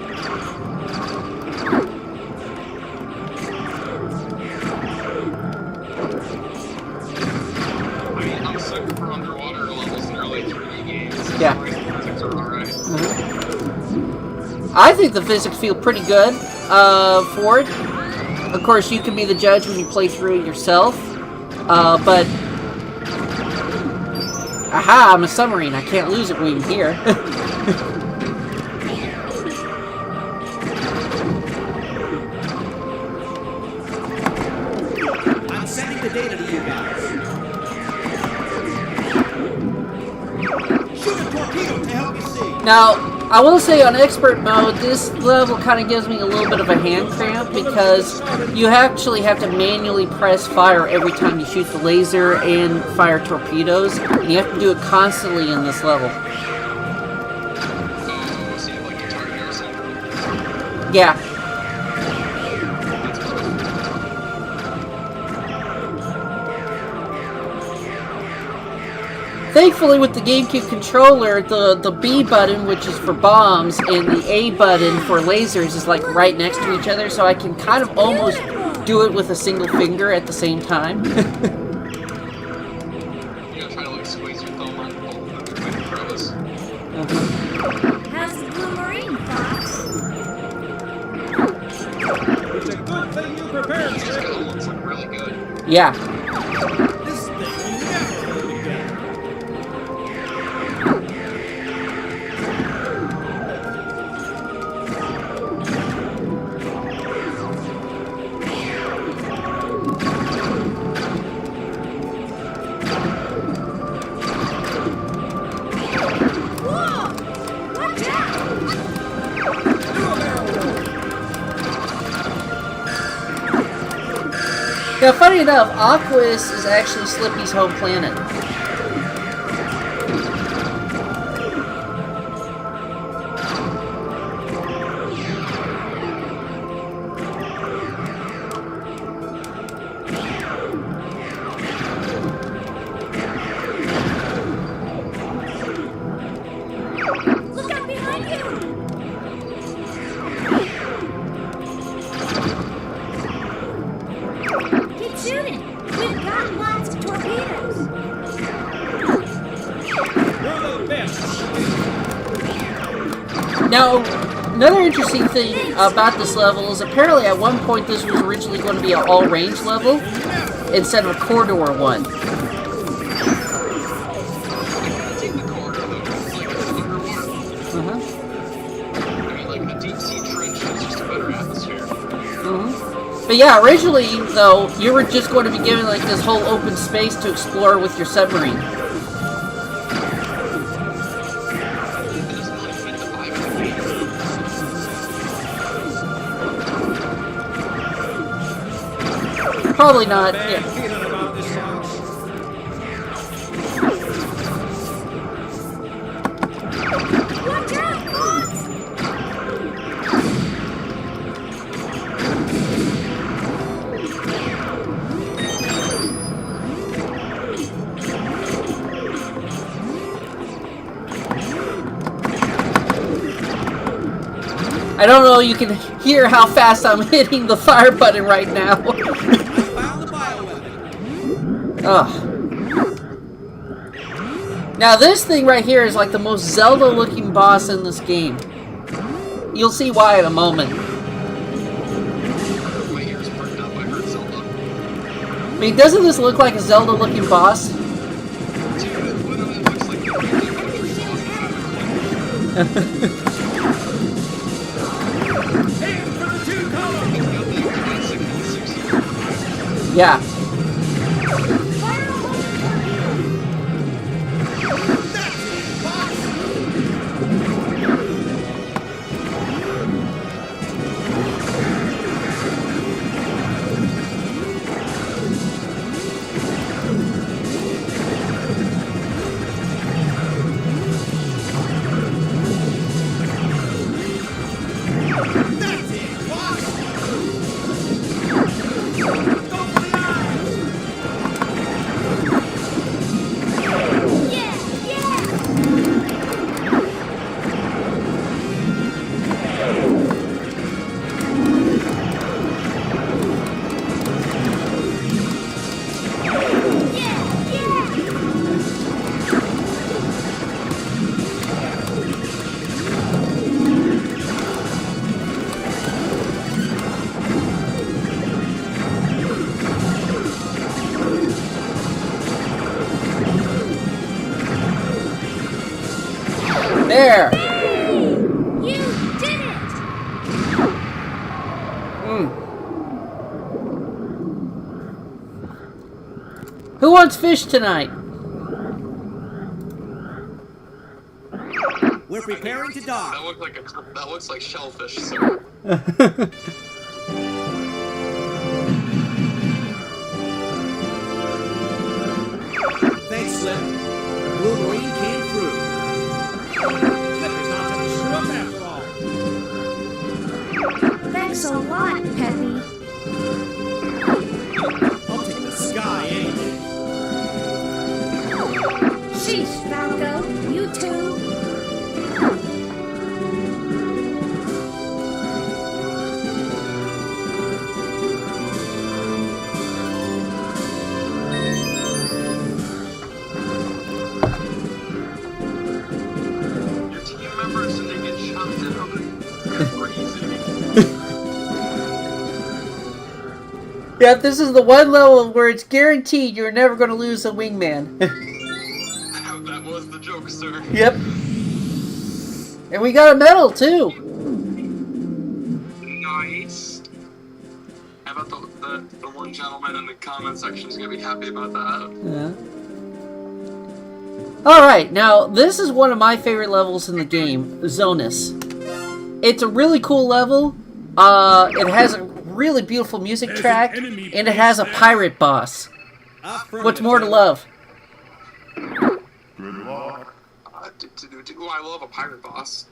mean, I'm sucker for underwater levels in early 3D games. Yeah. The physics are alright. I think the physics feel pretty good for it. Of course, you can be the judge when you play through it yourself, but... Aha, I'm a submarine. I can't lose it when I'm here. I'm sending the data to you guys. Shoot a torpedo to help me see. Now, I will say on expert mode, this level kind of gives me a little bit of a hand cramp because you actually have to manually press fire every time you shoot the laser and fire torpedoes, and you have to do it constantly in this level. So you like the target or something? Yeah. Thankfully, with the GameCube controller, the B button, which is for bombs, and the A button for lasers is like right next to each other, so I can kind of almost do it with a single finger at the same time. You gotta try to like squeeze your thumb on both the twin crevice. How's the Blue Marine, Fox? It's a good thing you prepared, This sir. guy looks like really good. Yeah. This thing will never go together. Whoa! Watch out! Now, funny enough, Aquas is actually Slippy's home planet. Look out behind you! Keep shooting! We've got lots of torpedoes! We're the best. Now, another interesting thing about this level is apparently at one point this was originally going to be an all-range level instead of a corridor one. Take the corridor though, it's like it's underwater. Uh-huh. I mean, like the deep sea trench is just a better atmosphere. But yeah, originally, though, you were just going to be given like this whole open space to explore with your submarine. It doesn't really fit the vibe of the game. Probably not. Bad Yeah. feeling about this, Fox. Watch out, Fox! I don't know, you can hear how fast I'm hitting the fire button right now. Found the bioweapon. Ugh. Now this thing right here is like the most Zelda-looking boss in this game. You'll see why in a moment. My ears perked up, I heard Zelda. I mean, doesn't this look like a Zelda-looking boss? Dude, it literally looks like the country boss. Aim for the two columns. It's got that classic N64. Yeah. Fire a hole That's it, Fox. Go for the eyes. Yeah! Yeah! Yeah! Yeah! There. You did it! Who wants fish tonight? We're preparing to dock. That looks like shellfish, sir. Thanks, Slip. Blue Marine came through. Slipper's not such a scrub after all. Thanks a lot, Peppy. I'll take the sky any day. Sheesh, Falco. You too. Your team members didn't get shot down. Crazy. Yep, this is the one level where it's guaranteed you're never going to lose a wingman. That was the joke, sir. Yep. And we got a medal, too. Nice. How about the one gentleman in the comment section is going to be happy about that? Yeah. Alright, now this is one of my favorite levels in the game, Zonus. It's a really cool level. It has a really beautiful music track, and it has a pirate boss. What's more to love? I love a pirate boss.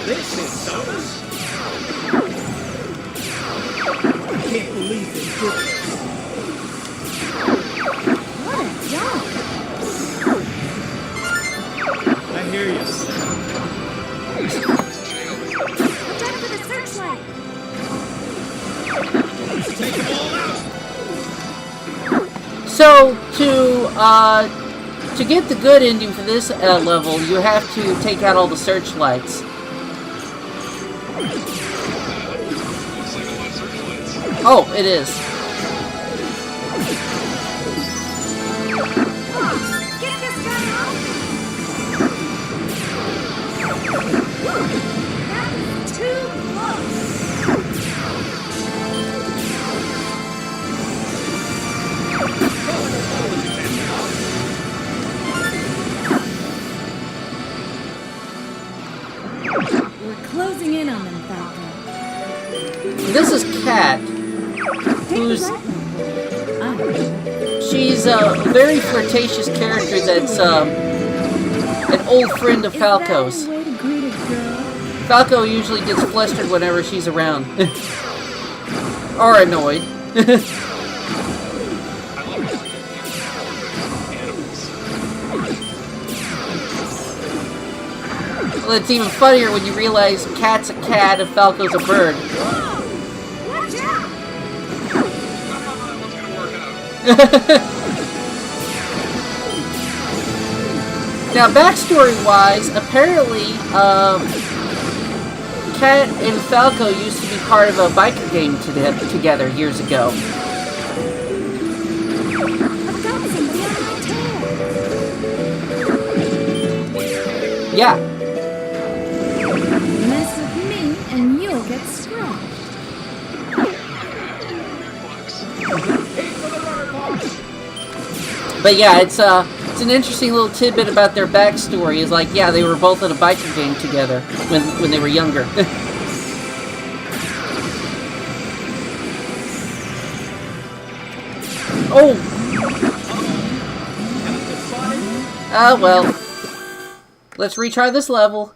This is Zonus. I can't believe they did this. What a jump. I hear you, son. Watch out for the searchlight. Take them all out. So, to get the good ending for this level, you have to take out all the searchlights. Looks like a lot of searchlights. Oh, it is. Fox, get this guy off me. That's too close. We're closing in on them, Falco. This is Kat, who's... She's a very flirtatious character that's an old friend of Falco's. Way to greet a girl. Falco usually gets flustered whenever she's around. Or annoyed. I love it. Animals. Well, it's even funnier when you realize Kat's a cat and Falco's a bird. Watch out! That one's gonna work out. Now, backstory-wise, apparently, Kat and Falco used to be part of a biker game together years ago. I've got somebody on my tail. Yeah. Mess with me and you'll get scratched. But yeah, it's an interesting little tidbit about their backstory. Is like, yeah, they were both in a biker gang together when they were younger. Oh. Well. Let's retry this level.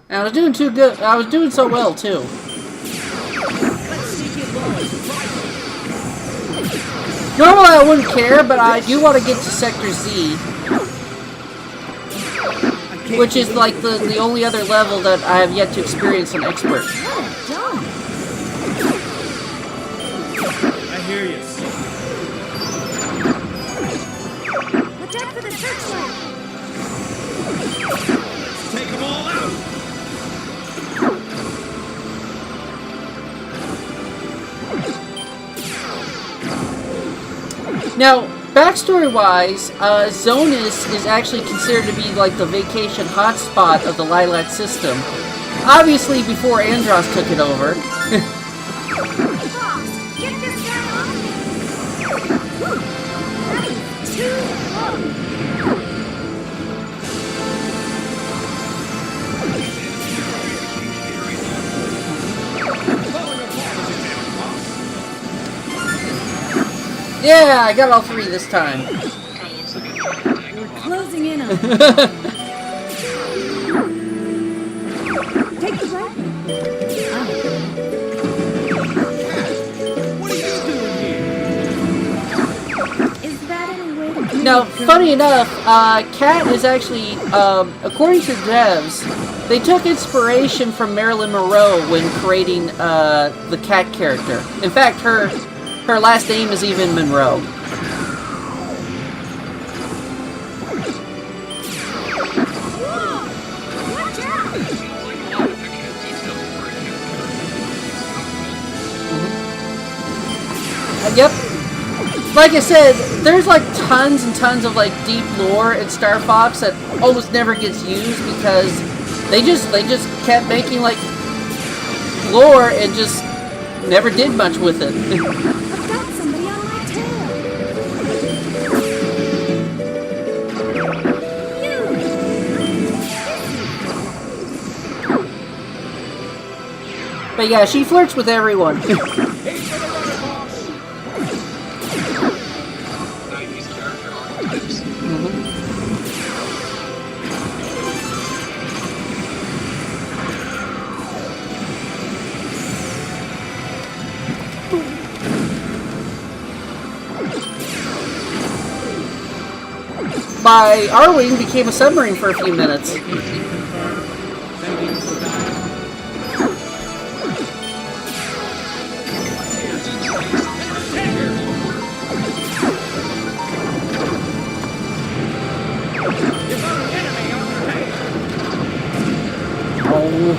I was doing too good. I was doing so well too. Normally I wouldn't care, but I do want to get to Sector Z, which is like the only other level that I have yet to experience an expert. I hear you. Watch out for the searchlight. Let's take them all out. Now, backstory-wise, Zonus is actually considered to be like the vacation hotspot of the Lilac system. Obviously, before Andros took it over. Fox, get this guy off me. That's too close. Falling apart as Yeah, I got all 3 this time. We're closing in on it. Take the right. What are you doing here? Is that any way to do Now, it, girl? funny enough, Cat is actually, according to devs, they took inspiration from Marilyn Monroe when creating the Cat character. In fact, her last name is even Monroe. Whoa! Watch out! Yep. Like I said, there's like tons and tons of like deep lore in Star Fox that almost never gets used because they just kept making like lore and just never did much with it. I've got somebody on my tail. But yeah, she flirts with everyone. Hey, for the runner, boss. I use character archetypes. My R-Wing became a submarine for a few minutes. Location confirmed. Sending supply. You got an enemy on your tail. Oh.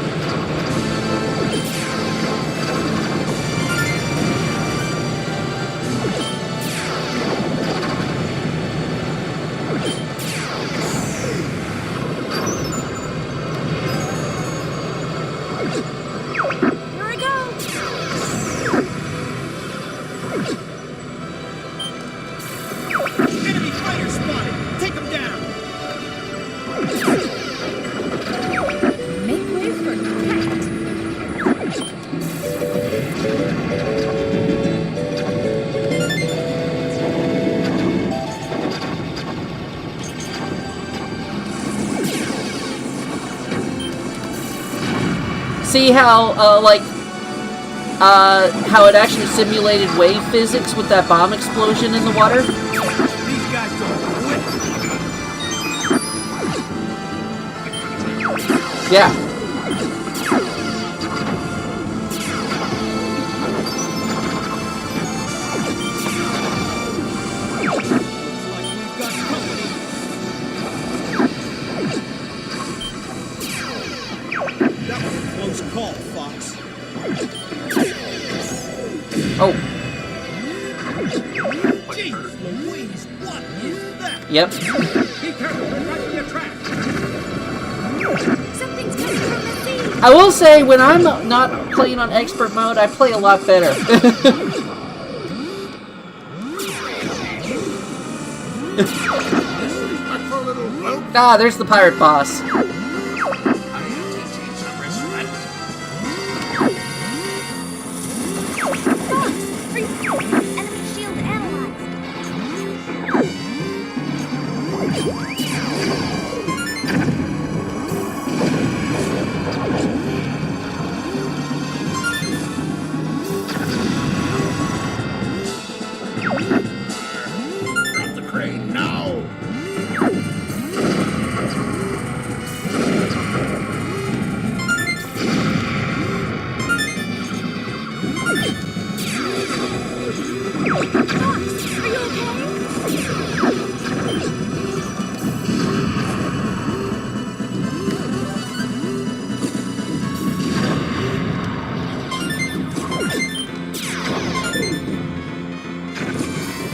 Here I go. Enemy fighter spotted. Take him down. Make way for Cat. See how, how it actually simulated wave physics with that bomb explosion in the water? These guys don't quit. Yeah. Looks like we've got company. That was a close call, Fox. Oh, Jeez Louise, what is that? yep. Be careful, we're right in your track. Something's coming from the sea. I will say, when I'm not playing on expert mode, I play a lot better. Respectful little bloke. Ah, there's the pirate boss. Fox, enemy shield analyzed. Drop the crane now. Fox, are you okay?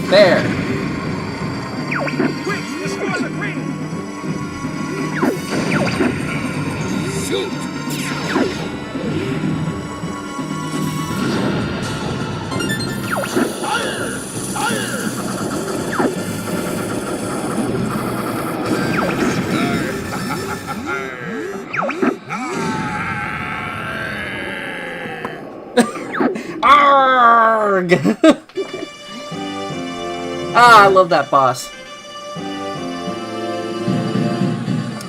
There. Quick, destroy the crane. Shoot. Fire! Fire! Arg! Ah, I love that boss.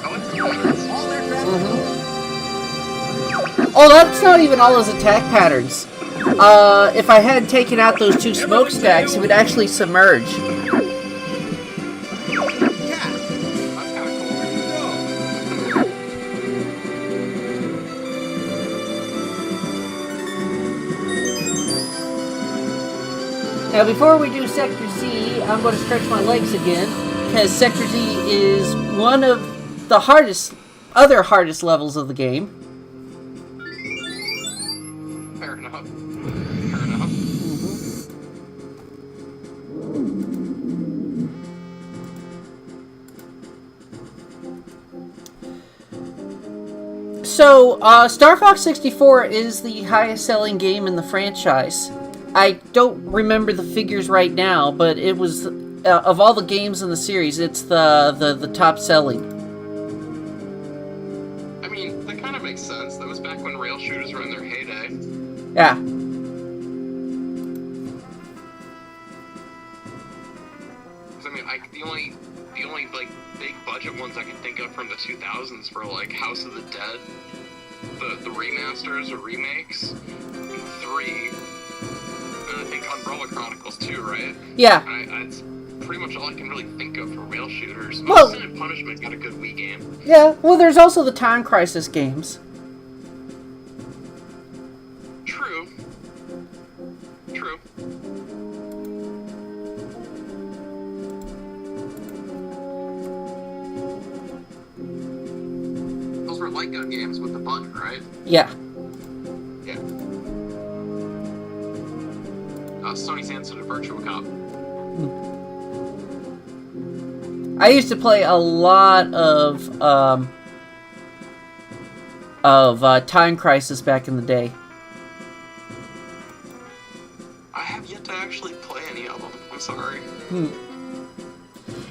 I like the patterns. All aircraft Oh, that's not even all his attack patterns. If I had taken out those two smokestacks, he would actually submerge. cat. That's kind of cool. Now, before we do Sector Z, I'm going to stretch my legs again, because Sector Z is one of the other hardest levels of the game. Fair enough. Fair enough. So, Star Fox 64 is the highest selling game in the franchise. I don't remember the figures right now, but it was, of all the games in the series, it's the top selling. I mean, that kind of makes sense. That was back when rail shooters were in their heyday. Yeah. I mean, the only like big budget ones I can think of from the 2000s were like House of the Dead, the remasters or remakes, 3, and I think Umbrella Chronicles 2, right? Yeah. That's pretty much all I can really think of for rail shooters. Well- Sin and Punishment got a good Wii game. Yeah, well, there's also the Time Crisis games. True. True. Those were light gun games with the button, right? Yeah. Yeah. Sony's answer to Virtua Cop. I used to play a lot of Time Crisis back in the day. I have yet to actually play any of them. I'm sorry.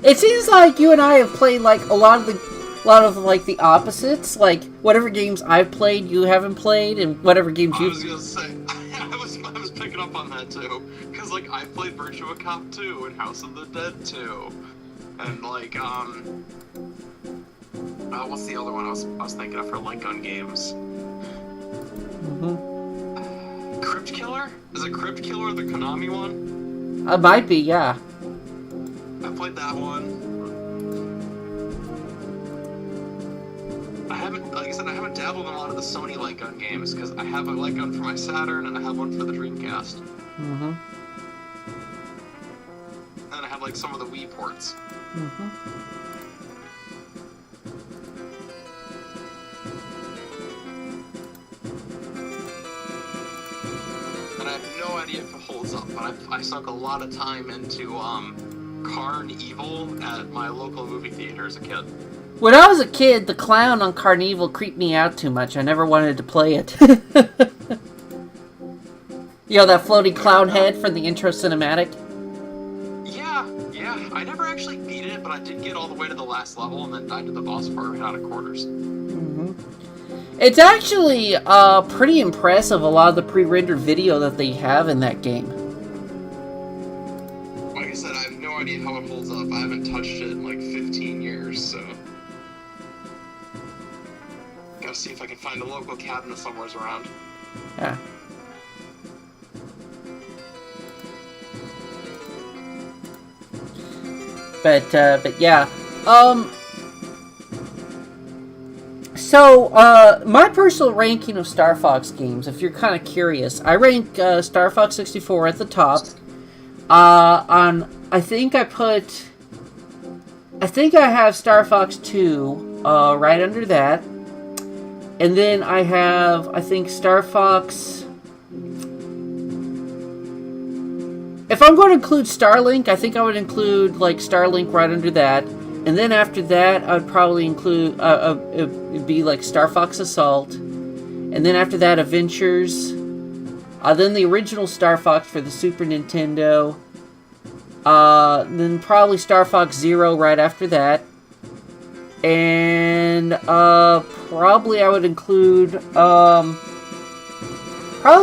It seems like you and I have played like a lot of the opposites. Like whatever games I've played, you haven't played, and whatever games I you. was gonna say, I was picking up on that too, because like I played Virtua Cop 2 and House of the Dead 2, and like what's the other one I was thinking of for light gun games? Crypt Killer? Is it Crypt Killer the Konami one? It might be, yeah. I played that one. Like I said, I haven't dabbled in a lot of the Sony light gun games because I have a light gun for my Saturn and I have one for the Dreamcast. And I have like some of the Wii ports. And I have no idea if it holds up, but I sunk a lot of time into Carnival at my local movie theater as a kid. When I was a kid, the clown on Carnival creeped me out too much. I never wanted to play it. You know, that floating clown head from the intro cinematic? Yeah. I never actually beat it, but I did get all the way to the last level and then died to the boss part right out of quarters. It's actually pretty impressive, a lot of the pre-rendered video that they have in that game. Like I said, I have no idea how it holds up. I haven't touched it in like 15 years, so... Gotta see if I can find a local cabinet somewhere around. Yeah. But yeah. So, my personal ranking of Star Fox games, if you're kind of curious, I rank Star Fox 64 at the top. I think I have Star Fox 2 right under that. And then I have, I think, Star Fox... If I'm going to include Starlink, I think I would include, like, Starlink right under that. And then after that, I would probably include, it'd be like Star Fox Assault. And then after that, Adventures. Then the original Star Fox for the Super Nintendo. Then probably Star Fox Zero right after that. And, probably I would include, probably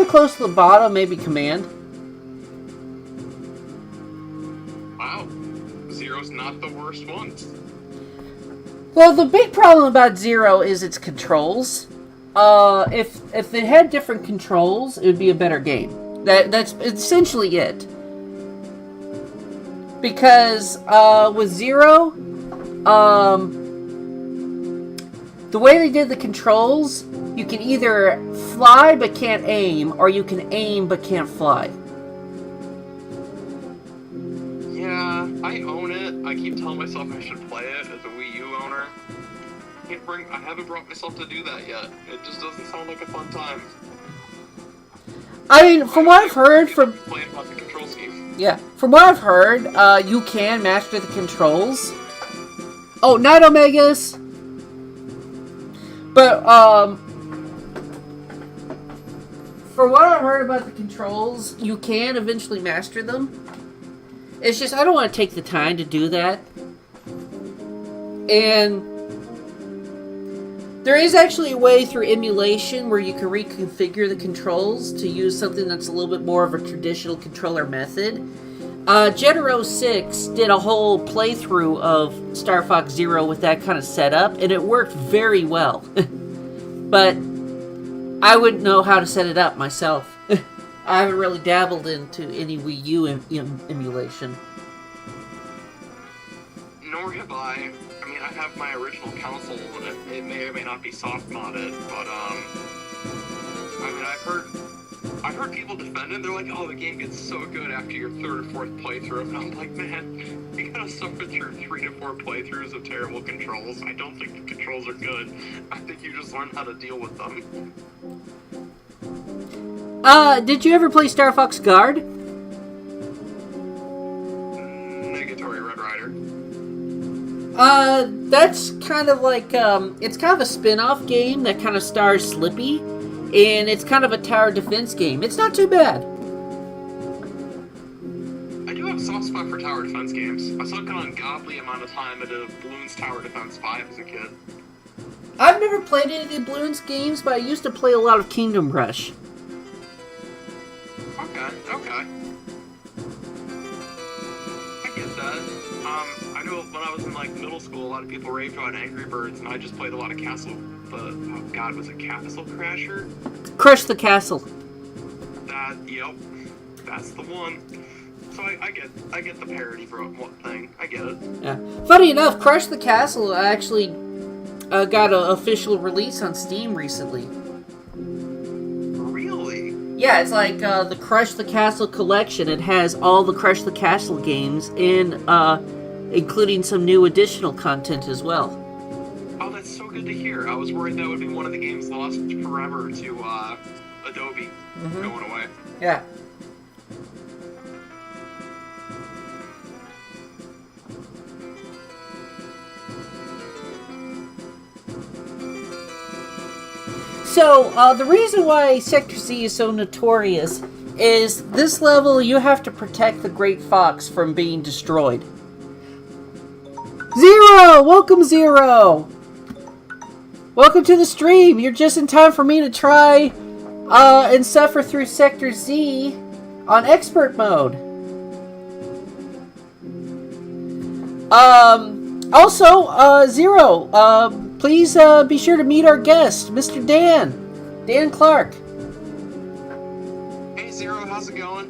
close to the bottom, maybe Command. Wow. Zero's not the worst ones. Well, the big problem about Zero is its controls. If it had different controls, it would be a better game. That's essentially it. Because with Zero, the way they did the controls, you can either fly but can't aim, or you can aim but can't fly. Yeah, I own it. I keep telling myself I should play it as a Wii U owner. I haven't brought myself to do that yet. It just doesn't sound like a fun time. I mean, from what I've heard from... Playing about the control scheme. Yeah, from what I've heard, you can master the controls. Oh, Night Omegas! But, for what I've heard about the controls, you can eventually master them. It's just, I don't want to take the time to do that. And there is actually a way through emulation where you can reconfigure the controls to use something that's a little bit more of a traditional controller method. Genero 6 did a whole playthrough of Star Fox Zero with that kind of setup, and it worked very well. But I wouldn't know how to set it up myself. I haven't really dabbled into any Wii U emulation. Nor have I. I mean, I have my original console, and it may or may not be soft modded, but I mean, I've heard people defend it. They're like, "Oh, the game gets so good after your third or fourth playthrough," and I'm like, "Man, you gotta suffer through 3 to 4 playthroughs of terrible controls. I don't think the controls are good. I think you just learn how to deal with them." Did you ever play Star Fox Guard? Negatory Red Rider. That's kind of like, it's kind of a spin-off game that kind of stars Slippy, and it's kind of a tower defense game. It's not too bad. I do have a soft spot for tower defense games. I sunk an ungodly amount of time into Bloons Tower Defense 5 as a kid. I've never played any of the Bloons games, but I used to play a lot of Kingdom Rush. Okay. I get that. I know when I was in, like, middle school, a lot of people raved about Angry Birds, and I just played a lot of was it Castle Crasher? Crush the Castle. Yep. That's the one. So I get the parody for one thing. I get it. Yeah. Funny enough, Crush the Castle actually got an official release on Steam recently. Yeah, it's like the Crush the Castle collection. It has all the Crush the Castle games, and including some new additional content as well. Oh, that's so good to hear. I was worried that would be one of the games lost forever to Adobe going away. Yeah. So, the reason why Sector Z is so notorious is this level you have to protect the Great Fox from being destroyed. Zero! Welcome, Zero! Welcome to the stream! You're just in time for me to try and suffer through Sector Z on expert mode. Also, Zero, please be sure to meet our guest, Mr. Dan Clark. Hey Zero, how's it going?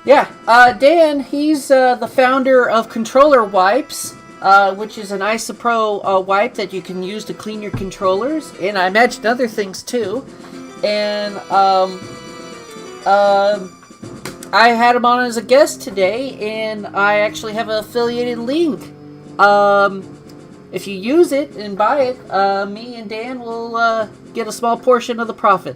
Yeah, Dan, he's the founder of Controller Wipes, which is an Isopro wipe that you can use to clean your controllers, and I imagine other things too. And I had him on as a guest today, and I actually have an affiliated link. If you use it and buy it, me and Dan will get a small portion of the profit.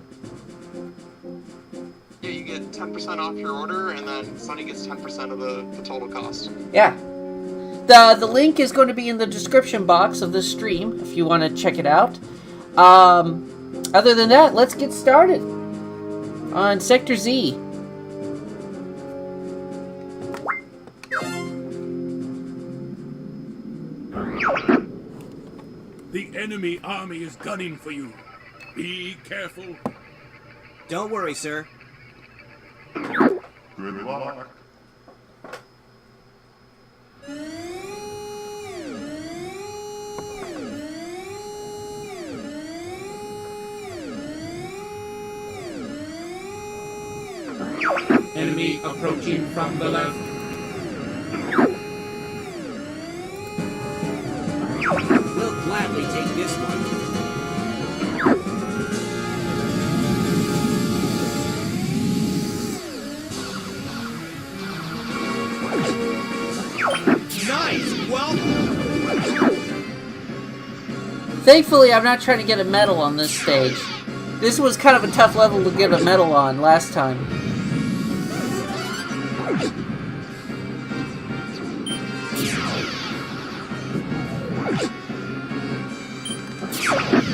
Yeah, you get 10% off your order, and then Sunny gets 10% of the total cost. Yeah. The link is going to be in the description box of this stream, if you want to check it out. Other than that, let's get started on Sector Z. The enemy army is gunning for you. Be careful. Don't worry, sir. Good luck. Enemy approaching from the left. We'll gladly take this one. Nice! Well, Thankfully, I'm not trying to get a medal on this stage. This was kind of a tough level to get a medal on last time.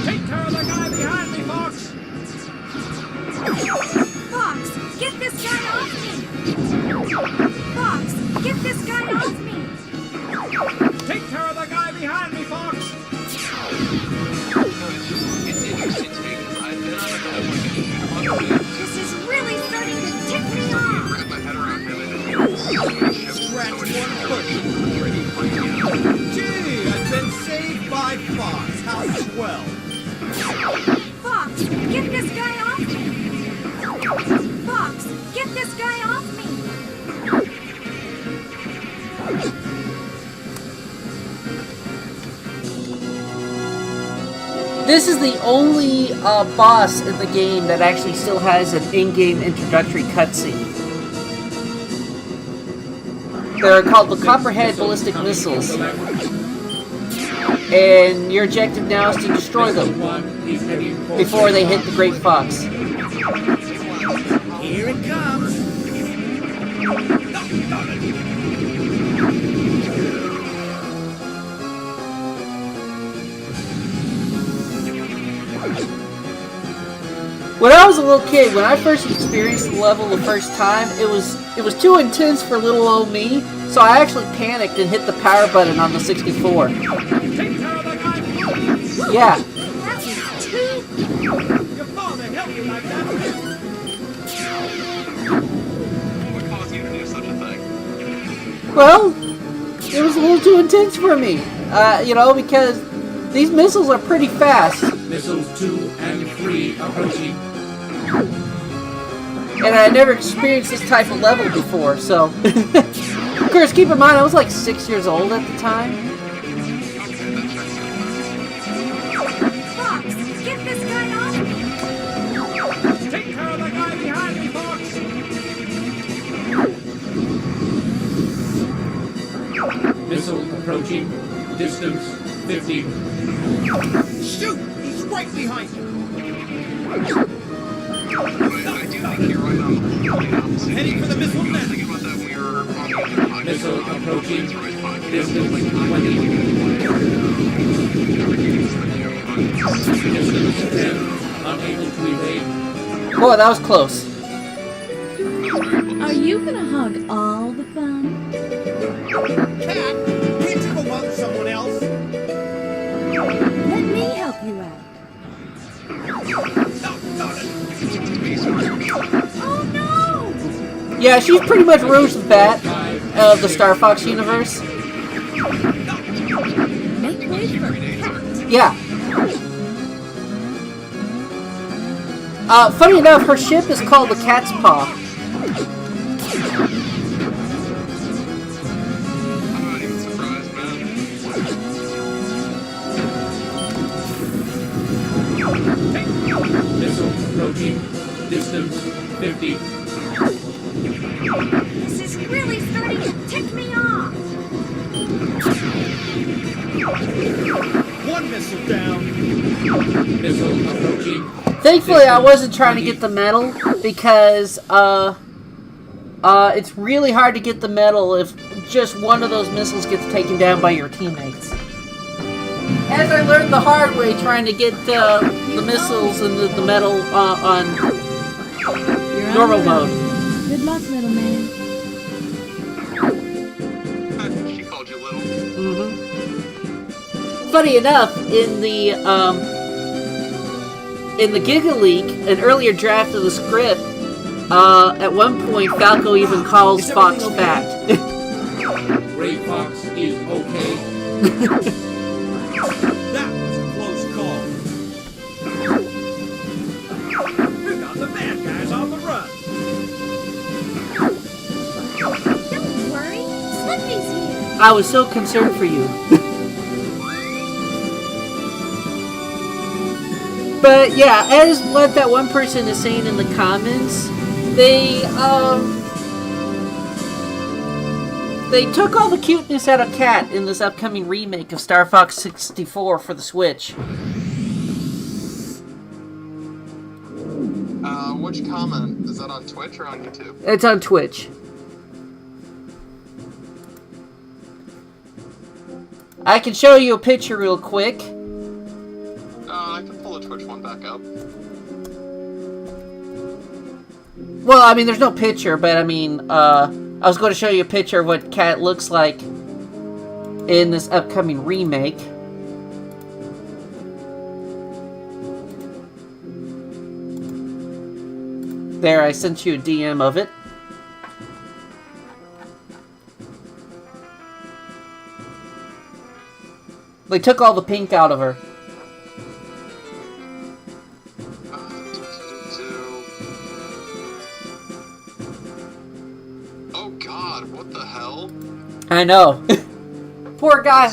take care of the guy behind me, Fox! Fox, get this guy off me! Fox, get this guy off me! Take care of the guy behind me, Fox! It's interesting to me because I've been on a couple of missions. This is really starting to tick me off! Wrap my head around him and Scratch one foot. Gee, I've been saved by Fox. How swell. Fox, get this guy off me! Fox, get this guy off me! This is the only boss in the game that actually still has an in-game introductory cutscene. They're called the Copperhead Ballistic Missiles. And your objective now is to destroy them before they hit the Great Fox. Here it comes. When I was a little kid, when I first experienced the level the first time, it was too intense for little old me, so I actually panicked and hit the power button on the 64. Take care of the guy. Yeah. That was too... Your father helped you like that. What caused you to do such a thing? Well, it was a little too intense for me. You know, because these missiles are pretty fast. Missiles 2 and 3 approaching. And I never experienced this type of level before, so... Of course, keep in mind, I was like 6 years old at the time. Fox, get this guy off me! Take care of the guy behind me, Fox. Missile approaching. Distance 50. Shoot! He's right behind you. I do think you're right on the complete opposite. Heading for the missile I was net. thinking about that when we were on the other podcast. Missile approaching. Distance Distance 20. Distance 10. Unable to evade. Boy, that was close. Are you gonna hug all the fun? Cat, can't you go bother someone else? Let me help you out. Oh no! Yeah, she's pretty much Rouge the Bat of the Star Fox universe. Make way for Yeah. Funny enough, her ship is called the Cat's Paw. I'm not even surprised, man. Missile approaching. Distance 50. This is really starting to tick me off! One missile down. Missile approaching. Thankfully, I wasn't trying to get the medal because it's really hard to get the medal if just one of those missiles gets taken down by your teammates. As I learned the hard way trying to get the missiles and the medal on You're normal on mode. Good luck, little man. She called you little. Mm-hmm. Funny enough, in the Giga Leak, an earlier draft of the script, At one point, Falco even calls Is Fox everything fat. Gray Fox is okay. That was a close call. We got the bad guys on the run. Don't worry. Slippy's here. I was so concerned for you. But yeah, as what that one person is saying in the comments, they took all the cuteness out of Cat in this upcoming remake of Star Fox 64 for the Switch. Which comment? Is that on Twitch or on YouTube? It's on Twitch. I can show you a picture real quick. I can pull the Twitch one back up. Well, I mean, there's no picture, but I mean, I was going to show you a picture of what Cat looks like in this upcoming remake. There, I sent you a DM of it. They took all the pink out of her. Oh God, what the hell? I know. Poor guy.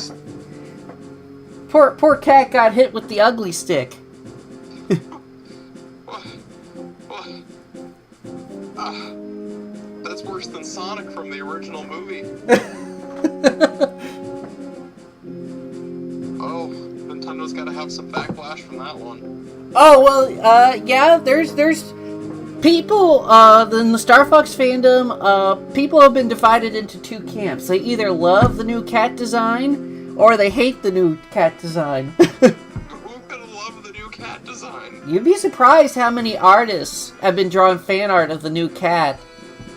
Poor Cat got hit with the ugly stick. What? That's worse than Sonic from the original movie. Oh, Nintendo's got to have some backlash from that one. Oh well, yeah. There's people in the Star Fox fandom. People have been divided into two camps. They either love the new Cat design or they hate the new Cat design. Who's gonna love the new Cat design? You'd be surprised how many artists have been drawing fan art of the new Cat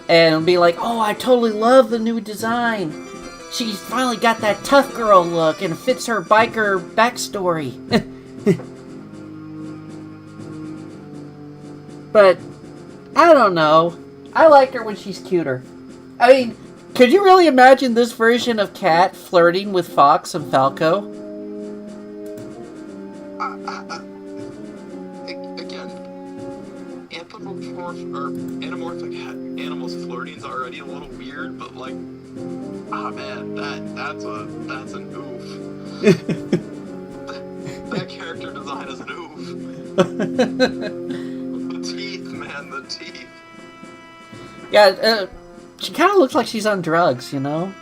and be like, "Oh, I totally love the new design. She's finally got that tough girl look and fits her biker backstory." But I don't know. I like her when she's cuter. I mean, could you really imagine this version of Cat flirting with Fox and Falco? Again, anamorphic animals flirting is already a little weird, but like, man, that's an oof. that character design is an oof. The teeth, man, the teeth. Yeah, she kind of looks like she's on drugs, you know?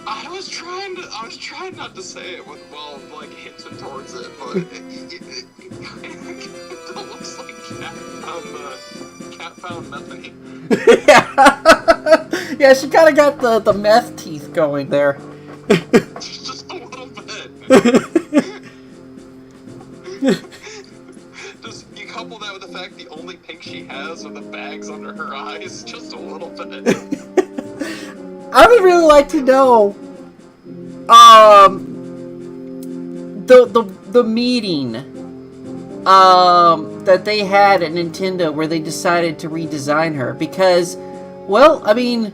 I was trying not to say it with, like, hinting towards it, but it looks like Cat found methane. Yeah, she kind of got the meth teeth going there. Just a little bit. Just, you couple that with the fact the only pink she has are the bags under her eyes, just a little bit. I would really like to know, the meeting, that they had at Nintendo where they decided to redesign her, because, well, I mean,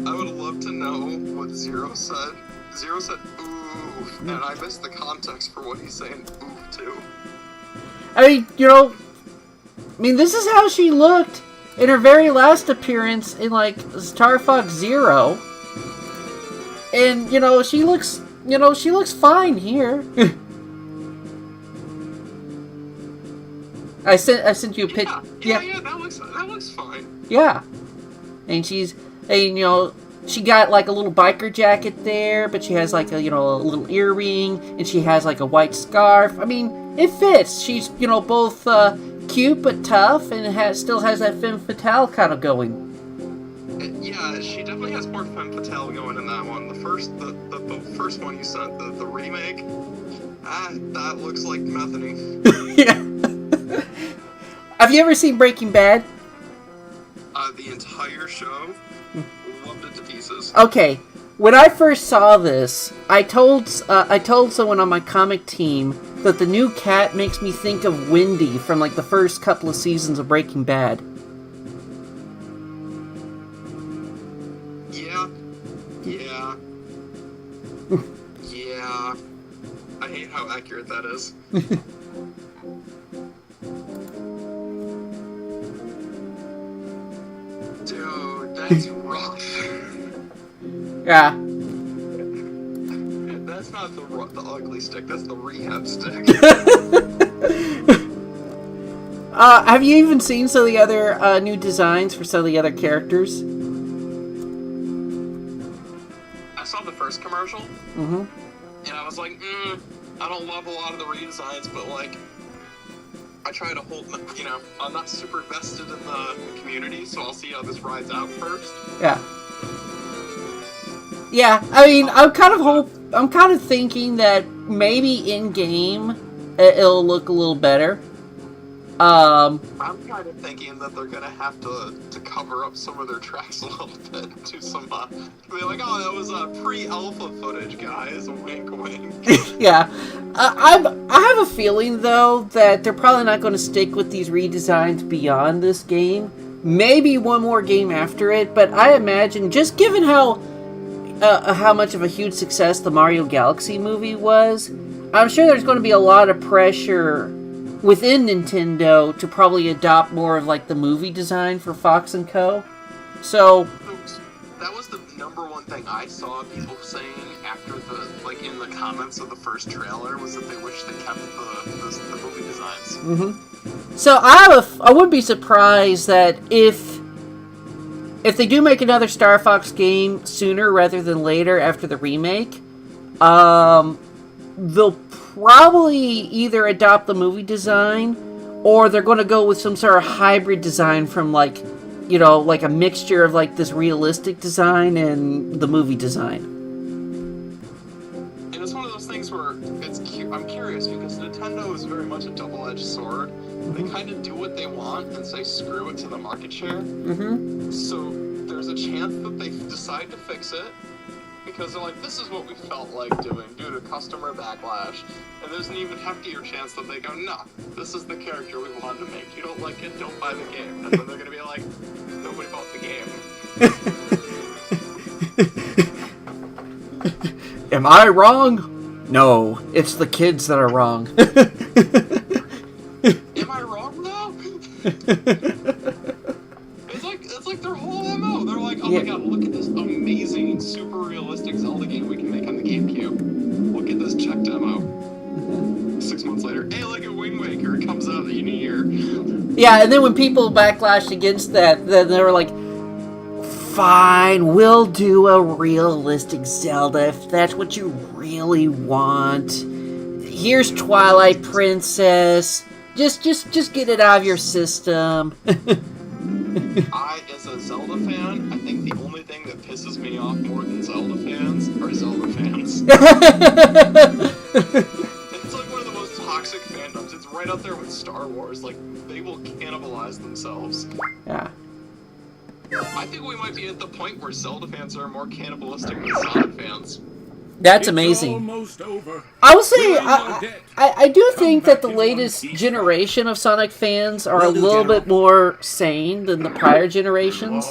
I would love to know what Zero said. Zero said oof, and I missed the context for what he's saying oof to. I mean, you know, this is how she looked in her very last appearance in, like, Star Fox Zero. And, she looks fine here. I sent you a picture. Yeah, that looks fine. Yeah. And she got, like, a little biker jacket there, but she has, like, a little earring, and she has, like, a white scarf. I mean, it fits. She's, both, cute but tough, and still has that femme fatale kind of going. Yeah, she definitely has more femme fatale going in that one. The first one you sent, the remake, that looks like methane. Yeah. Have you ever seen Breaking Bad? The entire show, loved it to pieces. Okay, When I first saw this, I told someone on my comic team that the new cat makes me think of Wendy from like the first couple of seasons of Breaking Bad. Yeah. Yeah. I hate how accurate that is. Dude, that's rough. Yeah. That's not the ugly stick, that's the rehab stick. Have you even seen some of the other new designs for some of the other characters? I saw the first commercial, Mm-hmm. and I was like, I don't love a lot of the redesigns, but like, I try to hold, I'm not super vested in the community, so I'll see how this rides out first. Yeah. Yeah, I mean, I'm kind of thinking that maybe in game it'll look a little better. I'm kind of thinking that they're gonna have to cover up some of their tracks a little bit, do some, be like, oh, that was pre-alpha footage, guys, wink, wink. Yeah, I have a feeling though that they're probably not going to stick with these redesigns beyond this game. Maybe one more game after it, but I imagine just given how much of a huge success the Mario Galaxy movie was, I'm sure there's going to be a lot of pressure within Nintendo to probably adopt more of like the movie design for Fox and Co. So that was the number one thing I saw people saying after in the comments of the first trailer was that they wish they kept the movie designs. Mm-hmm. So I wouldn't be surprised that if they do make another Star Fox game sooner rather than later after the remake, they'll probably either adopt the movie design or they're going to go with some sort of hybrid design from like a mixture of like this realistic design and the movie design. And it's one of those things where I'm curious because Nintendo is very much a double-edged sword. They kind of do what they want and say screw it to the market share. Mm-hmm. So there's a chance that they decide to fix it because they're like, this is what we felt like doing due to customer backlash. And there's an even heftier chance that they go, no, this is the character we wanted to make. You don't like it, don't buy the game. And then they're going to be like, nobody bought the game. Am I wrong? No, it's the kids that are wrong. Am I wrong though? It's like their whole MO. They're like, oh my god, look at this amazing, super realistic Zelda game we can make on the GameCube. Look at this check demo. 6 months later, hey, look at Wind Waker. It comes out in a year. Yeah, and then when people backlashed against that, then they were like, fine, we'll do a realistic Zelda if that's what you really want. Here's Twilight Princess. Just get it out of your system. I, as a Zelda fan, I think the only thing that pisses me off more than Zelda fans are Zelda fans. It's like one of the most toxic fandoms. It's right up there with Star Wars. Like, they will cannibalize themselves. Yeah. I think we might be at the point where Zelda fans are more cannibalistic than Sonic fans. That's amazing. Almost over. I will say, I do think that the latest generation of Sonic fans are a little bit more sane than the prior generations.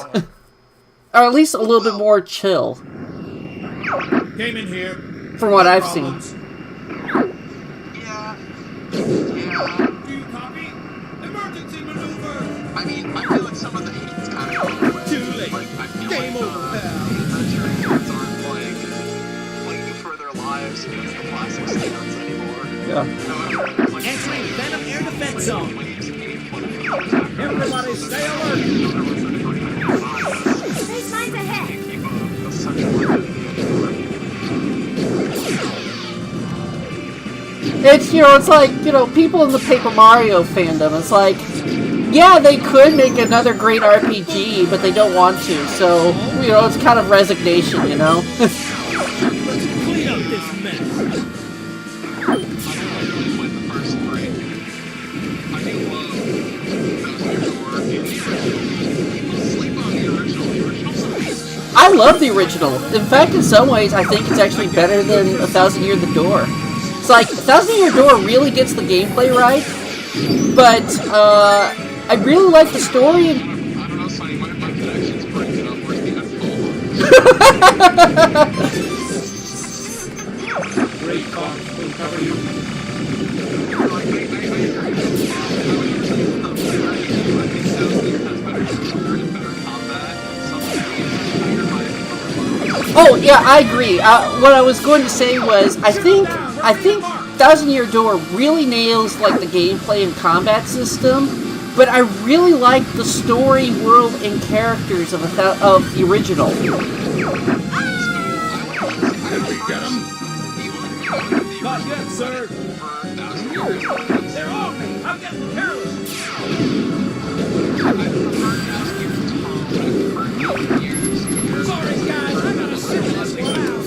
Or at least a little bit more chill. Came in here. From what I've seen. Yeah. Do you copy? Emergency maneuver. I mean, I feel like some of the hate's kind of going away. Too late. Like, I feel Game like over, the adventuring fans aren't playing for their lives against the classic stands anymore. Yeah. Entering Venom Air Defense Zone. Everybody stay alert. Space lines ahead. It's, it's like, people in the Paper Mario fandom. It's like, yeah, they could make another great RPG, but they don't want to. So, it's kind of resignation, Let's clean up this mess. I love the original. In fact, in some ways, I think it's actually better than 1,000 Year the Door. It's like 1,000 Year Door really gets the gameplay right, but I really like the story. I don't know, Sonny. My connection's breaking up. Where's the headphone? Great Fox will cover you. Oh yeah, I agree. What I was going to say was, I think 1,000 Year Door really nails like the gameplay and combat system, but I really like the story, world, and characters of the original. Did we get him? Not yet, sir. They're off. I'm getting careless. Sorry, guys. I gotta sit this one out.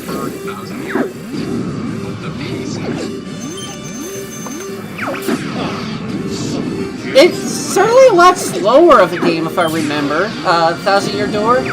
It's certainly a lot slower of a game, if I remember. 1,000 Year Door.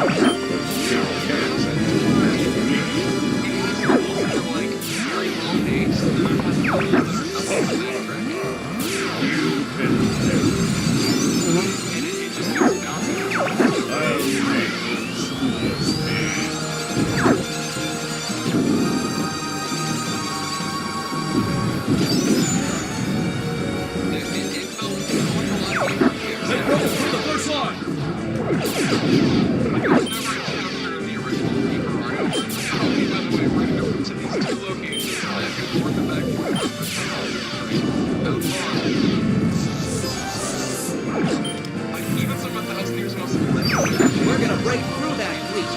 We're gonna break through that fleet.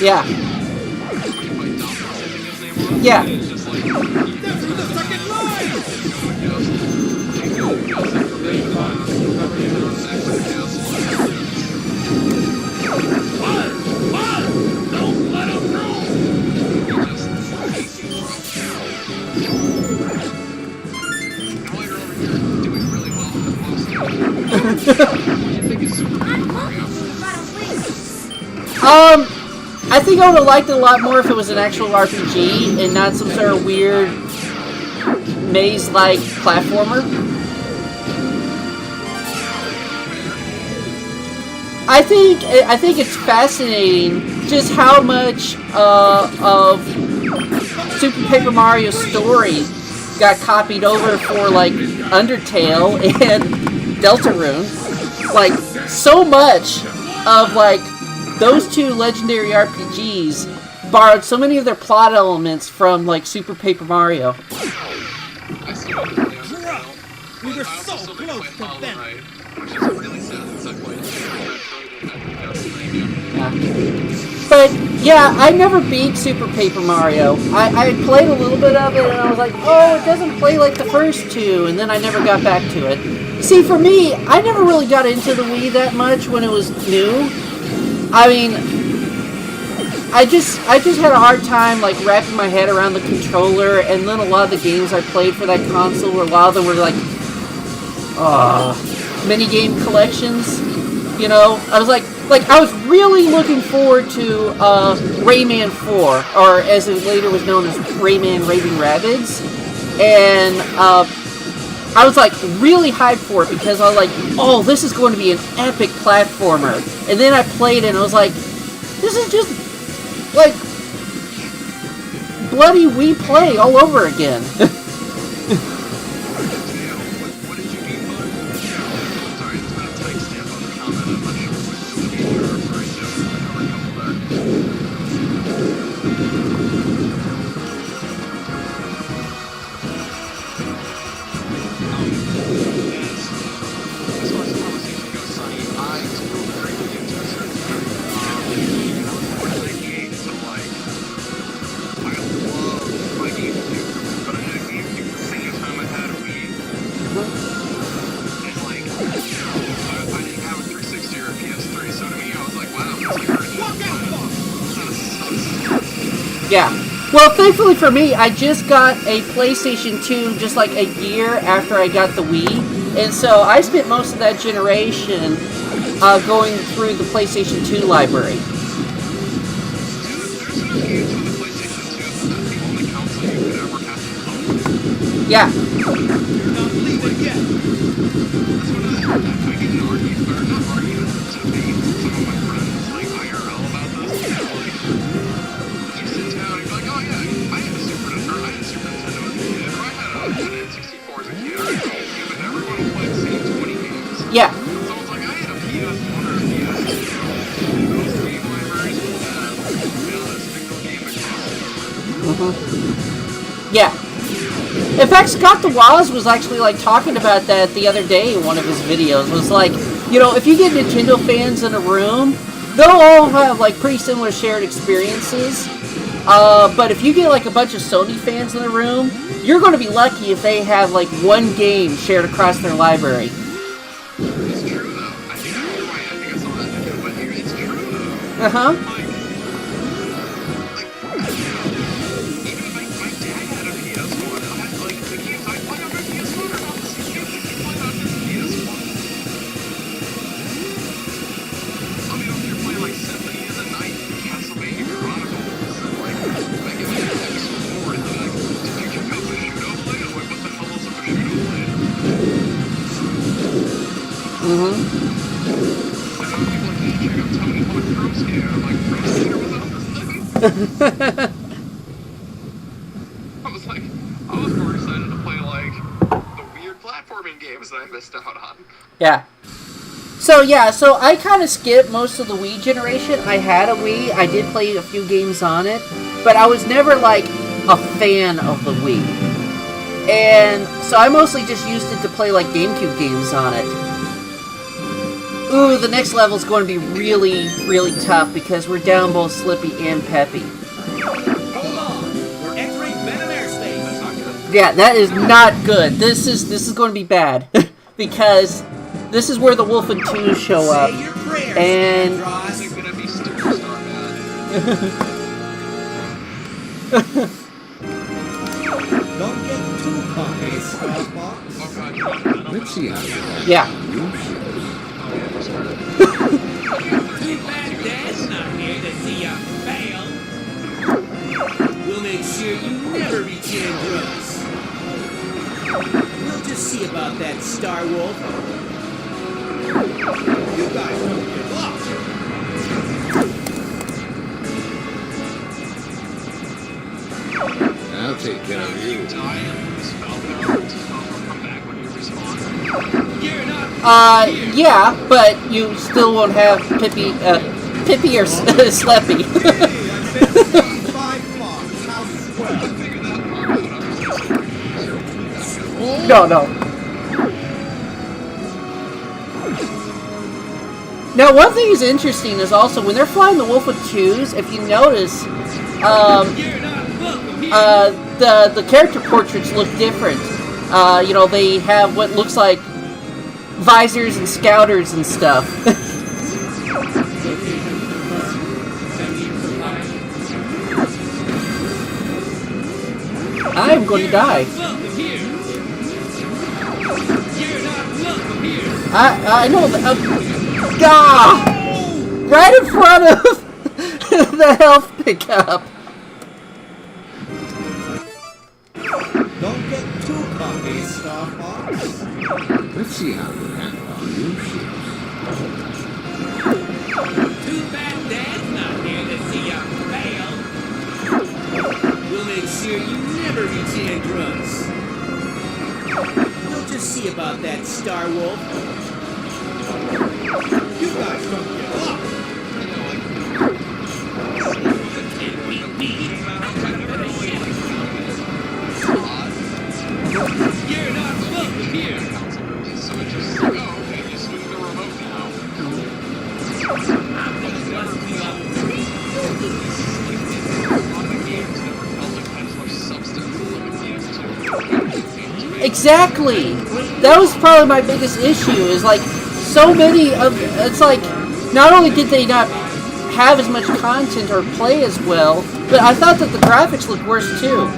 Yeah. Yeah. That's the second line. Don't let him through! I think I would have liked it a lot more if it was an actual RPG and not some sort of weird maze-like platformer. I think it's fascinating just how much of Super Paper Mario's story got copied over for like Undertale and Deltarune. Like so much of like those two legendary RPGs borrowed so many of their plot elements from like Super Paper Mario. We were so close to them. Which is really sad since I played But yeah, I never beat Super Paper Mario. I played a little bit of it and I was like, oh, it doesn't play like the first two, and then I never got back to it. See, for me, I never really got into the Wii that much when it was new. I mean, I just had a hard time like wrapping my head around the controller, and then a lot of the games I played for that console, a lot of them were like, mini game collections. You know, I was like I was really looking forward to Rayman 4, or as it later was known as Rayman Raving Rabbids, and I was like really hyped for it because I was like, oh, this is going to be an epic platformer. And then I played it and I was like, this is just like bloody Wii Play all over again. Yeah. Well, thankfully for me, I just got a PlayStation 2 just like a year after I got the Wii. And so I spent most of that generation going through the PlayStation 2 library. Yeah. Not leaving yet. Yeah. Yeah. In fact, Scott the Waz was actually like talking about that the other day in one of his videos. It was like, you know, if you get Nintendo fans in a room, they'll all have like pretty similar shared experiences. But if you get like a bunch of Sony fans in the room, you're going to be lucky if they have like one game shared across their library. It's true though. I think you're right. I think I saw that video, but it's true though. Uh-huh. I was more excited to play like the weird platforming games that I missed out on. Yeah. So I kind of skipped most of the Wii generation. I had a Wii. I did play a few games on it, but I was never like a fan of the Wii. And so I mostly just used it to play like GameCube games on it. Ooh, the next level is going to be really, really tough because we're down both Slippy and Peppy. Hold on. We're entering Venom airspace. That's not good. Yeah, that is not good. This is going to be bad because this is where the Wolfen 2s show up. Say your prayers, And Dross. It's gonna be Superstar bad. Don't get too cocky, Starfox. Oh god, you want Venom? Let's see how you yeah. Too bad Dad's not here to see ya fail. We'll make sure you never reach Andros. We'll just see about that, Star Wolf. You guys don't give up. I'll take care of you. Die and spell come back when you respawn. You're not Yeah, but you still won't have Pippi or Sleppy. Hey, I said 5 Fox. How swell. I figured that part out. No. Now, one thing is interesting is also when they're flying the Wolfen 2s, if you notice, you're not welcome here. the character portraits look different. You know, they have what looks like visors and scouters and stuff. I'm going to die. Welcome here. You're not welcome here. I know that. Right in front of the health pickup. Don't get too cocky, Starfox. Let's see how you handle our new ships. Too bad Dad's not here to see ya fail. We'll make sure you never reach Andros. We'll just see about that, Star Wolf. You guys don't give up. And beat me. You're not welcome here. So it just like, oh, okay, you swing the remote now. A lot of the games never felt like had as much substance as like it used to. Exactly. That was probably my biggest issue. Is like so many of it's like not only did they not have as much content or play as well, but I thought that the graphics looked worse too.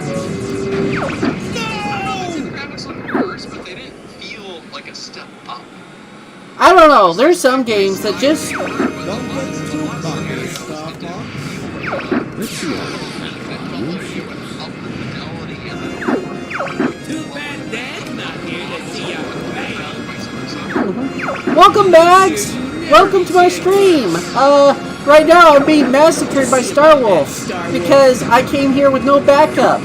The graphics looked worse, but they didn't feel like a I don't know. There's some games that just... Don't get too cocky, Star Fox. Let's see how Too bad Dad's not here to see you fail. Welcome, Bags! Welcome to my stream! Right now I'm being massacred by Starwolf because I came here with no backup.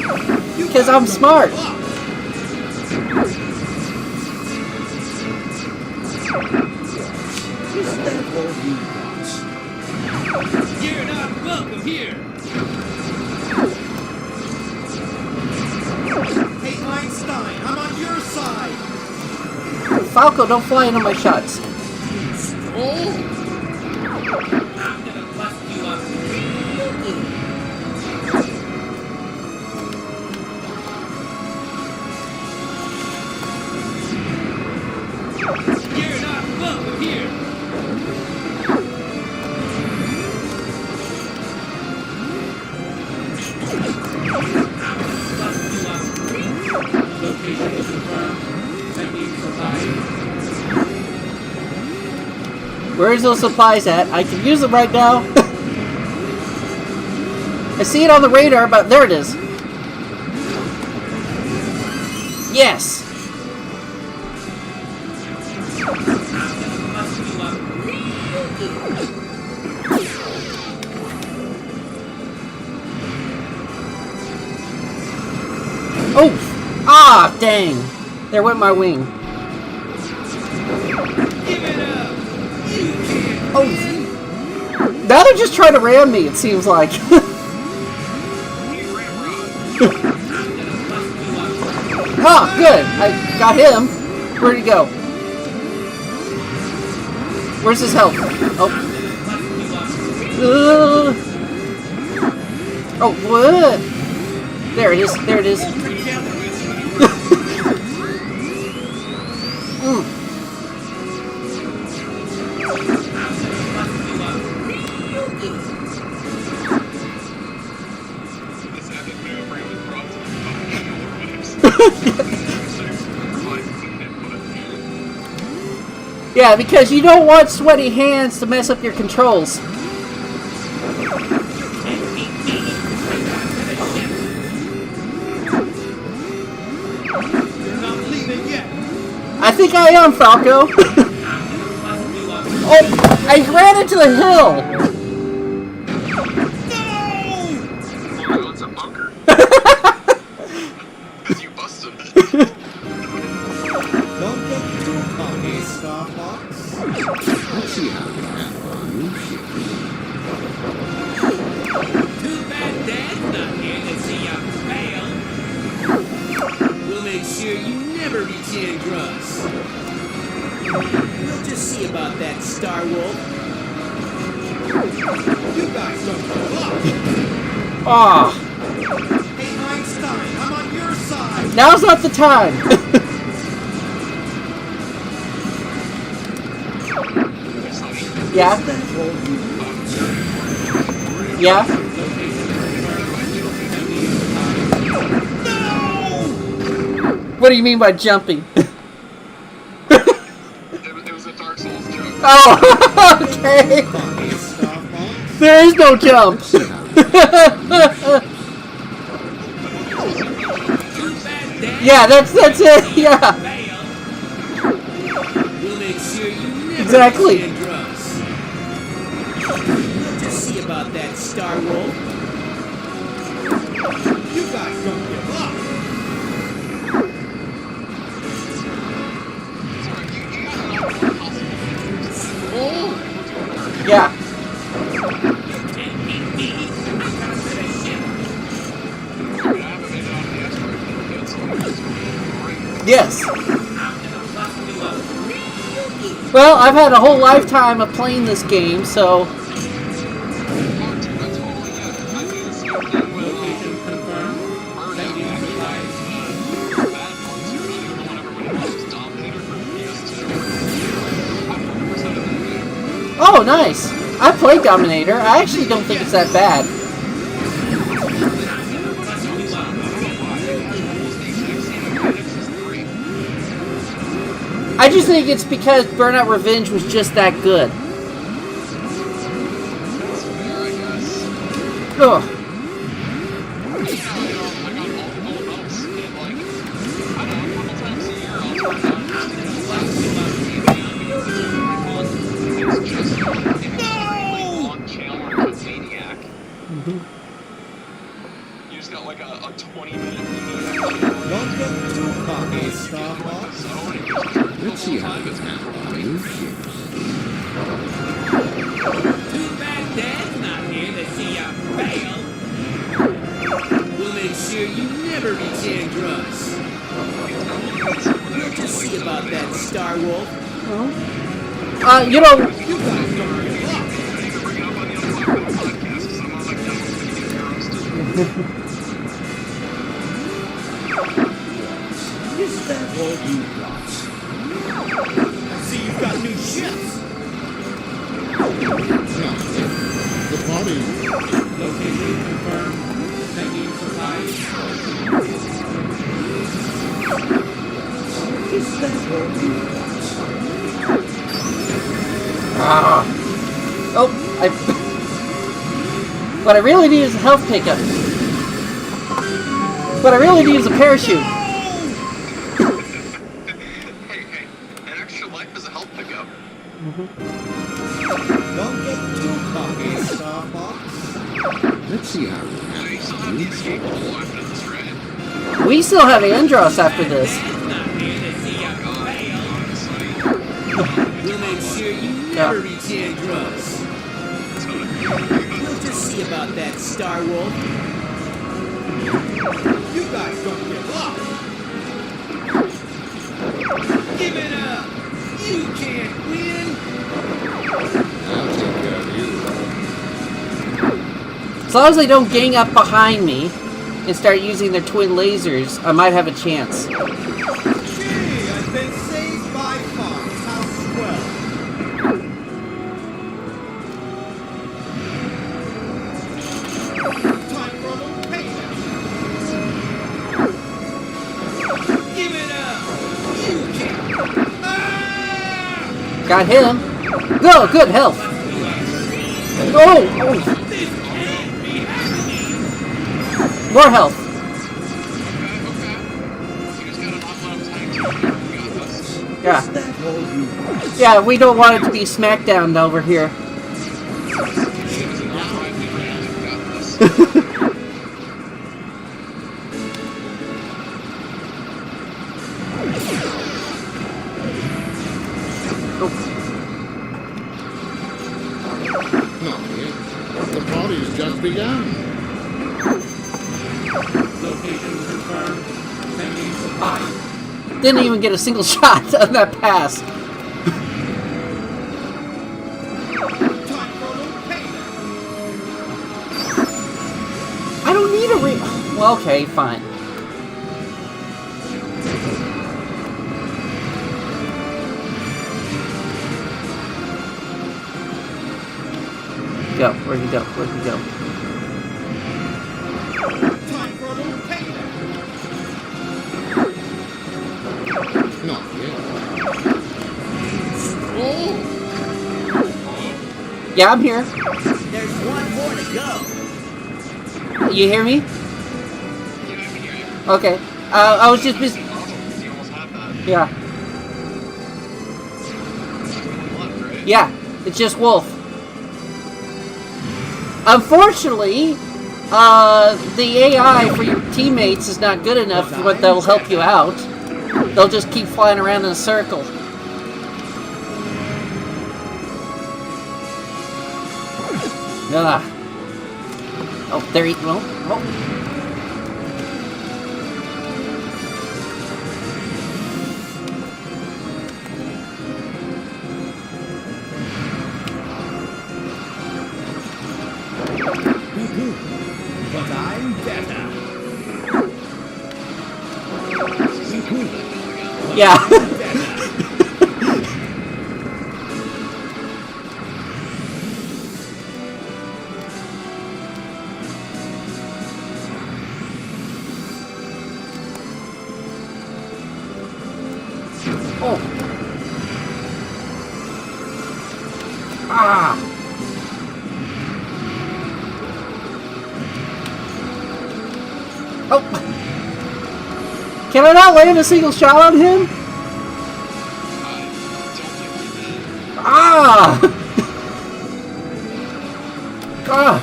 Because I'm smart. You're not welcome here. Hey, Einstein, I'm on your side. Falco, don't fly into my shots. I'm gonna bust you up. You're not welcome here. Location confirmed. Sending supplies. Where's those supplies at? I can use them right now. I see it on the radar, but there it is. Yes! Oh! Ah, dang! There went my wing. Give it up. Oh! Now they're just trying to ram me, it seems like. Ah, good! I got him. Where'd he go? Where's his health? Oh. Oh, what? There it is. There it is. Yeah, because you don't want sweaty hands to mess up your controls. I think I am, Falco. Oh, I ran into the hill. Oh, it's a bunker. Because you busted it. Don't get too cocky, Star Fox. let's see how we have fun. Too bad Dad's not here to see you fail. We'll make sure you never reach Andros. We'll just see about that, Star Wolf. You guys don't give up. Ah, Hey, Einstein, I'm on your side. now's not the time. Yeah? Yeah? What do you mean by jumping? It was a Dark Souls joke. Oh, okay. There is no jump. Yeah, that's it. Yeah. We'll make sure you never Exactly. reach Andros. We'll just see about that, Star Wolf. You guys don't give up. Yeah. Yes. Well, I've had a whole lifetime of playing this game, so... Oh, nice. I played Dominator. I actually don't think it's that bad. I just think it's because Burnout Revenge was just that good. Ugh. You just got like a 20-minute Don't get too cocky, Star Fox. Let's see how you handle new ships. Too bad Dad's not here to see ya fail. We'll make sure you never reach Andros. We'll just see about that, Star Wolf. You know, You guys don't give up. Is that all you got? I see you've got new ships. No, the party. Location confirmed. Sending supplies. Is that all you got? oh, what I really need is a health pickup. What I really need is a parachute. Hey, an extra life is a health pickup. Don't get too cocky, Star Fox. Let's see how you So you still handle have the new escape ships. pool after this, right? We still have Andros after this. Dad's not here to see ya fail. Honestly. We'll make sure you never reach Andros. We'll just see about that, Star Wolf. You guys don't give up. Give it up! You can't win! I'll take care of you. As long as they don't gang up behind me and start using their twin lasers, I might have a chance. Gee, I've been saved by Fox. How swell. Time for a little payback. Give it up! You can't... Ah! Got him. Go, good health. Oh, This can't be happening! more health. Okay. You just gotta not let him tank you. We got this. Yeah, Is that all you got? yeah. We don't want it to be SmackDown over here. Not right, we got this. Not yet. The party's just begun. Location confirmed. Sending supplies. Didn't even get a single shot on that pass. Time for a little payback. I don't need a well, okay, fine. Go. Where'd he go? Where'd he go? Time for a little payback. Not yet. Yeah, I'm here. There's one more to go. You hear me? Okay. I was just busy. You almost had that. Yeah. Left, right? Yeah. It's just Wolf. Unfortunately, the AI for your teammates is not good enough for what they'll help you out. They'll just keep flying around in a circle. Ah. Oh, there he... Well, oh. But I'm better. Yeah. Oh. Ah! Oh! Can I not land a single shot on him? Ah! Ah!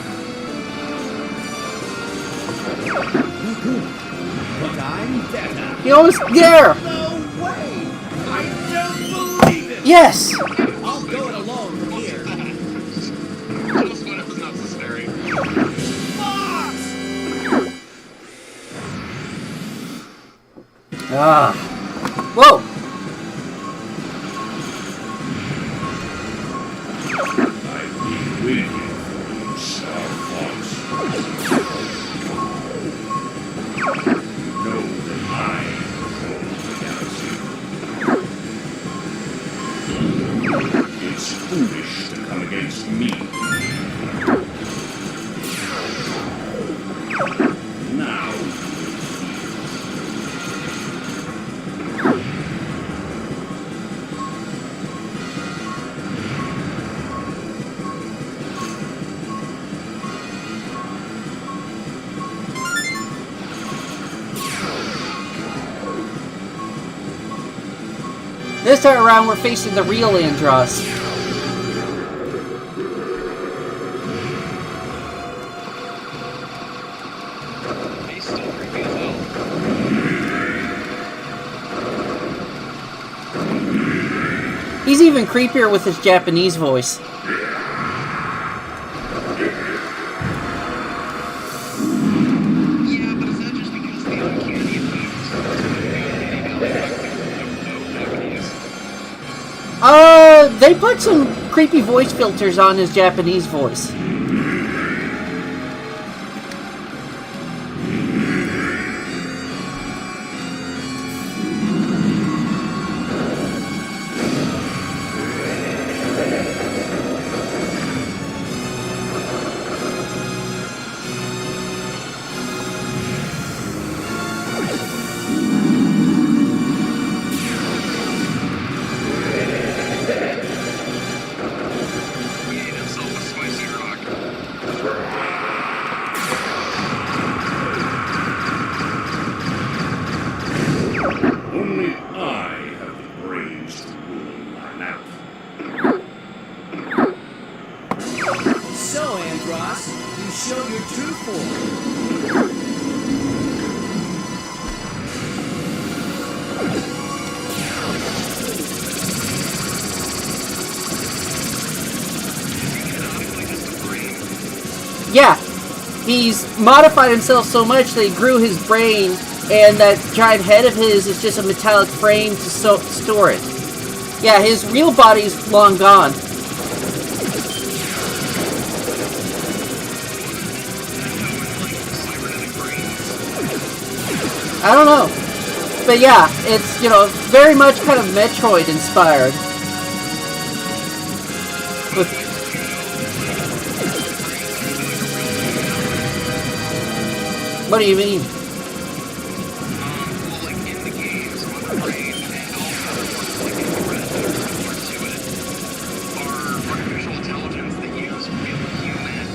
But I'm better. He almost there! No way! I don't believe it! Yes! I'll go it alone from here. Just when it was necessary. Fox! Ah! Whoa! I've been waiting for you, Star Fox. Know that I control the galaxy. It's foolish to come against me. Now, This time around, we're facing the real Andross. He's still creepy as hell. He's even creepier with his Japanese voice. Yeah, but is that just because the uncanny effects? They put some creepy voice filters on his Japanese voice. only I have the brains to rule my map. So, Andross, you show your true form. Yeah, he's modified himself so much that he grew his brain, and that giant head of his is just a metallic frame to store it. Yeah, his real body's long gone. I don't know. But yeah, it's, you know, very much kind of Metroid inspired. With what do you mean? Well, like in the games, with the brain, and also like in the red to it, are artificial intelligence that use real human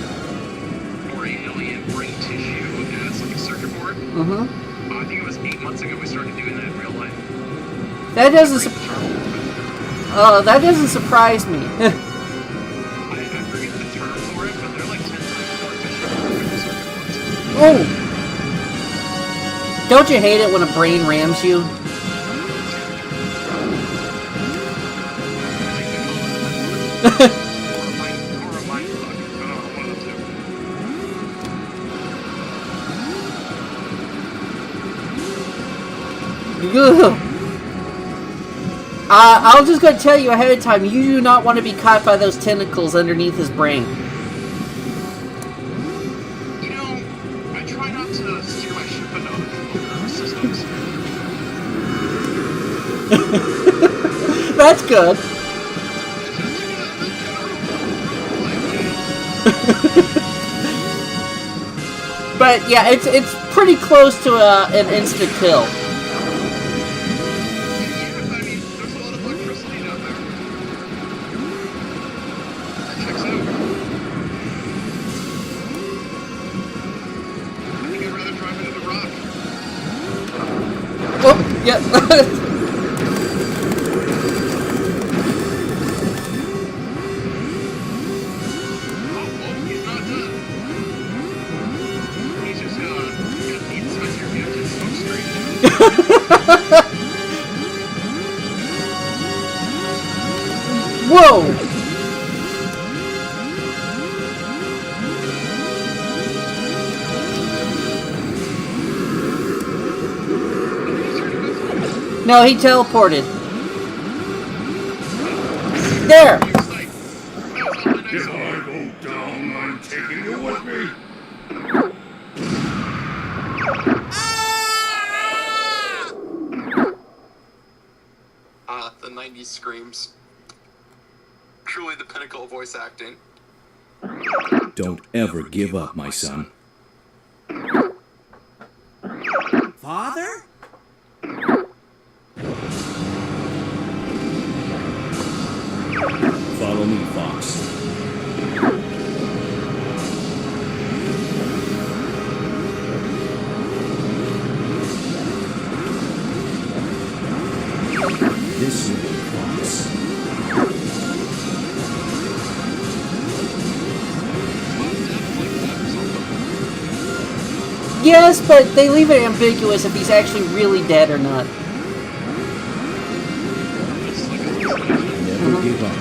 or alien brain tissue as like a circuit board. Mm-hmm. I think it was 8 months ago we started doing that in real life. That doesn't surprise me. I forget the term for it, but they're like 10 times more efficient than circuit boards. Oh! Don't you hate it when a brain rams you? I'll just go tell you ahead of time, you do not want to be caught by those tentacles underneath his brain. You know, I try not to steer my ship into other people's systems. That's good. But yeah, it's pretty close to an instant kill. Yeah, I mean, there's a lot of electricity down there. Oh, yeah. He's not done. He's just got the inside your vehicle smoke straight. Whoa! No, he teleported. There! If I go down, I'm taking you with me. The 90s screams. Truly the pinnacle of voice acting. Don't ever give up, my son. Father? Follow me, Fox. This way, Fox. Yes, but they leave it ambiguous if he's actually really dead or not. Never give up.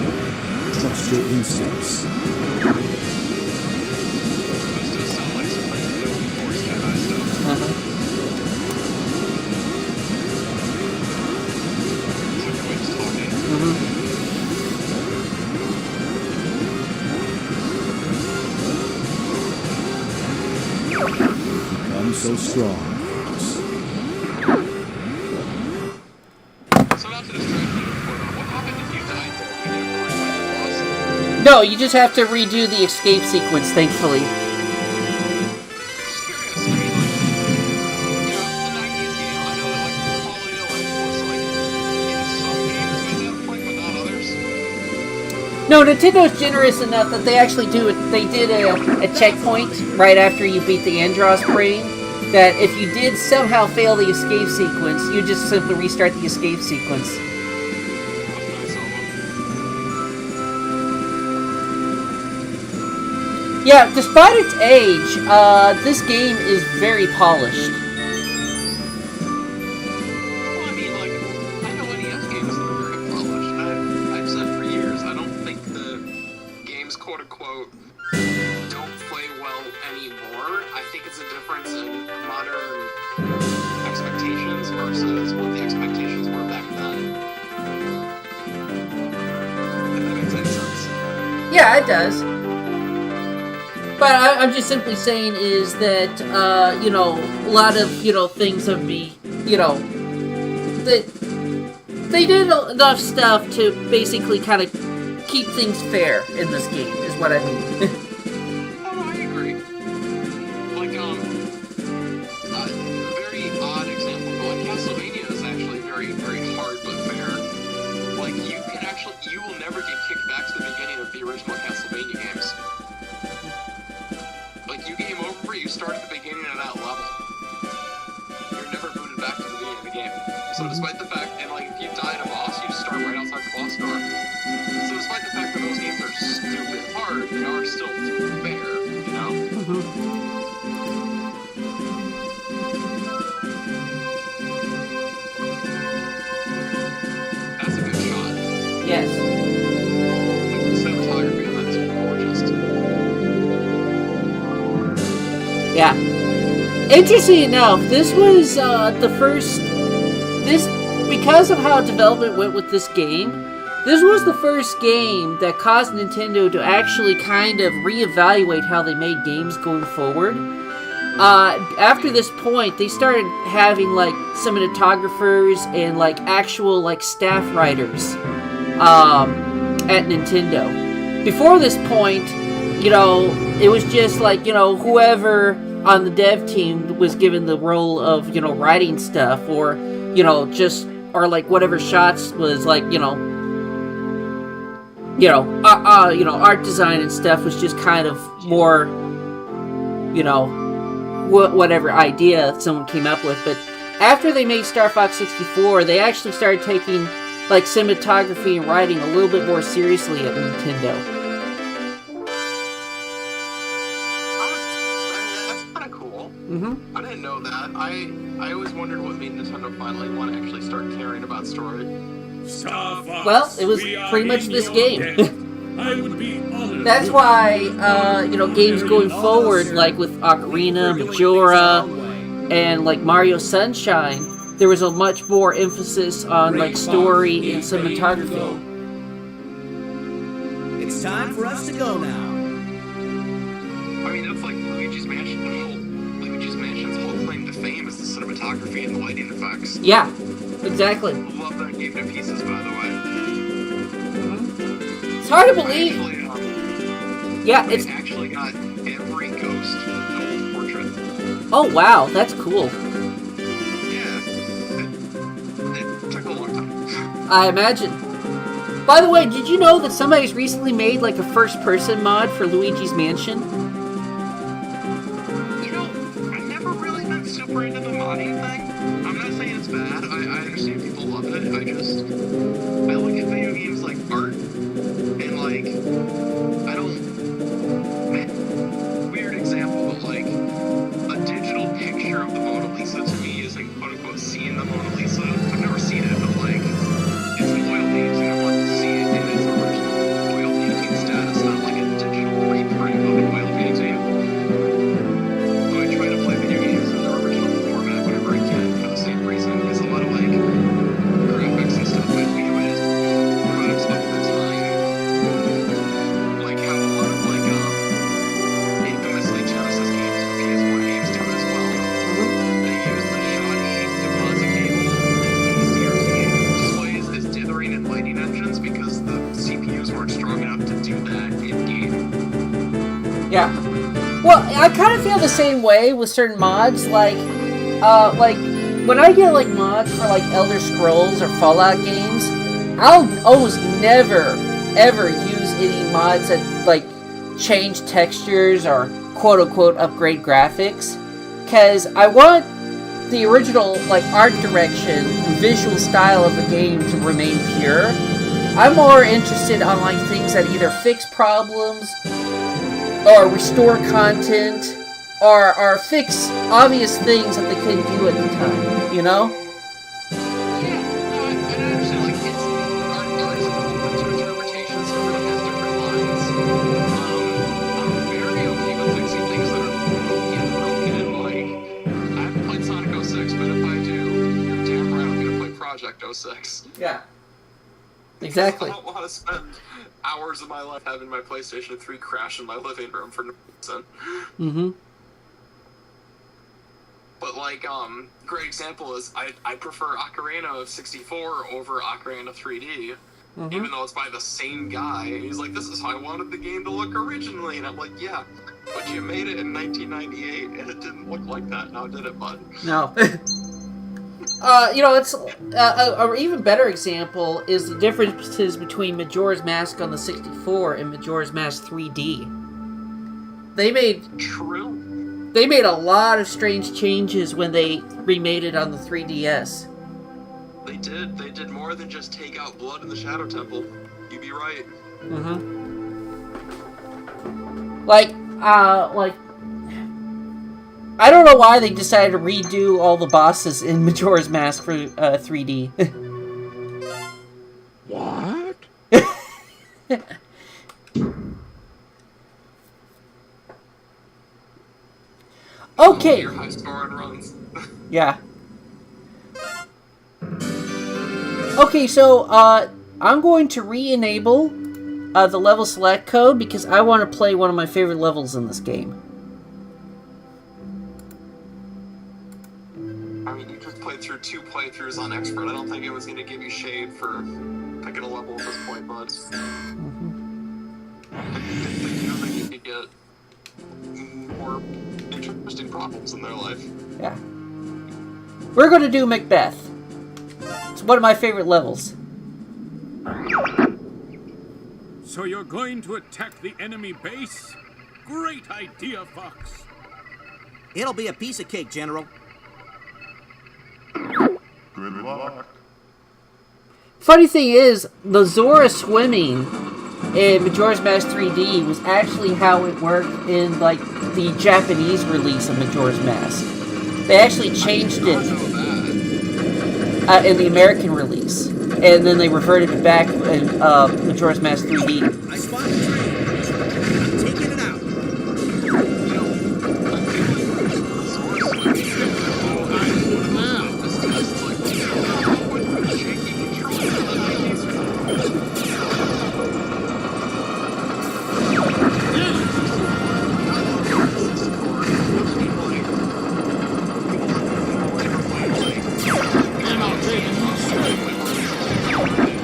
Trust your instincts. Become so strong, Fox. So not to distract you, but what happened if you died there? You didn't realize the boss? No, you just have to redo the escape sequence, thankfully. Just curious, I mean, like, you know, it's the 90s game. I know that, like, the quality of life was, like, in some games at that point, but not others. No, Nintendo's generous enough that they actually do it. They did a checkpoint right after you beat the Andros brain. That if you did somehow fail the escape sequence, you just simply restart the escape sequence. Yeah, despite its age, this game is very polished. Well, I mean, like, I know NES games that are very polished. I've said for years, I don't think the games, quote-unquote, don't play well anymore. I think it's a difference in modern expectations versus what the expectations were back then. If that makes any sense. Yeah, it does. But I'm just simply saying is that, you know, a lot of, you know, things have been, you know, they did enough stuff to basically kind of keep things fair in this game, is what I mean. Oh, no, I agree. Like, a very odd example, but like Castlevania is actually very, very hard but fair. Like, you will never get kicked back to the beginning of the original Castlevania games. Like, you game over, you start at the beginning of that level. You're never booted back to the beginning of the game. So despite the fact, and like, if you die at a boss, you just start right outside the boss door. So despite the fact that those games are stupid hard, they are still fair, you know? That's a good shot. Yes. Like, the cinematography on that's gorgeous. Yeah. Interesting enough, this was the first. Because of how development went with this game, this was the first game that caused Nintendo to actually kind of reevaluate how they made games going forward. After this point, they started having like cinematographers and like actual like staff writers at Nintendo. Before this point, you know, it was just like, you know, whoever on the dev team was given the role of, you know, writing stuff, or, you know, just, or like whatever shots was like, you know, art design and stuff was just kind of more, you know, whatever idea someone came up with. But after they made Star Fox 64, they actually started taking like cinematography and writing a little bit more seriously at Nintendo. That's kind of cool. Mm-hmm. I didn't know that. I always wondered what made Nintendo finally want to actually start caring about story. Star Fox, Well, it was we are pretty much in this your game. debt. I would be honored. That's why, games going forward, like with Ocarina, Majora, and like Mario Sunshine, there was a much more emphasis on like story and cinematography. It's time for us to go now. I mean, that's like Luigi's Mansion's whole claim to fame is the cinematography and the lighting effects. Yeah, exactly. Love that game to pieces, by the way. It's hard to believe. Yeah, it's actually got every ghost old portrait. Oh wow, that's cool. Yeah, it took a long time. I imagine. By the way, did you know that somebody's recently made like a first-person mod for Luigi's Mansion? You know, I've never really been super into the modding thing. I'm not saying it's bad. I understand people love it. I look at video games like art, and like, I don't. Weird example, but like, a digital picture of the Mona Lisa to me isn't quote unquote seeing the Mona Lisa. I've never seen it, but like, it's an oil painting. I want to see it in its original oil painting status, not like a digital reprint of an oil painting. So I try to play video games in their original format whenever I can for the same reason. Because a lot of like graphics and stuff I view as products of the time. Like how a lot of like infamously Genesis games and PS1 games do it as well. They use the shoddy deposit cable and CRT displays as dithering and lighting engines because the CPUs weren't strong enough to do that in game. Yeah. Well, I kind of feel the same way with certain mods. Like when I get like mods for like Elder Scrolls or Fallout games, I'll almost never ever use any mods that like change textures or quote unquote upgrade graphics, because I want the original like art direction and visual style of the game to remain pure. I'm more interested on like things that either fix problems or restore content or fix obvious things that they couldn't do at the time, you know? Yeah, no, I understand. Like, it's art's open to interpretation, so everyone has different lines. I'm very okay with fixing things that are broken. Like, I haven't played Sonic 06, but if I do, you're damn right I'm gonna play Project 06. Yeah. Exactly. I don't want to spend hours of my life having my PlayStation 3 crash in my living room for no reason. Mm-hmm. But like, great example is I prefer Ocarina of 64 over Ocarina 3D, even though it's by the same guy. He's like, this is how I wanted the game to look originally, and I'm like, yeah, but you made it in 1998, and it didn't look like that now, did it, bud? No. It's an even better example is the differences between Majora's Mask on the 64 and Majora's Mask 3D. They made a lot of strange changes when they remade it on the 3DS. They did more than just take out blood in the Shadow Temple. You'd be right. Like, I don't know why they decided to redo all the bosses in Majora's Mask for 3D. What? Okay. Your high score on runs. Yeah. Okay, so I'm going to re-enable the level select code because I want to play one of my favorite levels in this game. I mean, you just played through 2 playthroughs on Expert. I don't think it was going to give you shade for picking a level at this point, bud. I think you could get more interesting problems in their life. Yeah. We're going to do Macbeth. It's one of my favorite levels. So you're going to attack the enemy base? Great idea, Fox. It'll be a piece of cake, General. Funny thing is, the Zora swimming in Majora's Mask 3D was actually how it worked in like the Japanese release of Majora's Mask. They actually changed it in the American release, and then they reverted it back in Majora's Mask 3D. I spotted the train. Taking it out.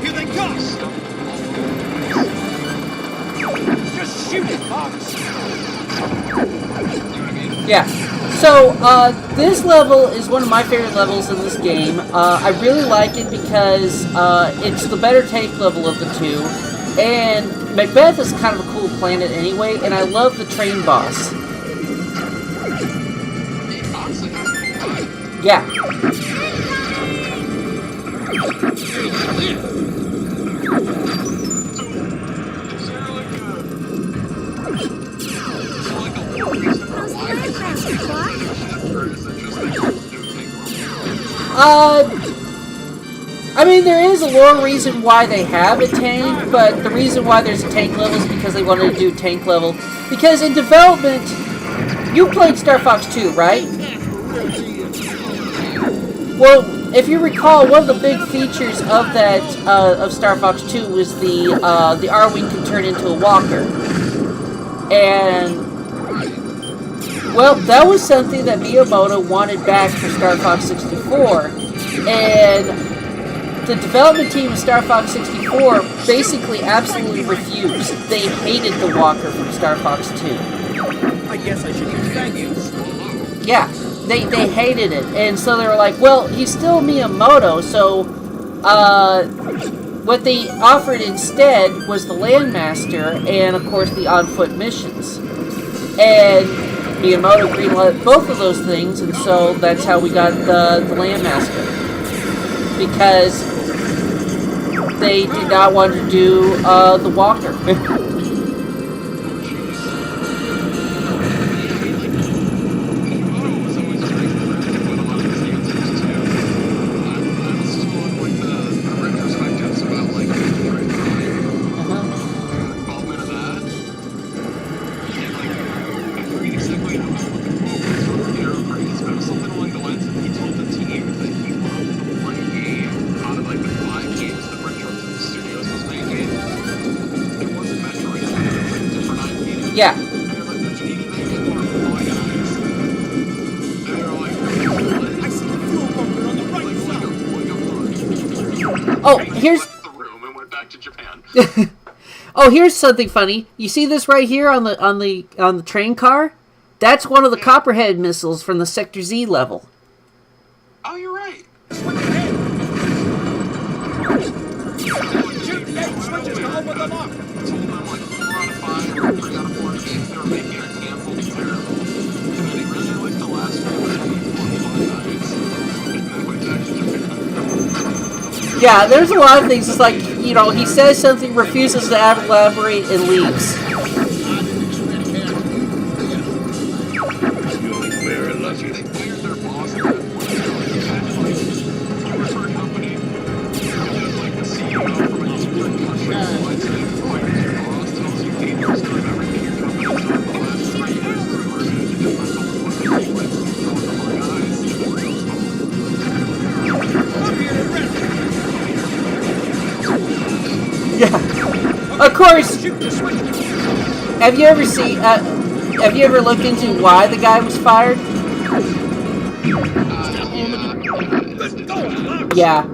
Here they come! Just shoot it, Fox! Yeah. So, this level is one of my favorite levels in this game. I really like it because it's the better tank level of the two. And Macbeth is kind of a cool planet anyway, and I love the train boss. Yeah. I mean, there is a lore reason why they have a tank, but the reason why there's a tank level is because they wanted to do tank level. Because in development, you played Star Fox 2, right? Well, if you recall, one of the big features of that of Star Fox 2 was the R-Wing can turn into a walker, and well, that was something that Miyamoto wanted back for Star Fox 64, and the development team of Star Fox 64 basically absolutely refused. They hated the walker from Star Fox 2. I guess I should use thank yous. Yeah, they hated it, and so they were like, well, he's still Miyamoto, so what they offered instead was the Landmaster and, of course, the on-foot missions. And Miyamoto greenlit both of those things, and so that's how we got the Landmaster. Because they did not want to do the walker. Yeah. Oh, here's. Oh, here's something funny. You see this right here on the train car? That's one of the Copperhead missiles from the Sector Z level. Oh, you're right. Shoot the 8 switches to open them up! Told them like 4 out of 5 or 3 out of 4 games they were making are canceled and terrible. And then he really liked the last one and then went back to Japan. Yeah, there's a lot of things. It's like, you know, he says something, refuses to elaborate, and leaves. Very lucky. They fired their boss at that point. You work for a company, and like the CEO from a different country wants to fire your boss, tells you 80% of everything your company's done for the last 3 years is reverted to different Yeah. Of course. Have you ever seen? Have you ever looked into why the guy was fired? Yeah.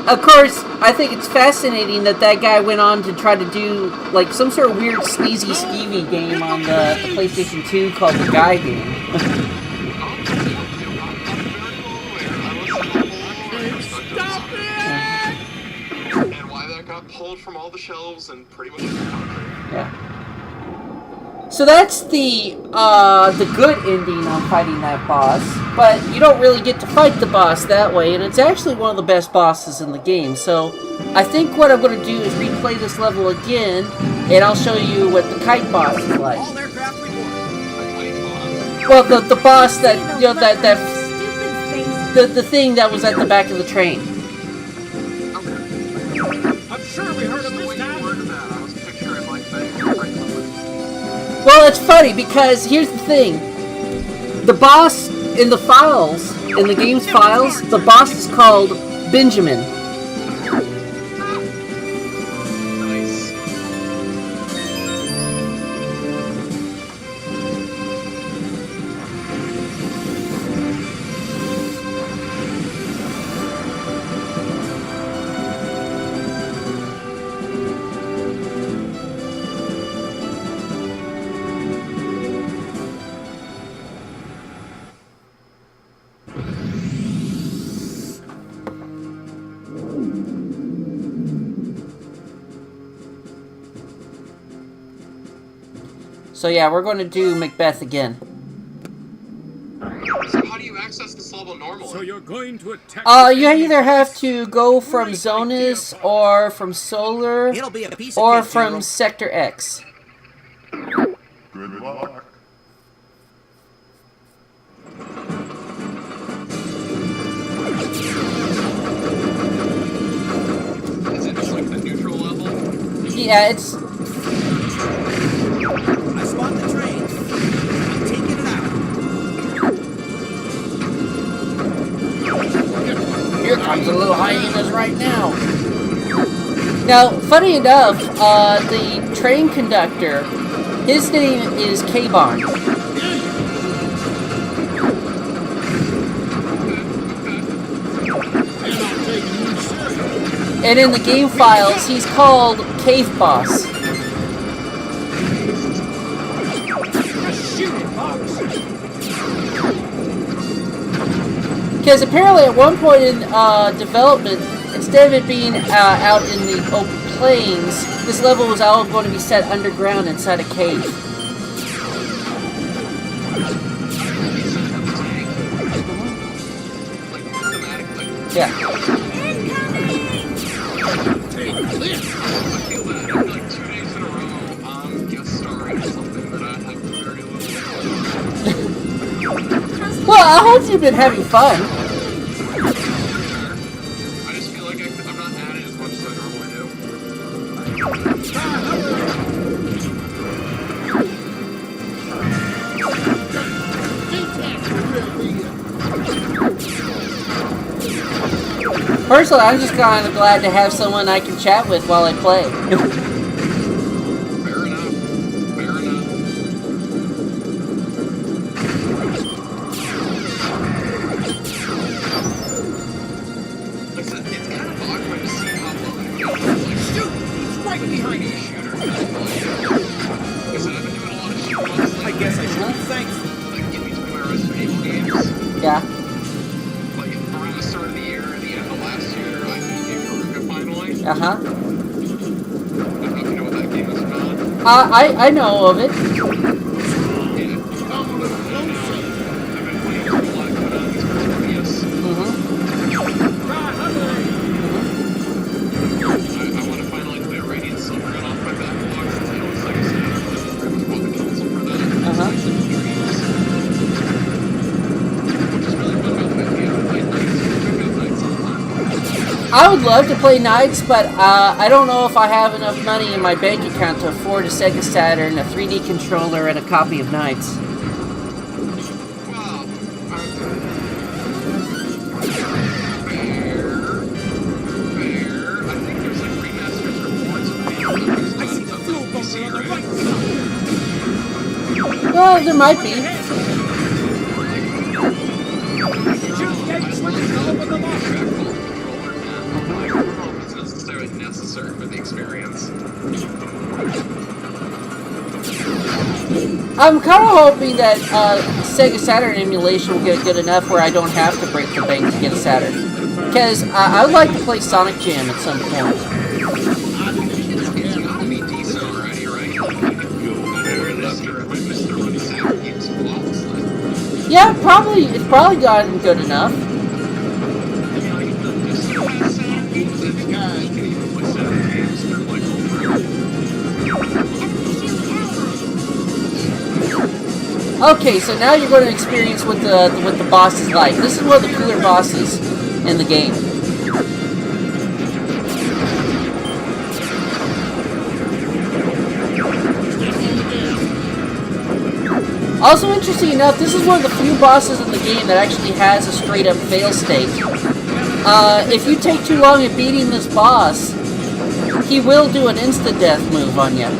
Of course, I think it's fascinating that that guy went on to try to do like some sort of weird sleazy skeevy game on the PlayStation 2 called the Guy Game. And why that got pulled from all the shelves and pretty much every country. Yeah. So that's the good ending on fighting that boss, but you don't really get to fight the boss that way, and it's actually one of the best bosses in the game. So I think what I'm going to do is replay this level again, and I'll show you what the kite boss is like. All aircraft report. Well, the boss that, you know, the thing that was at the back of the train. I'm sure we heard him this time. I was picturing like that. Well, it's funny because here's the thing. The boss in the files, in the game's files, the boss is called Benjamin. Nice. So yeah, we're going to do Macbeth again. So how do you access this level normally? So you're going to attack. You either have to go from Zonus, or from Solar, It'll be a piece of or cake, from General. Sector X. Good luck. Is it just like the neutral level? Yeah, it's... I spot the train. I'm taking it out. Here comes a little hyenas right now. Now, funny enough, the train conductor, his name is K-Bon. And in the game files, he's called Cave Boss. Because apparently at one point in development, instead of it being out in the open plains, this level was all going to be set underground inside a cave. Yeah. Well, I hope you've been having fun. I just feel like I'm not at it as much as I normally do. Personally, I'm just kind of glad to have someone I can chat with while I play. Fair enough. Fair enough. Like I said, it's kind of awkward to see how low it goes. Like, shoot! He's right behind you, shooter. Like I said, I've been doing a lot of shoot ones. I guess I should be thankful. Like, in between my Resident Evil games. Yeah. Like, around the start of the year or the end of last year, I beat Karuga finally. Uh-huh. I don't know if you know what that game is about. I know of it. Yeah. I've been playing a lot of Konami's Prometheus. I want to finally play Radiant Silver and off my backlog since I always, like I said, I pretty much bought the console for that. Which is really fun about the way we haven't played Nights. We've got Nights on time. I would love to play Nights, but I don't know if I have enough money in my bank account to afford a Sega Saturn, a 3D controller, and a copy of Nights. Well, fair. I think there's like remasters or ports of games that use the PC, right? Well, there might be. It's necessarily necessary for the experience. I'm kind of hoping that Sega Saturn emulation will get good enough where I don't have to break the bank to get a Saturn. Because I would like to play Sonic Jam at some point. It's gotta be decent already, right? Like, you better this year. Yeah, it's probably gotten good enough. Okay, so now you're going to experience what the boss is like. This is one of the cooler bosses in the game. Also, interesting enough, this is one of the few bosses in the game that actually has a straight-up fail state. If you take too long at beating this boss, he will do an insta-death move on you.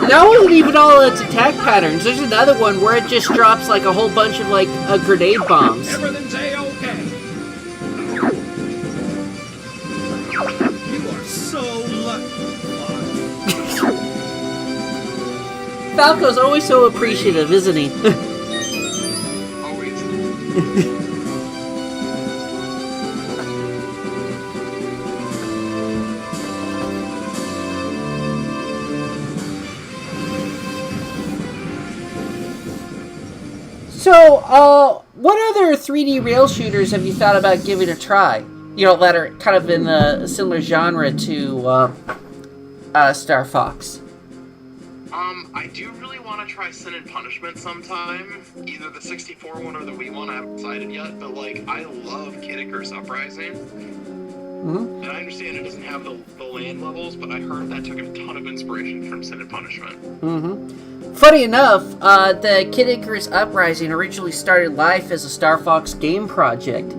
That wasn't even all its attack patterns. There's another one where it just drops like a whole bunch of like grenade bombs. Everything's A-okay. You are so lucky. Falco's always so appreciative, isn't he? Always. So, what other 3D rail shooters have you thought about giving a try? You know, that are kind of in a similar genre to Star Fox. I do really want to try Sin and Punishment sometime. Either the 64 one or the Wii one. I haven't decided yet, but like, I love Kid Icarus Uprising. Mm-hmm. And I understand it doesn't have the land levels, but I heard that took a ton of inspiration from Sin and Punishment. Mm-hmm. Funny enough, the Kid Icarus Uprising originally started life as a Star Fox game project.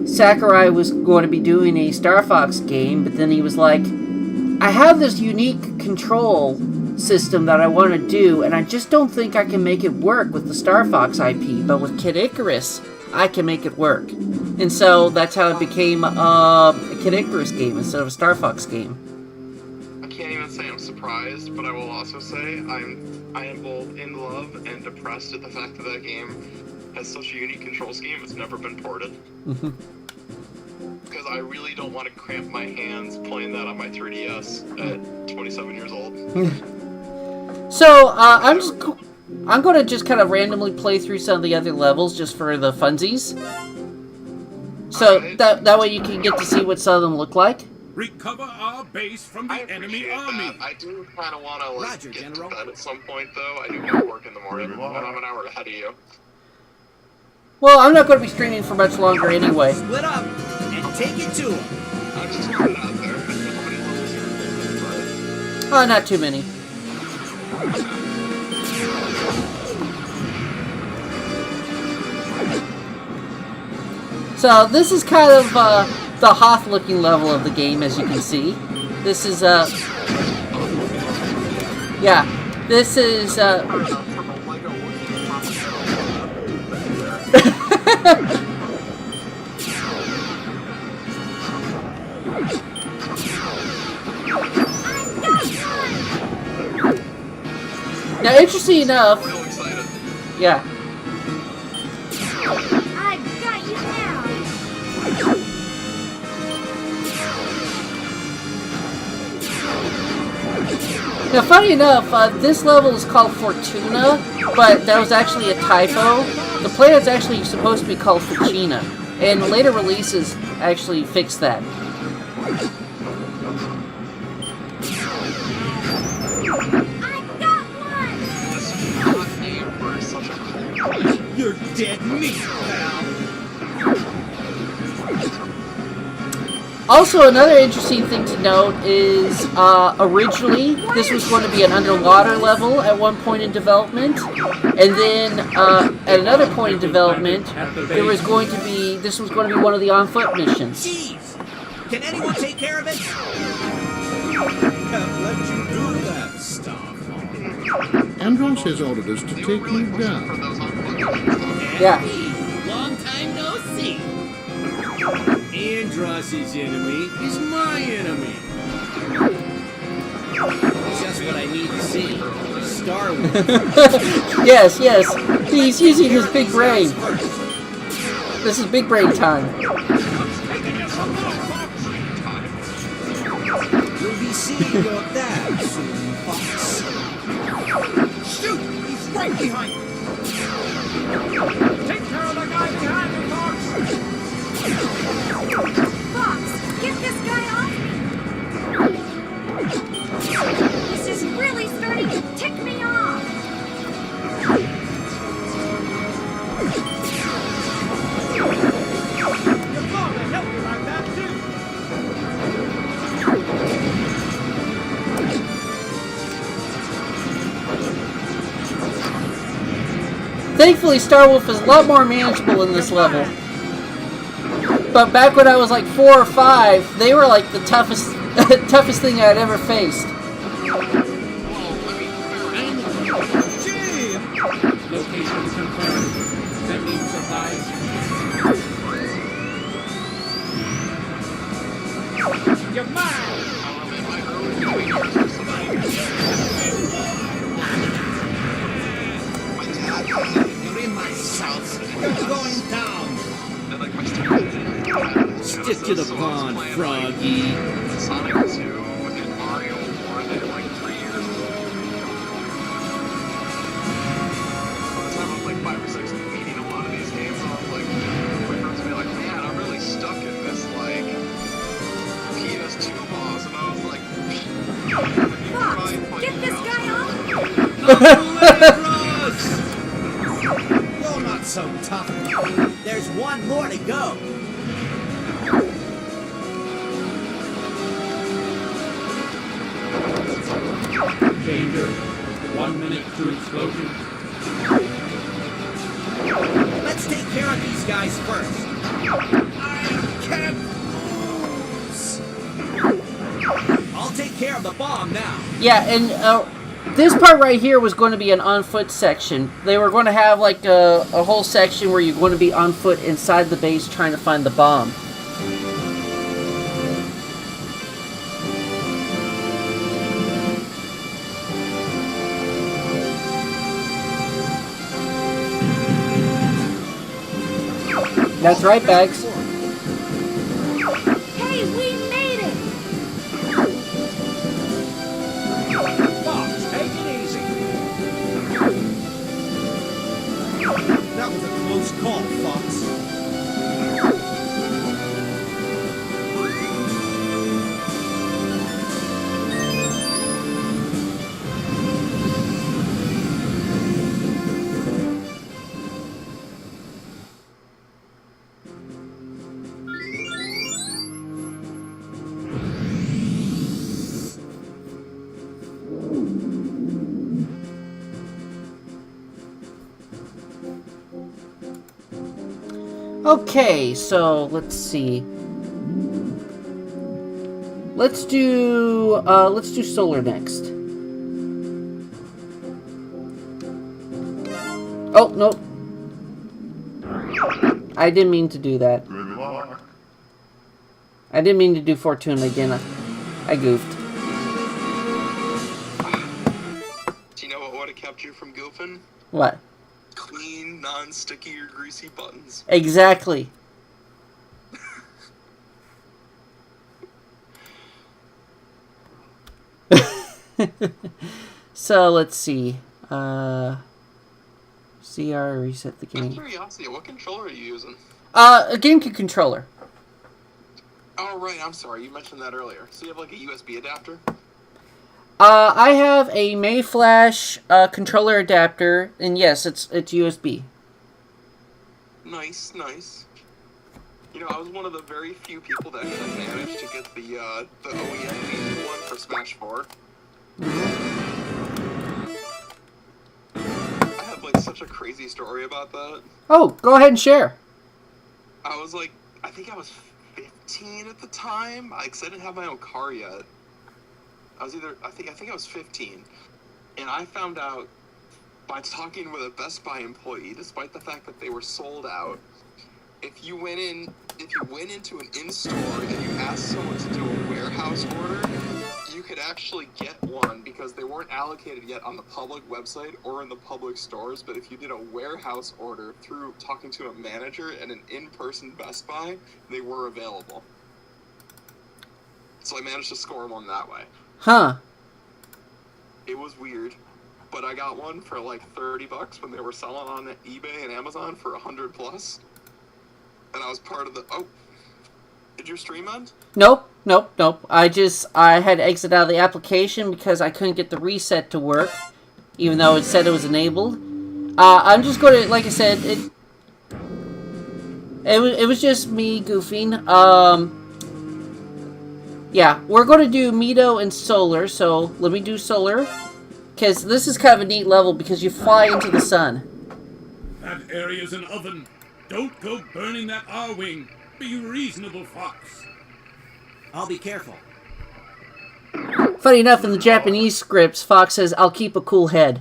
Sakurai was going to be doing a Star Fox game, but then he was like, I have this unique control system that I want to do, and I just don't think I can make it work with the Star Fox IP, but with Kid Icarus, I can make it work. And so that's how it became a Kid Icarus game instead of a Star Fox game. I can't even say I'm surprised, but I will also say I am both in love and depressed at the fact that that game has such a unique control scheme. It's never been ported. Mm-hmm. Because I really don't want to cramp my hands playing that on my 3DS at 27 years old. So, I'm going to just kind of randomly play through some of the other levels just for the funsies. So, right. that way you can get to see what some of them look like. Recover our base from the enemy army. That. I do kind of want to Roger, get General. to bed at some point, though. I do have work in the morning, and I'm an hour ahead of you. Well, I'm not going to be streaming for much longer anyway. Split up and take it to him. I'm just throwing it out there. I don't know how many levels you're in, Not too many. So this is kind of the Hoth-looking level of the game, as you can see. This is yeah, this is now, interesting enough, real excited. yeah. I've got you now. Now, funny enough, this level is called Fortuna, but that was actually a typo. The planet's actually supposed to be called Fortuna, and later releases actually fixed that. I've got one. This is not named for such a cool place. You're dead meat, pal. Also, another interesting thing to note is originally this was going to be an underwater level at one point in development, and then at another point in development, there was going to be this was going to be one of the on-foot missions. Jeez! Can anyone take care of it? Can't let you do that, Starfall. Andros has ordered us to take you down. Yeah. Long time no see. Andross's enemy is my enemy. Just what I need to see. Star Wars. Yes, yes. He's using his big brain. This is big brain time. You'll be seeing your dad soon, Fox. Shoot! He's right behind you! Take care of the guy behind you, Fox! Fox, get this guy off me. This is really starting to tick me off. Your father helped you like that, too! Thankfully, Star Wolf is a lot more manageable in this level. But back when I was like 4 or 5, they were like the toughest, toughest thing I'd ever faced. Location confirmed. Sending supplies. You're mine! You're in my sights. You're going down. Stick to the pond, Froggy. Sonic 2 and Mario 1, they're like 3 years ago. By the time I was like 5 or 6 beating a lot of these games, I was like, my friends would be like, man, I'm really stuck in this like PS2 boss, and I was like, Fox, get this guy off me. You're not so tough. There's one more to go. Danger. 1 minute to explosion. Let's take care of these guys first. I can't lose. I'll take care of the bomb now. Yeah, and this part right here was going to be an on-foot section. They were going to have like a whole section where you're going to be on foot inside the base trying to find the bomb. That's right, Bags. Hey, we made it. Fox, take it easy. That was a close call, Fox. Okay, so let's see. Let's do solar next. Oh, nope. I didn't mean to do that. Good luck. I didn't mean to do Fortuna again. I goofed. Do you know what would have kept you from goofing? What? Clean, non-sticky or greasy buttons. Exactly. So let's see. CR reset the Out of game. curiosity, what controller are you using? A GameCube controller. Oh, right, I'm sorry, you mentioned that earlier. So you have like a USB adapter? I have a Mayflash controller adapter, and yes, it's USB. Nice, nice. You know, I was one of the very few people that actually managed to get the OEM one for Smash 4. I have like such a crazy story about that. Oh, go ahead and share. I was like, I think I was 15 at the time, because I didn't have my own car yet. I think I was 15, and I found out by talking with a Best Buy employee, despite the fact that they were sold out, if you went into an in-store and you asked someone to do a warehouse order, you could actually get one because they weren't allocated yet on the public website or in the public stores. But if you did a warehouse order through talking to a manager at an in-person Best Buy, they were available. So I managed to score one that way. Huh. It was weird, but I got one for like $30 when they were selling on eBay and Amazon for $100 plus. And I was part of the... Oh, did your stream end? Nope. I had to exit out of the application because I couldn't get the reset to work, even though it said it was enabled. I'm just going to, like I said, it was just me goofing. Yeah, we're going to do Mito and Solar, so let me do Solar. Because this is kind of a neat level because you fly into the sun. That area's an oven. Don't go burning that R-wing. Be reasonable, Fox. I'll be careful. Funny enough, in the Japanese scripts, Fox says, "I'll keep a cool head."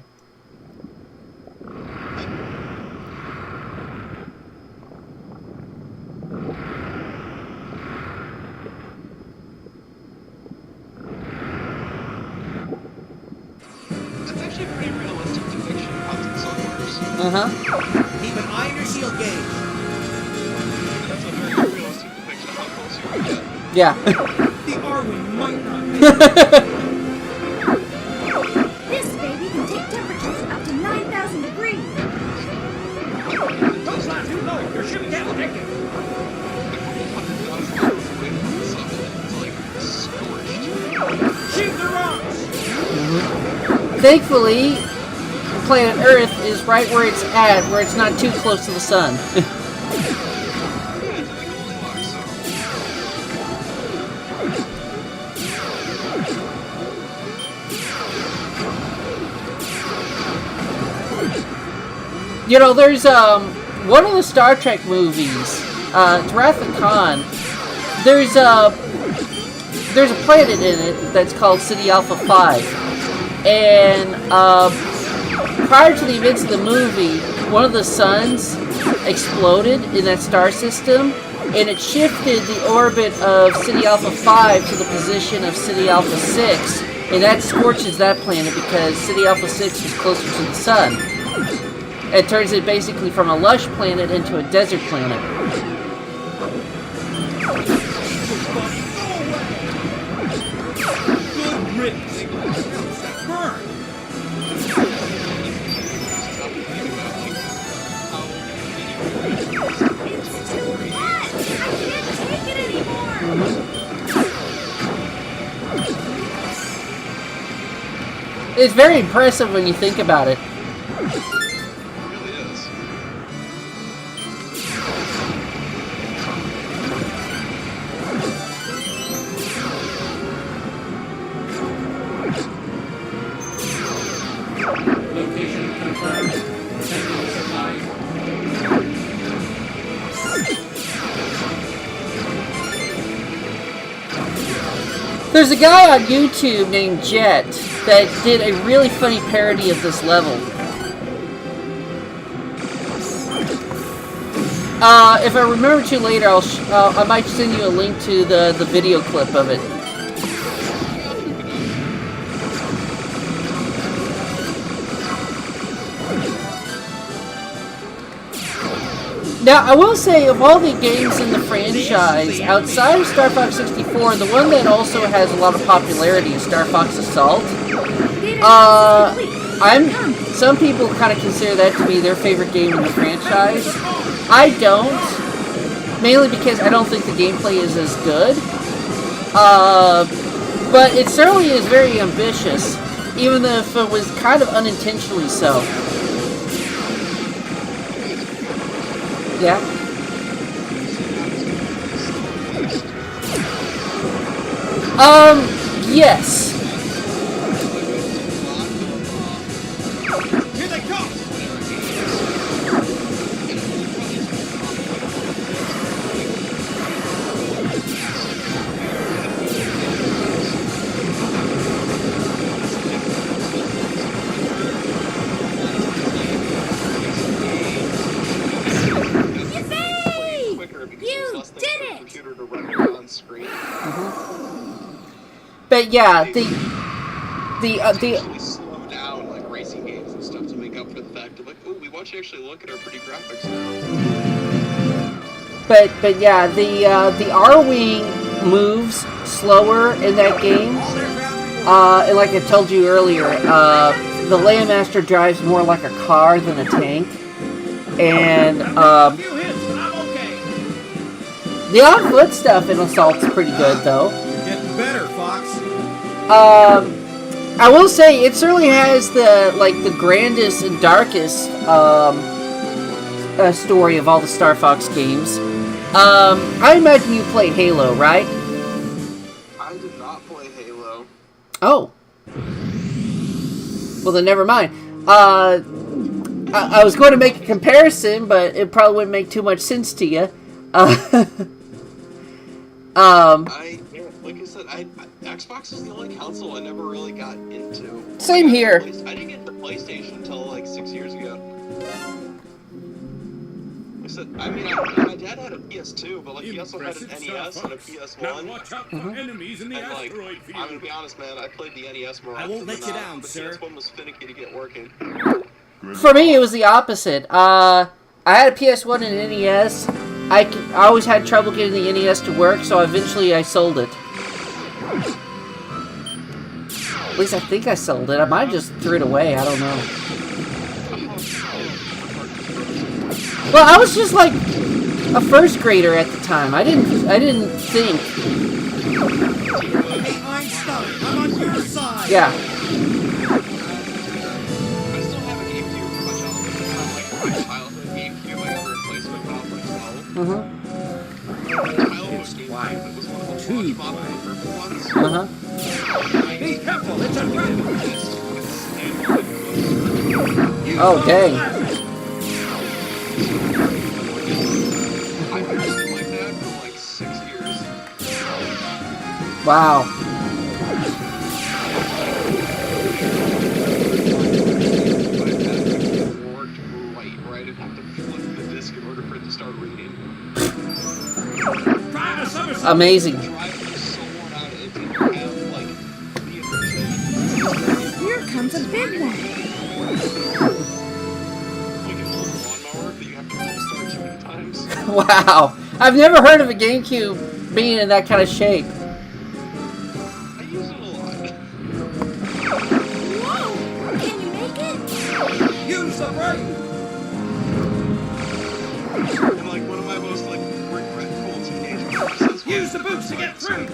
That's actually a pretty realistic depiction of how the sun works. Uh-huh. Keep an eye on your shield gauge. That's a very realistic depiction of how close you can get. Yeah. The R-wing might not be. This baby can take temperatures up to 9,000 degrees. Don't fly too low. Your ship can't take it. 100,000 miles away from the sun, it's like scorched. Shoot the rocks. Thankfully, planet Earth is right where it's at, where it's not too close to the sun. You know, there's one of the Star Trek movies, Wrath of Khan. There's a planet in it that's called City Alpha 5, and prior to the events of the movie, one of the suns exploded in that star system, and it shifted the orbit of City Alpha 5 to the position of City Alpha 6, and that scorches that planet because City Alpha 6 was closer to the sun. It turns it basically from a lush planet into a desert planet. Good riddance. Burn. It's too hot! I can't take it anymore! It's very impressive when you think about it. Location confirmed. Sending supplies. There's a guy on YouTube named Jet that did a really funny parody of this level. If I remember to later, I might send you a link to the video clip of it. Now, I will say, of all the games in the franchise, outside of Star Fox 64, the one that also has a lot of popularity is Star Fox Assault. Some people kind of consider that to be their favorite game in the franchise. I don't, mainly because I don't think the gameplay is as good. But it certainly is very ambitious, even if it was kind of unintentionally so. Yeah. Yes. Here they come! But yeah, the slow down like racing games and stuff to make up for the fact of like, oh, we want you to actually look at our pretty graphics now. But yeah, the R-Wing moves slower in that game. And like I told you earlier, the Landmaster drives more like a car than a tank. And the on-foot stuff in Assault's pretty good though. You're getting better, Fox. I will say it certainly has the grandest and darkest story of all the Star Fox games. I imagine you played Halo, right? I did not play Halo. Oh. Well then, never mind. I was going to make a comparison, but it probably wouldn't make too much sense to you. Like I said, Xbox is the only console I never really got into. Same here. I didn't get the PlayStation until like 6 years ago. Like I said, I mean, my dad had a PS2, but like he also had an NES and a PS1. Now watch out for enemies in the and like, asteroid field. I'm gonna be honest, man, I played the NES more I often won't let than you not. down, The sir. PS1 was finicky to get working. For me, it was the opposite. I had a PS1 and an NES. I always had trouble getting the NES to work, so eventually I sold it. At least I think I sold it. I might have just threw it away. I don't know. Well, I was just like a first grader at the time. I didn't think. Hey, Einstein, I'm on your side! Yeah. I still have a GameCube for my childhood. It's not like my childhood GameCube. I got a replacement when I was like 12. Mhm. My childhood GameCube, it was one of the launch model purple ones. Uh-huh. Be careful, it's a trap! Oh, dang. I've been using like that for like 6 years. Wow. Where I didn't have to flip the disc in order for it to start reading. Amazing. Here comes a big one. Wow. I've never heard of a GameCube being in that kind of shape. I use it a lot. Whoa! Can you make it? Use the brake! And like one of my most like regretful teenage purchases. Use the boots to get through! My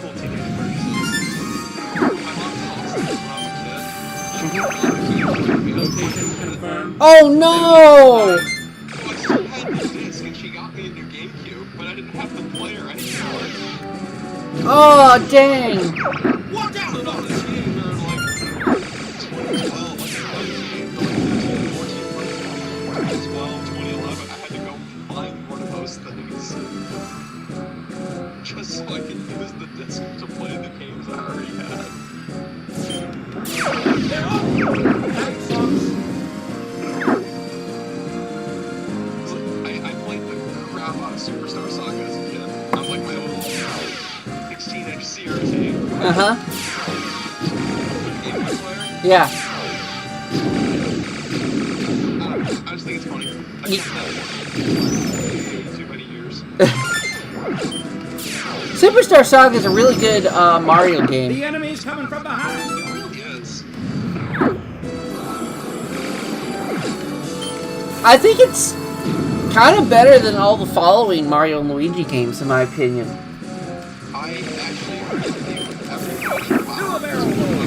mom calls me when I was a kid. Location confirmed. Oh no! I still had the disc and she got me a new GameCube, but I didn't have the player anymore. Oh dang! Watch So out, when I was a Fox! teenager in like 2012, like 2012, 2011, I had to go find one of those things. Just so I could use the disc to play the games I already Superstar Saga as a kid. I was like my old 16-inch CRT. Uh-huh. Game Boy player. Yeah. I just think it's funny. I kept that too many years. Superstar Saga is a really good Mario game. The enemy's coming from behind. It really is. I think it's kind of better than all the following Mario and Luigi games, in my opinion. I actually really think everybody. Do a barrel roll.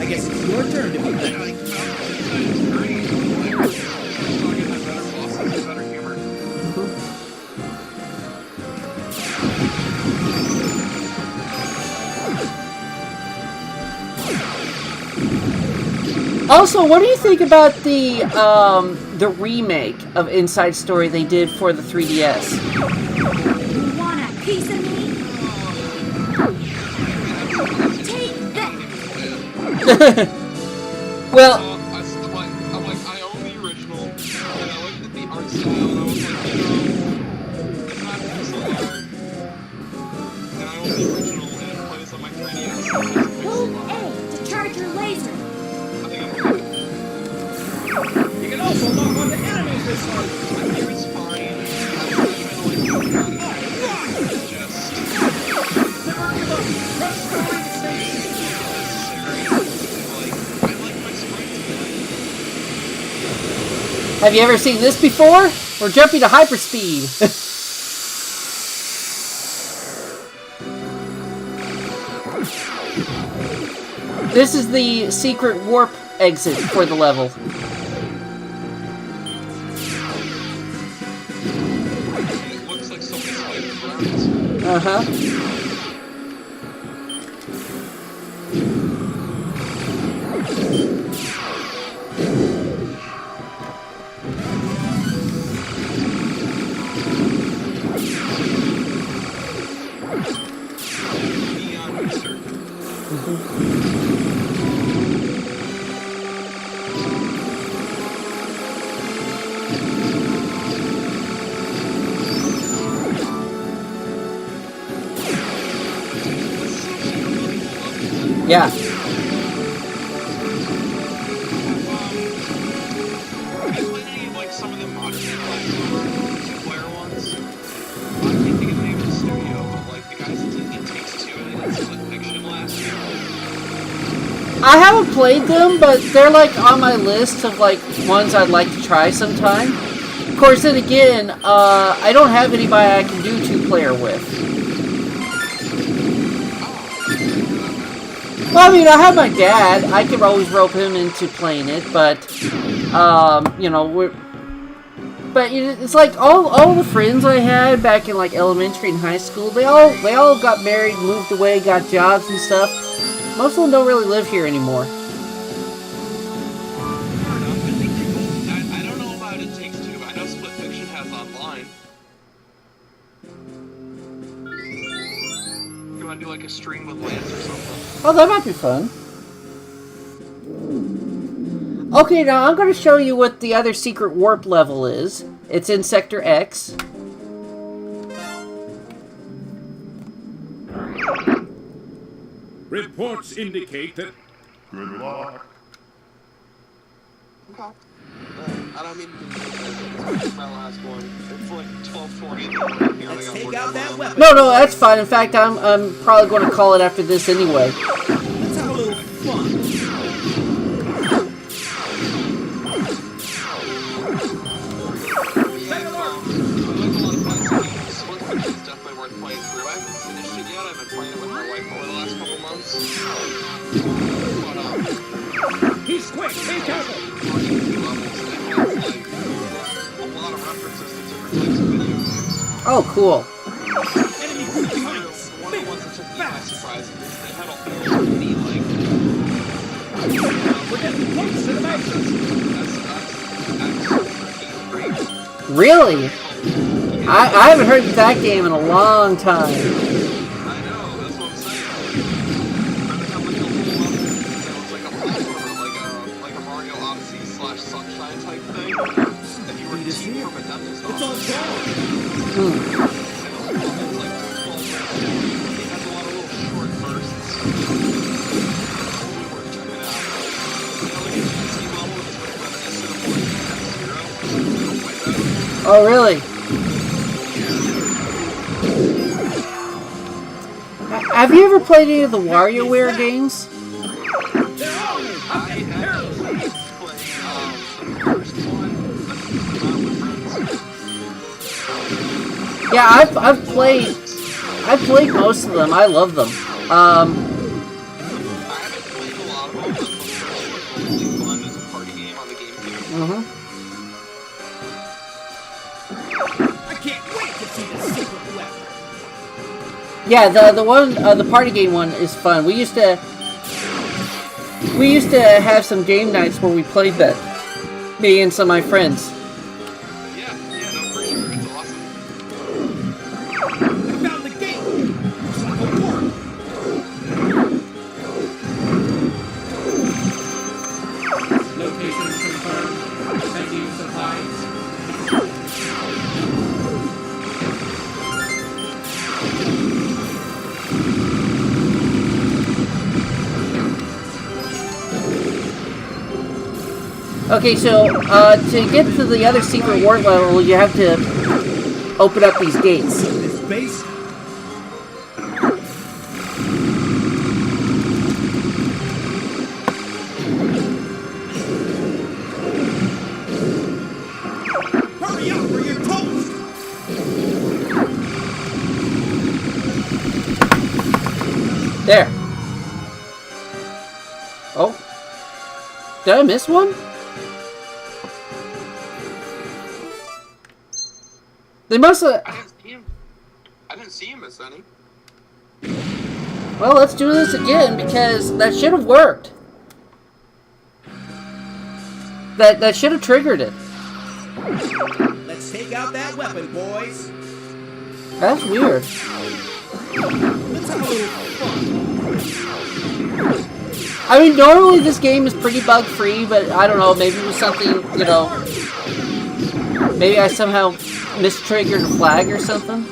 I guess it's your turn to be Like, Bowser's Inside is great. Like, Saga has better bosses and better humor. Also, what do you think about the remake of Inside Story they did for the 3DS? You want a piece of me? Take that! Well, I'm like, I own the original, and I looked at the art style, and I was like, it's not pixel art, and I own the original, and it plays on my 3DS. Hold A to charge your laser. I think I'm okay. You can also lock on the enemies this way. I think it's fine. It's just Never give up. Trust the station. necessary. Like, I like my sprite. have you ever seen this before? We're jumping to hyperspeed. This is the secret warp exit for the level. It looks like somebody's fighting dragons. Uh-huh. Neon Easter. Yeah. Have you played any of like some of the modern two-player ones? I can't think of the name of the studio, but like the guys that did It Takes Two and they did Split Fiction last year. I haven't played them, but they're like on my list of like ones I'd like to try sometime. Of course, then again, I don't have anybody I can do two-player with. Well, I mean, I have my dad. I could always rope him into playing it, but you know, it's like all the friends I had back in like elementary and high school. They all got married, moved away, got jobs and stuff. Most of them don't really live here anymore. I don't know about It Takes Two, but I know Split Fiction has online. You want to do like a stream with Lance or something? Oh, that might be fun. Okay, now I'm going to show you what the other secret warp level is. It's in Sector X. Reports indicate that Good luck. Okay. I don't mean to do my last one. It's like 12:40 in the morning here. Let's take out that weapon. No, that's fine. In fact, I'm probably going to call it after this anyway. Let's have a little fun. Split Fiction is definitely worth playing through. I haven't finished it yet. I've been playing it with my wife over the last couple months. But He's quick. Be careful. a lot of references to different types of video games. Oh, cool. Enemy group behind us. One of the ones that took me by surprise is they had a whole mini like. We're getting close to the magnet. That's great. Really? I haven't heard that game in a long time. I know, that's what I'm saying. And they have like a whole level, so it's like a platformer, like a Mario Odyssey / Sunshine type thing. to see it. It's all gone. Oh, really? Have you ever played any of the WarioWare games? Yeah, I've played most of them. I love them. I haven't played a lot of them, but the first one was really fun as a party game on the GameCube. I can't wait to see the secret weapon. Yeah, the party game one is fun. We used to have some game nights where we played that. Me and some of my friends. Yeah, no, for sure. It's awesome. I found the gate. Looks like it'll work. Location confirmed. Sending supplies. Okay, so to get to the other secret wart level, you have to open up these gates. This base. Hurry up or you're toast. There. Oh. Did I miss one? They must have... I didn't see him miss any. Well, let's do this again, because that should have worked. That should have triggered it. Let's take out that weapon, boys. That's weird. Let's have a little fun. I mean, normally this game is pretty bug-free, but I don't know, maybe it was something, you know... Maybe I somehow mistriggered a flag or something?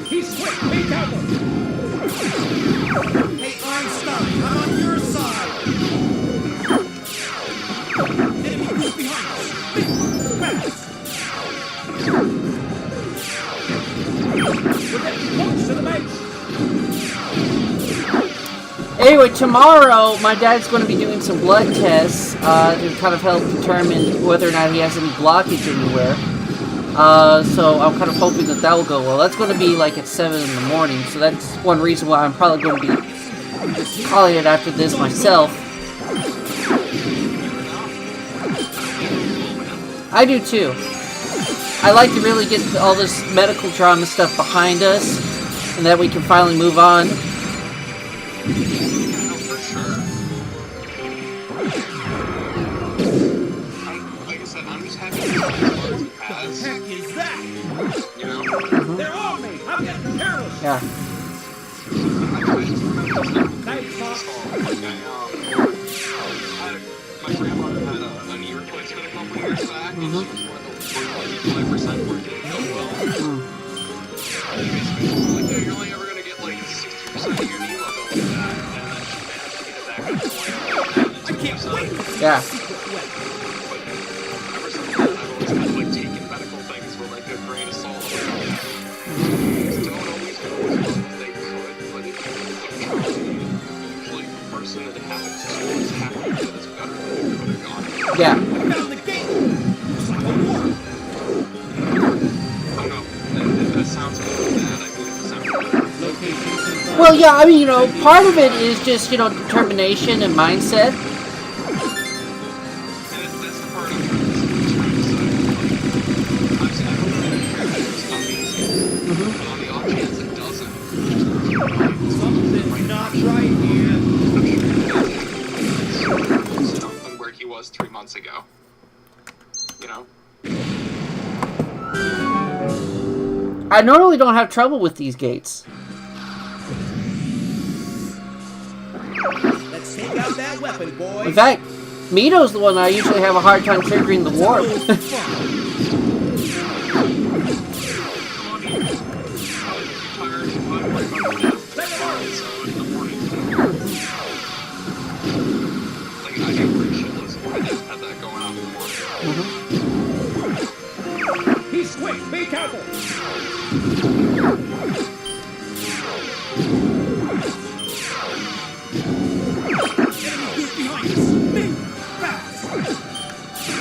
He's quick, take out him. Hey, Einstein, I'm on your side. Enemy group behind us. Fast. We're getting close to the base. Anyway, tomorrow my dad's going to be doing some blood tests to kind of help determine whether or not he has any blockage anywhere. So I'm kind of hoping that will go well. That's going to be like at 7 in the morning, so that's one reason why I'm probably going to be calling it after this myself. I do too. I like to really get all this medical drama stuff behind us, and that we can finally move on. Like I said, I'm just happy to as far as it has. What the heck is that? You know? They're on me. I'm getting careless. Yeah. Nice talk. My grandmother had a knee replacement a couple years back, and she was one of those 25% where it didn't go well. And basically, like, you're only ever going to get like 60% of your knee level with that, and then she managed to get it back up to like 92%. I can't wait. Yeah. But ever since then, I've always kind of like taken medical things with like a grain of salt. Don't always go as well as they could, but if you look usually the person that it happens to is happy that it's better than it could have gone. Yeah. Found the gate. Looks like it'll work. I don't know. That sounds good or bad. I mean, it sounds good. Well, yeah, I mean, you know, part of it is just, you know, determination and mindset. And that's the part I'm trying to say. Obviously, I hope that it not being safe. But on the off chance it doesn't, Something's not right here. something where he was 3 months ago. You know? I normally don't have trouble with these gates. Let's take out that weapon, boys. In fact, Mito's the one I usually have a hard time triggering the warp. He's quick. Be careful.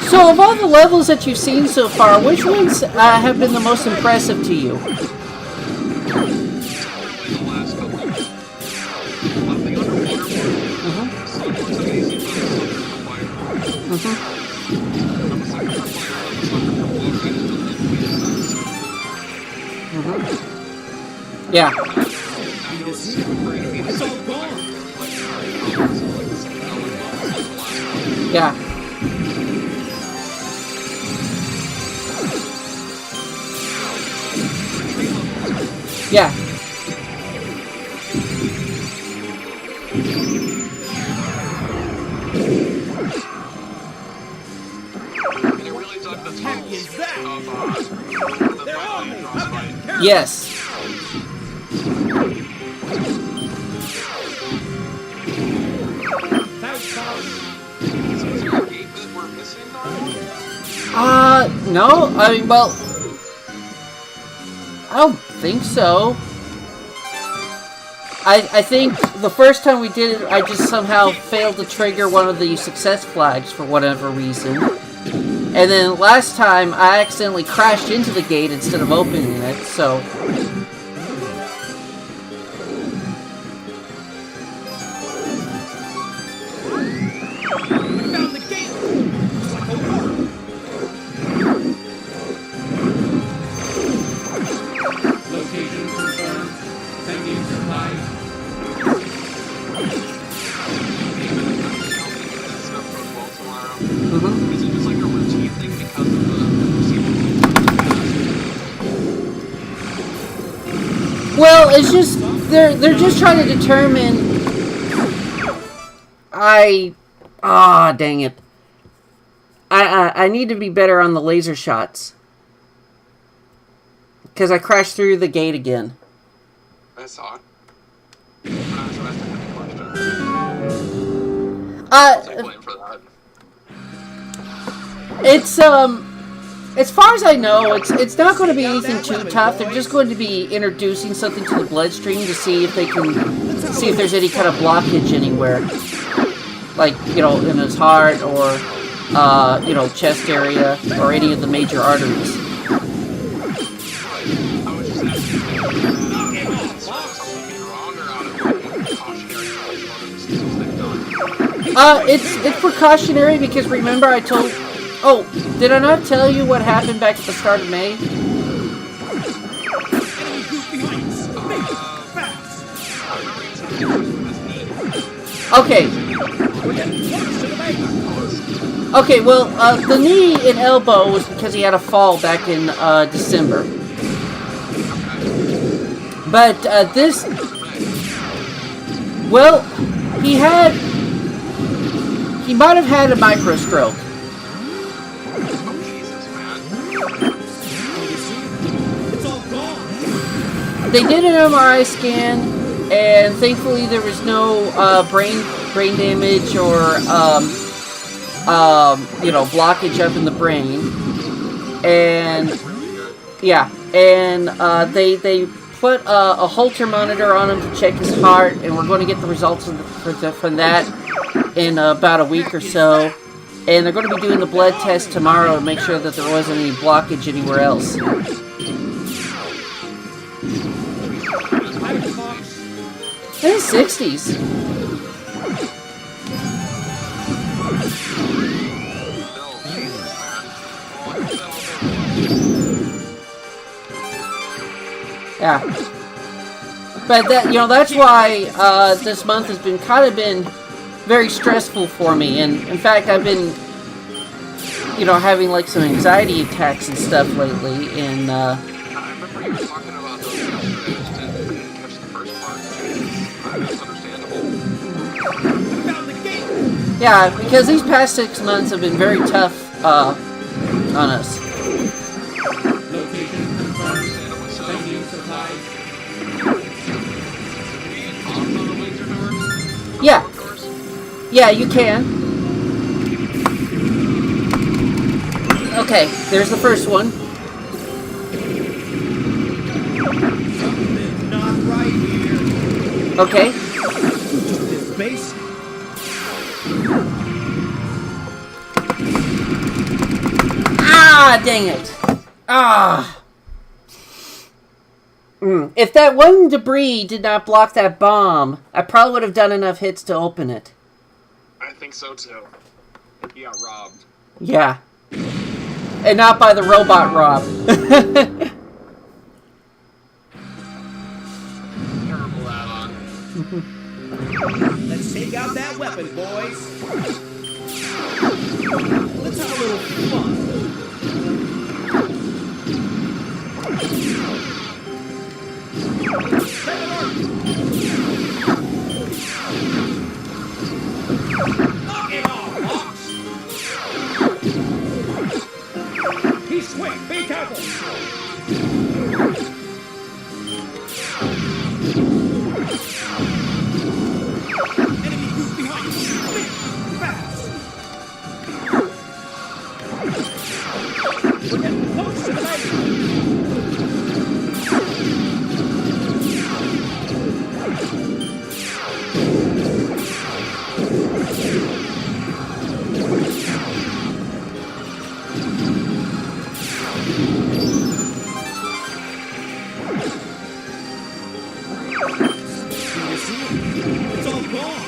So, of all the levels that you've seen so far, which ones have been the most impressive to you? Yeah. Yeah. Yeah. Yes. No. I mean, well, I don't think so. I think the first time we did it, I just somehow failed to trigger one of the success flags for whatever reason. And then last time, I accidentally crashed into the gate instead of opening it, so... Well, it's just they're just trying to determine. Dang it! I need to be better on the laser shots because I crashed through the gate again. I saw it. It's as far as I know, it's not going to be anything too tough. They're just going to be introducing something to the bloodstream to see if they can see if there's any kind of blockage anywhere, like in his heart or chest area or any of the major arteries. It's precautionary because remember I told. Oh, did I not tell you what happened back at the start of May? Okay. Okay, well, the knee and elbow was because he had a fall back in December. But this... Well, he might have had a microstroke. They did an MRI scan, and thankfully there was no brain damage or blockage up in the brain. And yeah, and they put a Holter monitor on him to check his heart, and we're going to get the results from that in about a week or so. And they're going to be doing the blood test tomorrow to make sure that there wasn't any blockage anywhere else. In his 60s. Yeah. But that's why this month has been been very stressful for me, and in fact I've been having like some anxiety attacks and stuff lately, and I remember you were talking about those yesterday. I just didn't catch the first part. That's understandable. Found the gate! Yeah, because these past 6 months have been very tough on us. Location confirmed. Sending supplies. Yeah. Yeah, you can. Okay, there's the first one. Something's not right here. Okay. This base. Ah, dang it. Ah. If that one debris did not block that bomb, I probably would have done enough hits to open it. I think so too. He got robbed. Yeah. And not by the robot Rob. Terrible add-on. Let's take out that weapon, boys. Let's have a little fun. Knock it off, Fox! He's quick. Be careful. Enemy group behind you. Quick, fast. We're getting close to the base. You see it? It's all gone.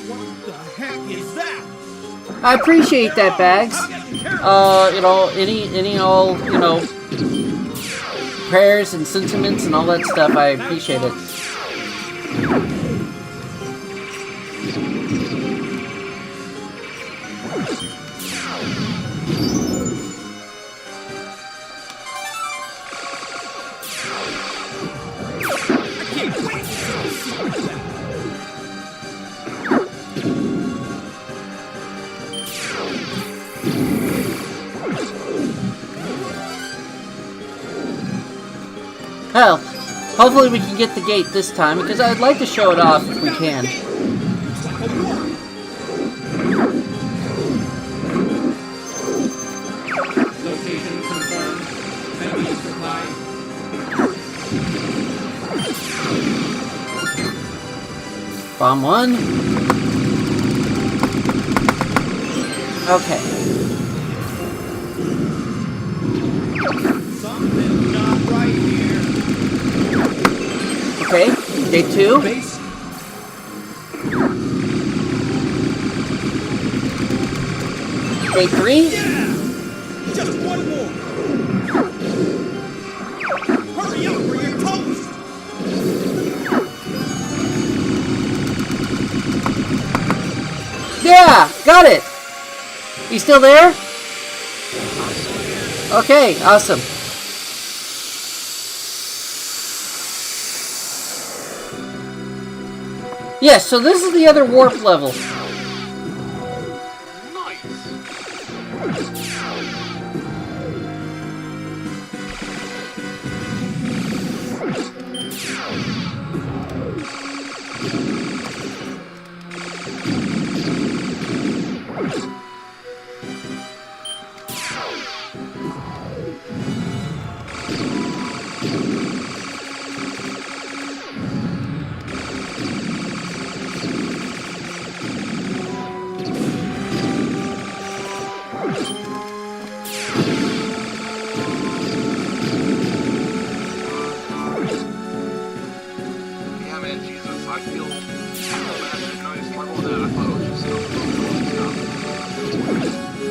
What the heck is that? I appreciate that, Bags. You know, any all, you know, prayers and sentiments and all that stuff, I appreciate it. I can't wait to see that. Well, hopefully we can get the gate this time, because I'd like to show it off if we can. Looks like a war. Location confirmed. Sending supplies. Bomb one. Okay. Something's not right here. Okay, day two. Base. Day three. Yeah! Just one more. Hurry up or you're toast. Yeah, got it. You still there? Okay, awesome. Yes, so this is the other warp level. Yeah, man, Jesus, I feel bad. I didn't know you struggled with that. I thought it was just stuff.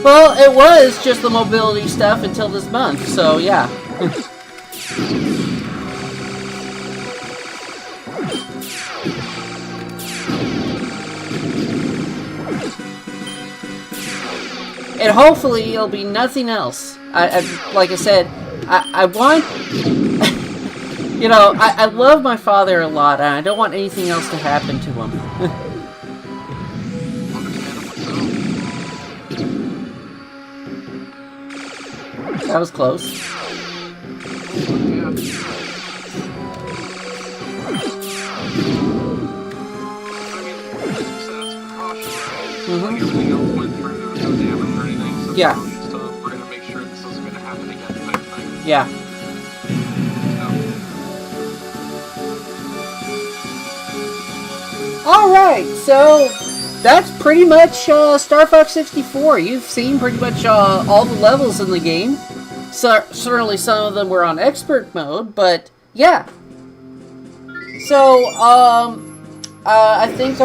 Well, it was just the mobility stuff until this month, so yeah. And hopefully it'll be nothing else. Like I said, I want... You know, I love my father a lot, and I don't want anything else to happen to him. That was close. Yeah. We're gonna make sure this isn't gonna happen again type thing. Yeah. Alright, so that's pretty much Star Fox 64. You've seen pretty much all the levels in the game. So, certainly some of them were on expert mode, but yeah. So, I think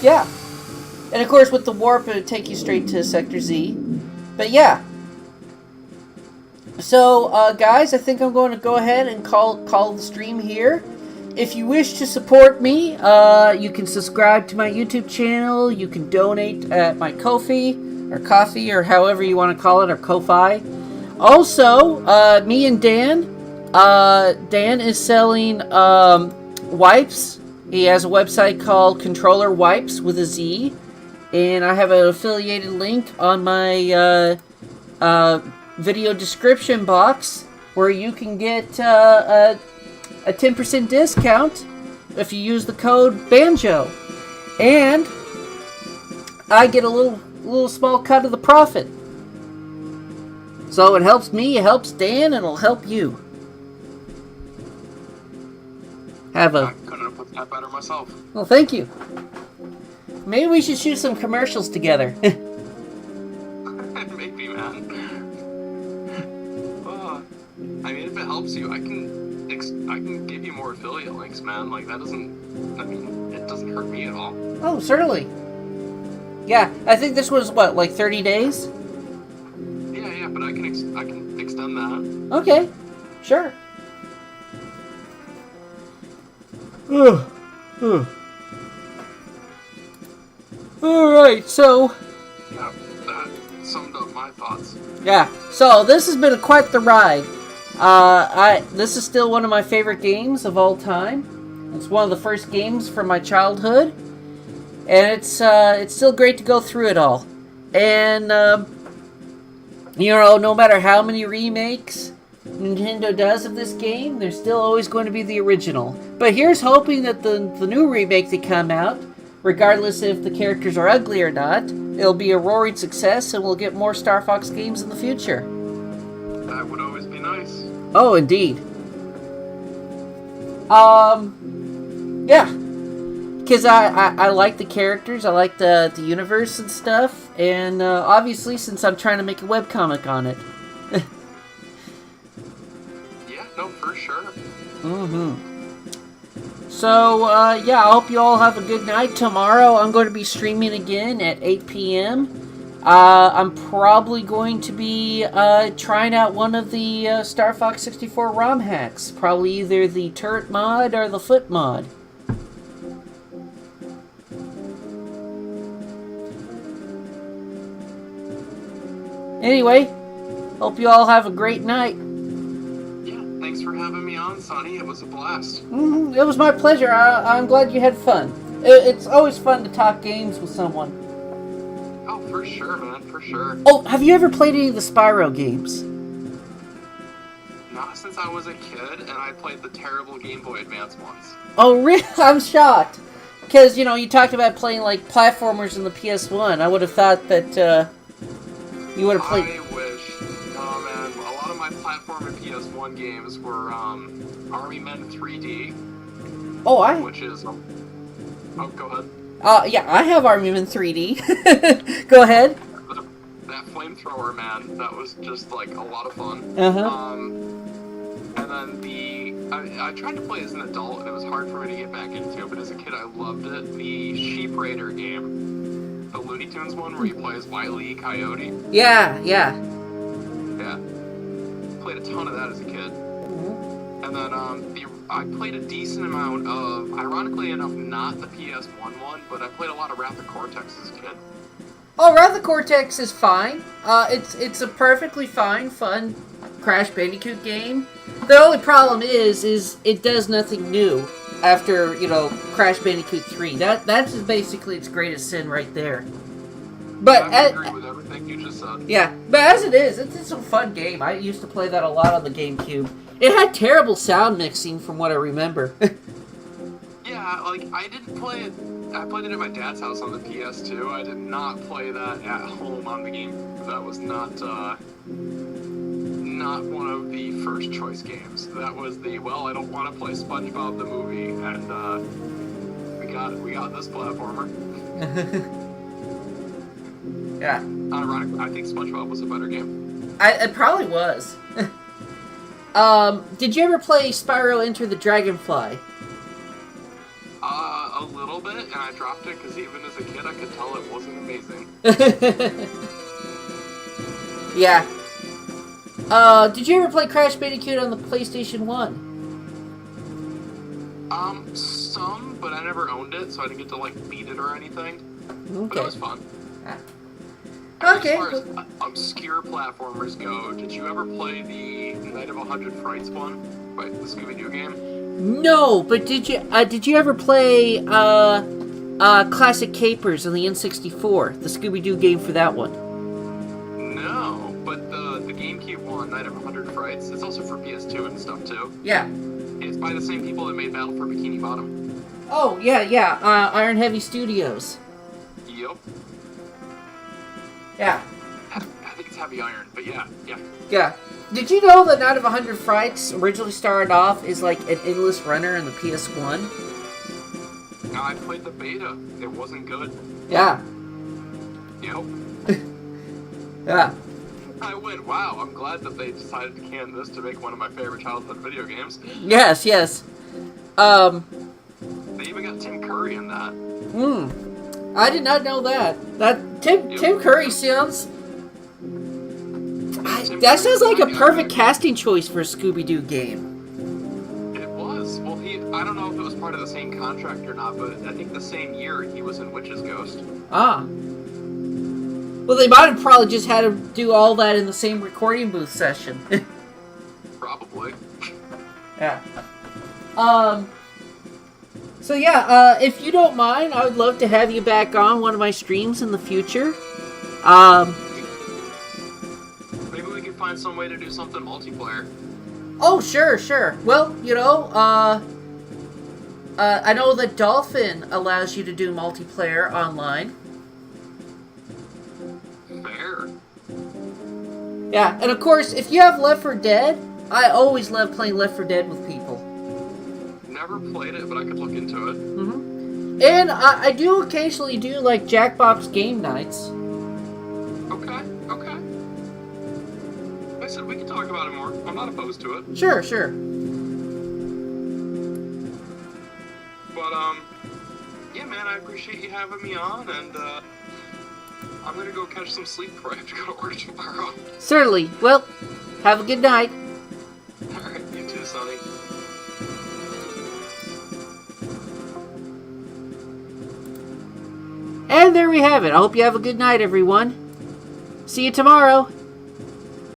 yeah. And of course with the warp it would take you straight to Sector Z. But yeah. So, guys, I think I'm going to go ahead and call the stream here. If you wish to support me, you can subscribe to my YouTube channel. You can donate at my Ko-fi, or Coffee, or however you want to call it, or Ko-fi. Also, me and Dan. Dan is selling wipes. He has a website called Controller Wipes with a Z. And I have an affiliated link on my video description box where you can get a 10% discount if you use the code BANJO. And I get a little small cut of the profit. So it helps me, it helps Dan, and it'll help you. I couldn't have put that better myself. Well, thank you. Maybe we should shoot some commercials together. Maybe, man. I mean, if it helps you, I can give you more affiliate links, man. Like, that doesn't... I mean, it doesn't hurt me at all. Oh, certainly. Yeah, I think this was, what, like 30 days? Yeah, but I can extend that. Okay, sure. Alright, so... Yeah, that summed up my thoughts. Yeah, so this has been quite the ride. This is still one of my favorite games of all time. It's one of the first games from my childhood. And it's still great to go through it all. And, you know, no matter how many remakes Nintendo does of this game, there's still always going to be the original. But here's hoping that the new remake that come out, regardless if the characters are ugly or not, it'll be a roaring success and we'll get more Star Fox games in the future. That would always be nice. Oh, indeed. Yeah. Because I like the characters, I like the universe and stuff, and obviously since I'm trying to make a webcomic on it. Yeah, no, for sure. Mm-hmm. So, yeah, I hope you all have a good night. Tomorrow I'm going to be streaming again at 8 p.m. I'm probably going to be trying out one of the Star Fox 64 ROM hacks. Probably either the turret mod or the foot mod. Anyway, hope you all have a great night. Yeah, thanks for having me on, Sonny. It was a blast. Mm-hmm. It was my pleasure. I'm glad you had fun. It's always fun to talk games with someone. Oh, for sure, man, for sure. Oh, have you ever played any of the Spyro games? Not since I was a kid, and I played the terrible Game Boy Advance ones. Oh, really? I'm shocked. Because, you know, you talked about playing, like, platformers in the PS1. I would have thought that, you would have played... I wish. Oh, man, a lot of my platform and PS1 games were, Army Men 3D. Oh, Which is, oh, go ahead. Yeah, I have Army Men 3D. Go ahead. That flamethrower, man, that was just, like, a lot of fun. Uh-huh. And then I tried to play as an adult, and it was hard for me to get back into, but as a kid I loved it. The Sheep Raider game. The Looney Tunes one where you play as Wile E. Coyote. Yeah. Yeah. Played a ton of that as a kid. Mm-hmm. And then I played a decent amount of, ironically enough, not the PS1 one, but I played a lot of Wrath of Cortex as a kid. Oh, Wrath of Cortex is fine. It's a perfectly fine, fun Crash Bandicoot game. The only problem is it does nothing new after, you know, Crash Bandicoot 3. That's basically its greatest sin right there. But I agree with everything you just said. yeah, but as it is, it's a fun game. I used to play that a lot on the GameCube. It had terrible sound mixing from what I remember. Yeah, like, I didn't play it. I played it at my dad's house on the PS2. I did not play that at home on the game. That was not one of the first choice games. That was the, well, I don't want to play SpongeBob the movie, and we got this platformer. Yeah. Ironically, I think SpongeBob was a better game. It probably was. Did you ever play Spyro Enter the Dragonfly? A little bit, and I dropped it because even as a kid I could tell it wasn't amazing. Yeah. Did you ever play Crash Bandicoot on the PlayStation 1? Some, but I never owned it, so I didn't get to, like, beat it or anything. Okay. But it was fun. Ah. And Okay. as far as obscure platformers go, did you ever play the Night of 100 Frights one? Like the Scooby-Doo game? No, but did you ever play, Classic Capers on the N64? The Scooby-Doo game for that one? No, but the GameCube one, Night of 100 Frights, it's also for PS2 and stuff, too. Yeah. It's by the same people that made Battle for Bikini Bottom. Oh, yeah, Iron Heavy Studios. Yep. Yeah. I think it's Heavy Iron, but yeah. Yeah. Did you know that Night of 100 Frights originally started off as like an endless runner in the PS1? Now, I played the beta. It wasn't good. Yeah. Yep. Yeah. I went, wow, I'm glad that they decided to can this to make one of my favorite childhood video games. Yes. They even got Tim Curry in that. I did not know that. Tim Curry sounds... That sounds like a perfect casting choice for a Scooby-Doo game. It was. Well, I don't know if it was part of the same contract or not, but I think the same year he was in Witch's Ghost. Ah. Well, they might have probably just had to do all that in the same recording booth session. Probably. Yeah. So yeah, if you don't mind, I would love to have you back on one of my streams in the future. Maybe we can find some way to do something multiplayer. Oh, sure. Well, you know, I know that Dolphin allows you to do multiplayer online. Fair. Yeah, and of course, if you have Left 4 Dead, I always love playing Left 4 Dead with people. Never played it, but I could look into it. And I do occasionally do, like, Jackbox game nights. Okay. Like I said, we can talk about it more. I'm not opposed to it. Sure. But, yeah, man, I appreciate you having me on, and, I'm gonna go catch some sleep before I have to go to work tomorrow. Certainly. Well, have a good night. Alright, you too, Sonny. And there we have it. I hope you have a good night, everyone. See you tomorrow.